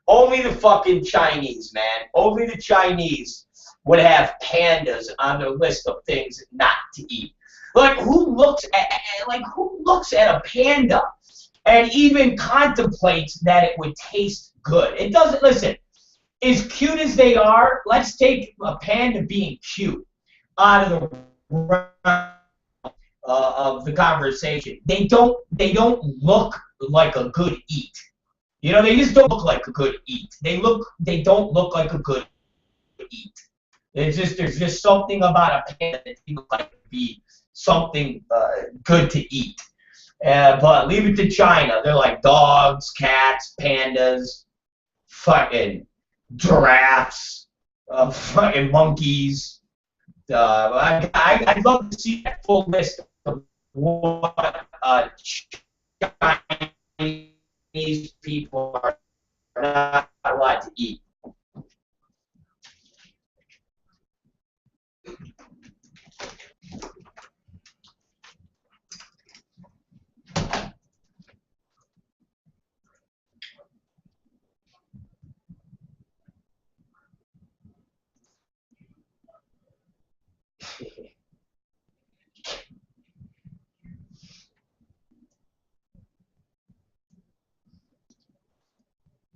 Only the fucking Chinese, man. Only the Chinese would have pandas on their list of things not to eat. Like, who looks at a panda and even contemplates that it would taste good? It doesn't. Listen, as cute as they are, let's take a panda being cute out of the conversation. They don't look like a good eat. You know, they just don't look like a good eat. They don't look like a good eat. There's just something about a panda that seems like to be something good to eat. But leave it to China. They're like dogs, cats, pandas, fucking giraffes, fucking monkeys. I'd love to see that full list of what Chinese people are not allowed to eat.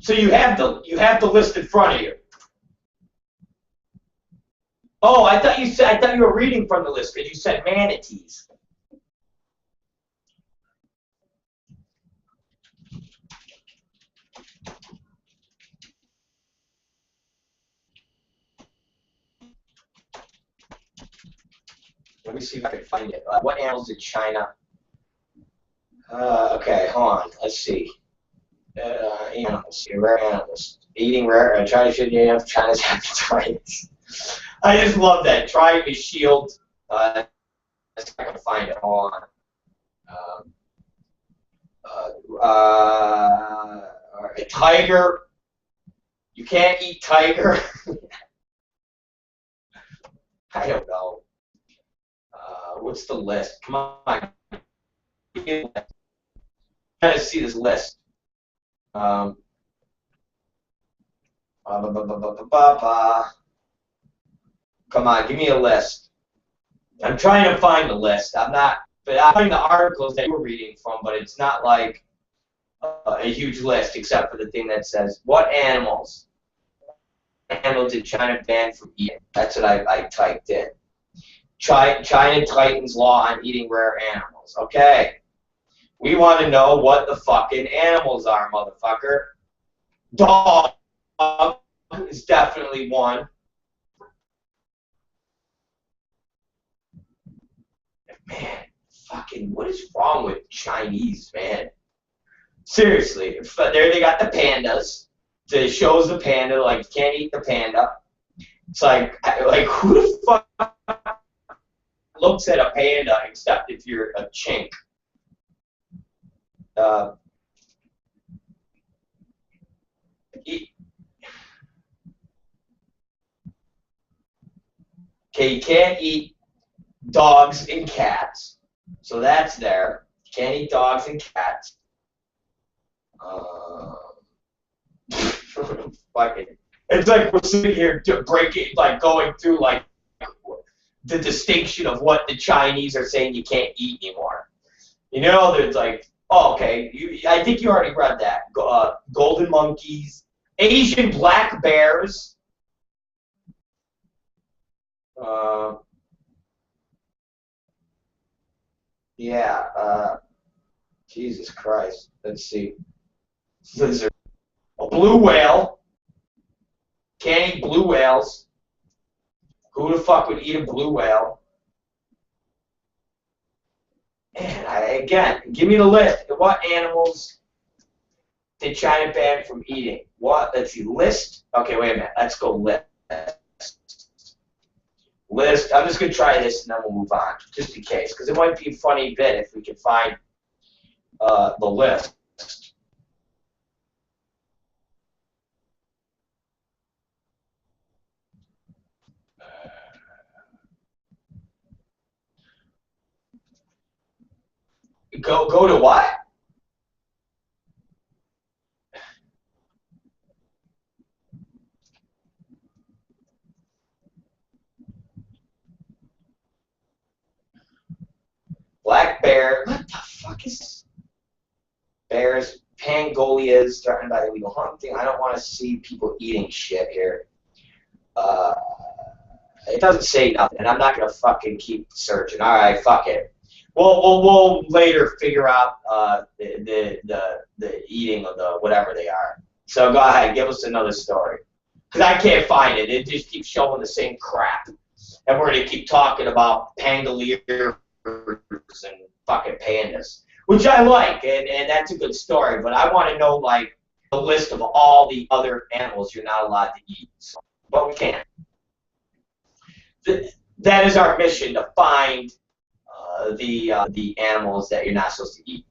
So you have the list in front of you. Oh, I thought you were reading from the list because you said manatees. Let me see if I can find it. What animals did China? Okay, hold on. Let's see. Animals. Rare animals. Eating rare. China should have China's appetites. I just love that. Try to shield. I can find it. Hold on. A tiger. You can't eat tiger. I don't know. What's the list? Come on. I'm trying to see this list. Come on, give me a list. I'm trying to find the list. I'm finding the articles that you were reading from, but it's not like a huge list except for the thing that says, what animals did China ban from eating? That's what I typed in. China tightens law on eating rare animals. animals. Okay. We want to know what the fucking animals are, motherfucker. Dog is definitely one. Man, fucking, what is wrong with Chinese, man? Seriously, there they got the pandas. It shows the panda, like, you can't eat the panda. It's like who the fuck looks at a panda except if you're a chink? Okay, you can't eat dogs and cats, so that's there. You can't eat dogs and cats. Fucking, it's like we're sitting here breaking, like going through like the distinction of what the Chinese are saying you can't eat anymore. You know, there's like, oh, okay, I think you already read that. Golden monkeys, Asian black bears. Yeah. Jesus Christ. Let's see. There's a blue whale. Can't eat blue whales. Who the fuck would eat a blue whale? And again, give me the list. What animals did China ban from eating? What? Let's see. List. Okay, wait a minute. Let's go list. List. I'm just gonna try this and then we'll move on, just in case, because it might be a funny bit if we can find the list. Go to what? Black bear. What the fuck is this? Bears, pangolias threatened by illegal hunting. I don't want to see people eating shit here. It doesn't say nothing, and I'm not gonna fucking keep searching. All right, fuck it. We'll later figure out the eating of the whatever they are. So go ahead, give us another story, because I can't find it. It just keeps showing the same crap, and we're gonna keep talking about pangoliers and fucking pandas, which I like, and that's a good story. But I want to know like the list of all the other animals you're not allowed to eat. So, but we can't. That is our mission, to find the animals that you're not supposed to eat.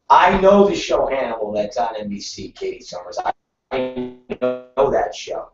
I know the show Hannibal that's on NBC, Katie Summers. I know that show.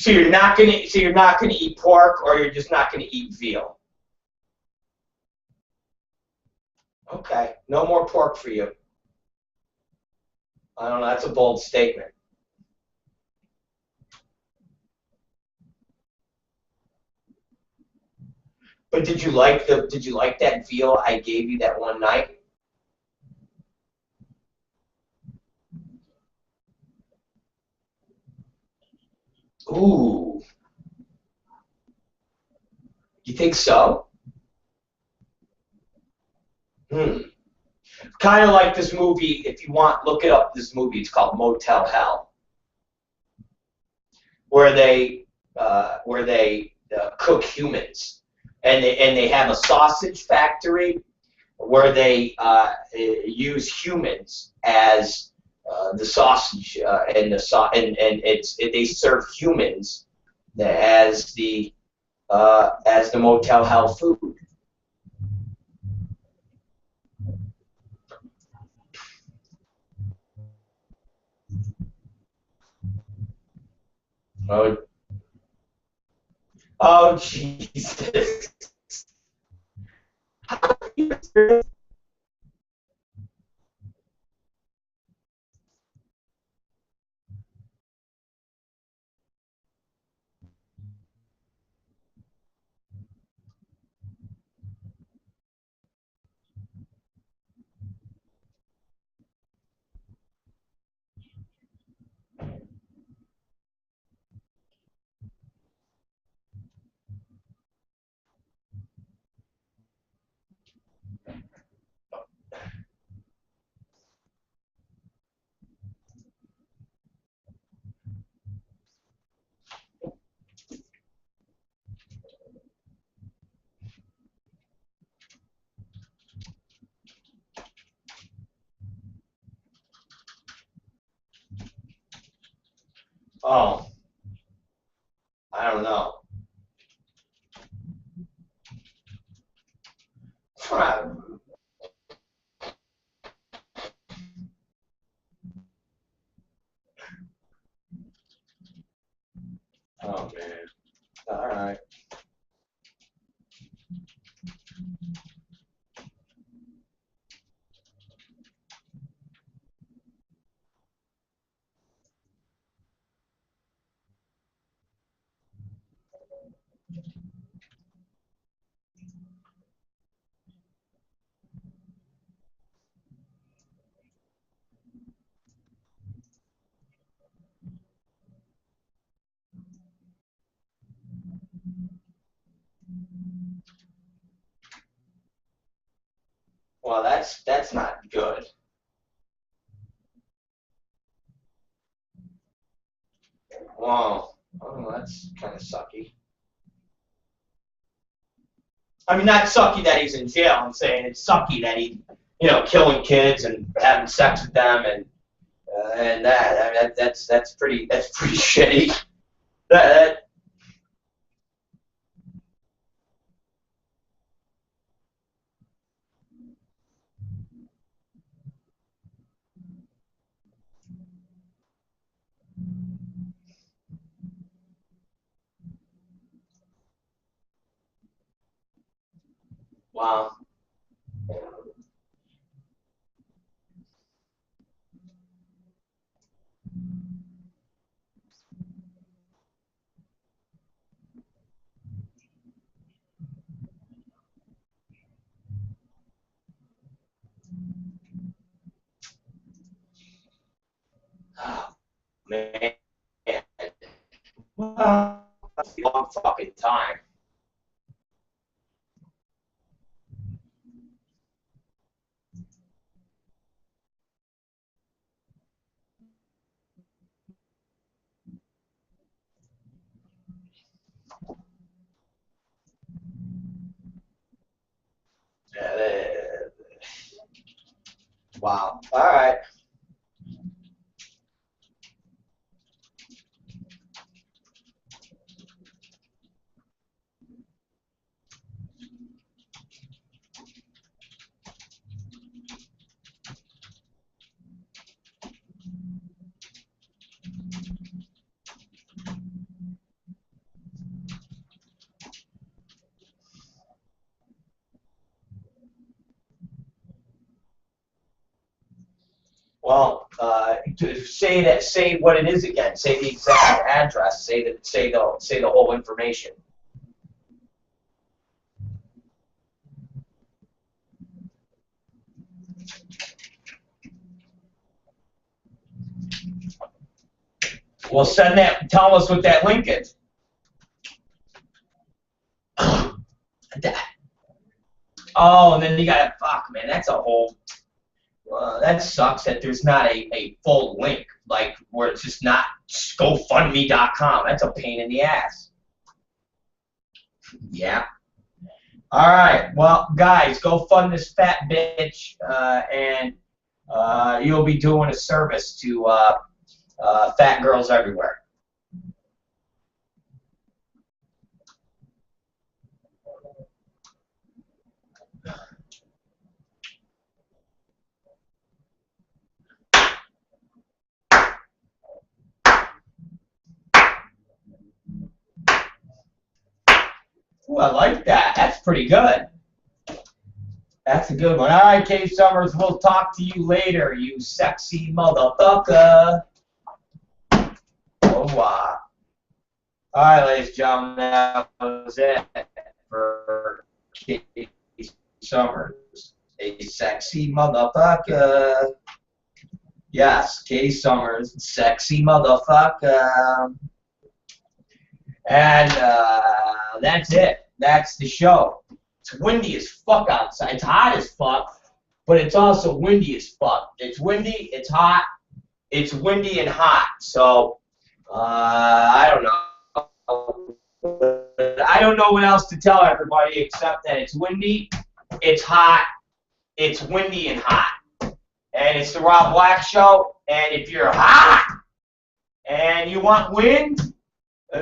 So you're not gonna eat pork, or you're just not gonna eat veal. Okay, no more pork for you. I don't know. That's a bold statement. But did you like that veal I gave you that one night? Ooh. You think so? Kind of like this movie. If you want, look it up. This movie. It's called Motel Hell, where they cook humans, and they have a sausage factory where they use humans as the sausage and they serve humans as the Motel Hell food. Oh, Jesus. Oh, I don't know. Oh, man. All right. Well, that's not good. Wow. Oh, that's kind of sucky. I mean, not sucky that he's in jail. I'm saying it's sucky that he, killing kids and having sex with them and that. I mean, that's pretty shitty. That wow. Oh, man. Wow. That's a long fucking time. Wow. All right. Well, say what it is again. Say the exact address. Say the whole information. Well, send that. Tell us what that link is. Oh, and then you got fuck, man. That's a whole. That sucks that there's not a full link, like where it's just not GoFundMe.com. That's a pain in the ass. Yeah. All right. Well, guys, go fund this fat bitch, and you'll be doing a service to fat girls everywhere. Ooh, I like that. That's pretty good. That's a good one. All right, Kay Summers, we'll talk to you later, you sexy motherfucker. Oh, wow. All right, ladies and gentlemen, that was it for Kay Summers. A sexy motherfucker. Yes, Kay Summers, sexy motherfucker. And that's it. That's the show. It's windy as fuck outside. It's hot as fuck, but it's also windy as fuck. It's windy, it's hot, it's windy and hot. So, I don't know. I don't know what else to tell everybody except that it's windy, it's hot, it's windy and hot. And it's the Rob Black Show. And if you're hot and you want wind,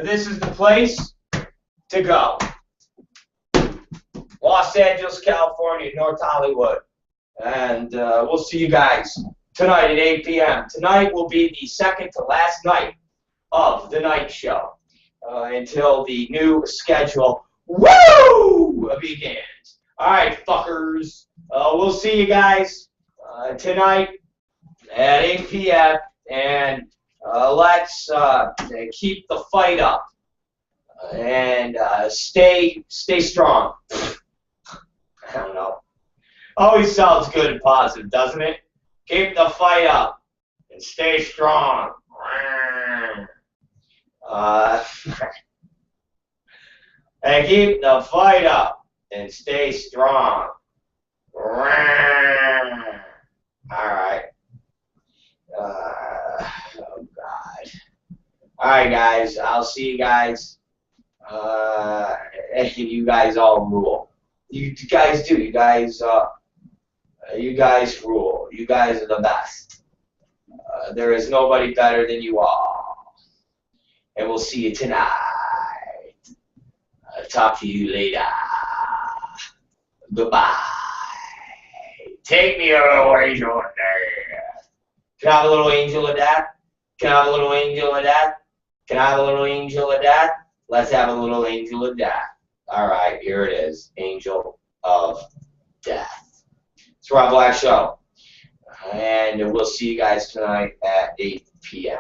this is the place to go. Los Angeles, California, North Hollywood. And we'll see you guys tonight at 8 p.m. Tonight will be the second to last night of the night show until the new schedule begins. All right, fuckers. We'll see you guys tonight at 8 p.m. And let's keep the fight up and stay strong. I don't know. Always sounds good and positive, doesn't it? Keep the fight up and stay strong. And keep the fight up and stay strong. All right. Oh, God. All right, guys. I'll see you guys. And you guys all rule. You guys do. You guys rule. You guys are the best. There is nobody better than you all. And we'll see you tonight. Talk to you later. Goodbye. Take me a little angel of death. Can I have a little angel of death? Can I have a little angel of death? Can I have a little angel of death? Let's have a little angel of death. All right, here it is. Angel of death. It's Rob Black Show. And we'll see you guys tonight at 8 p.m.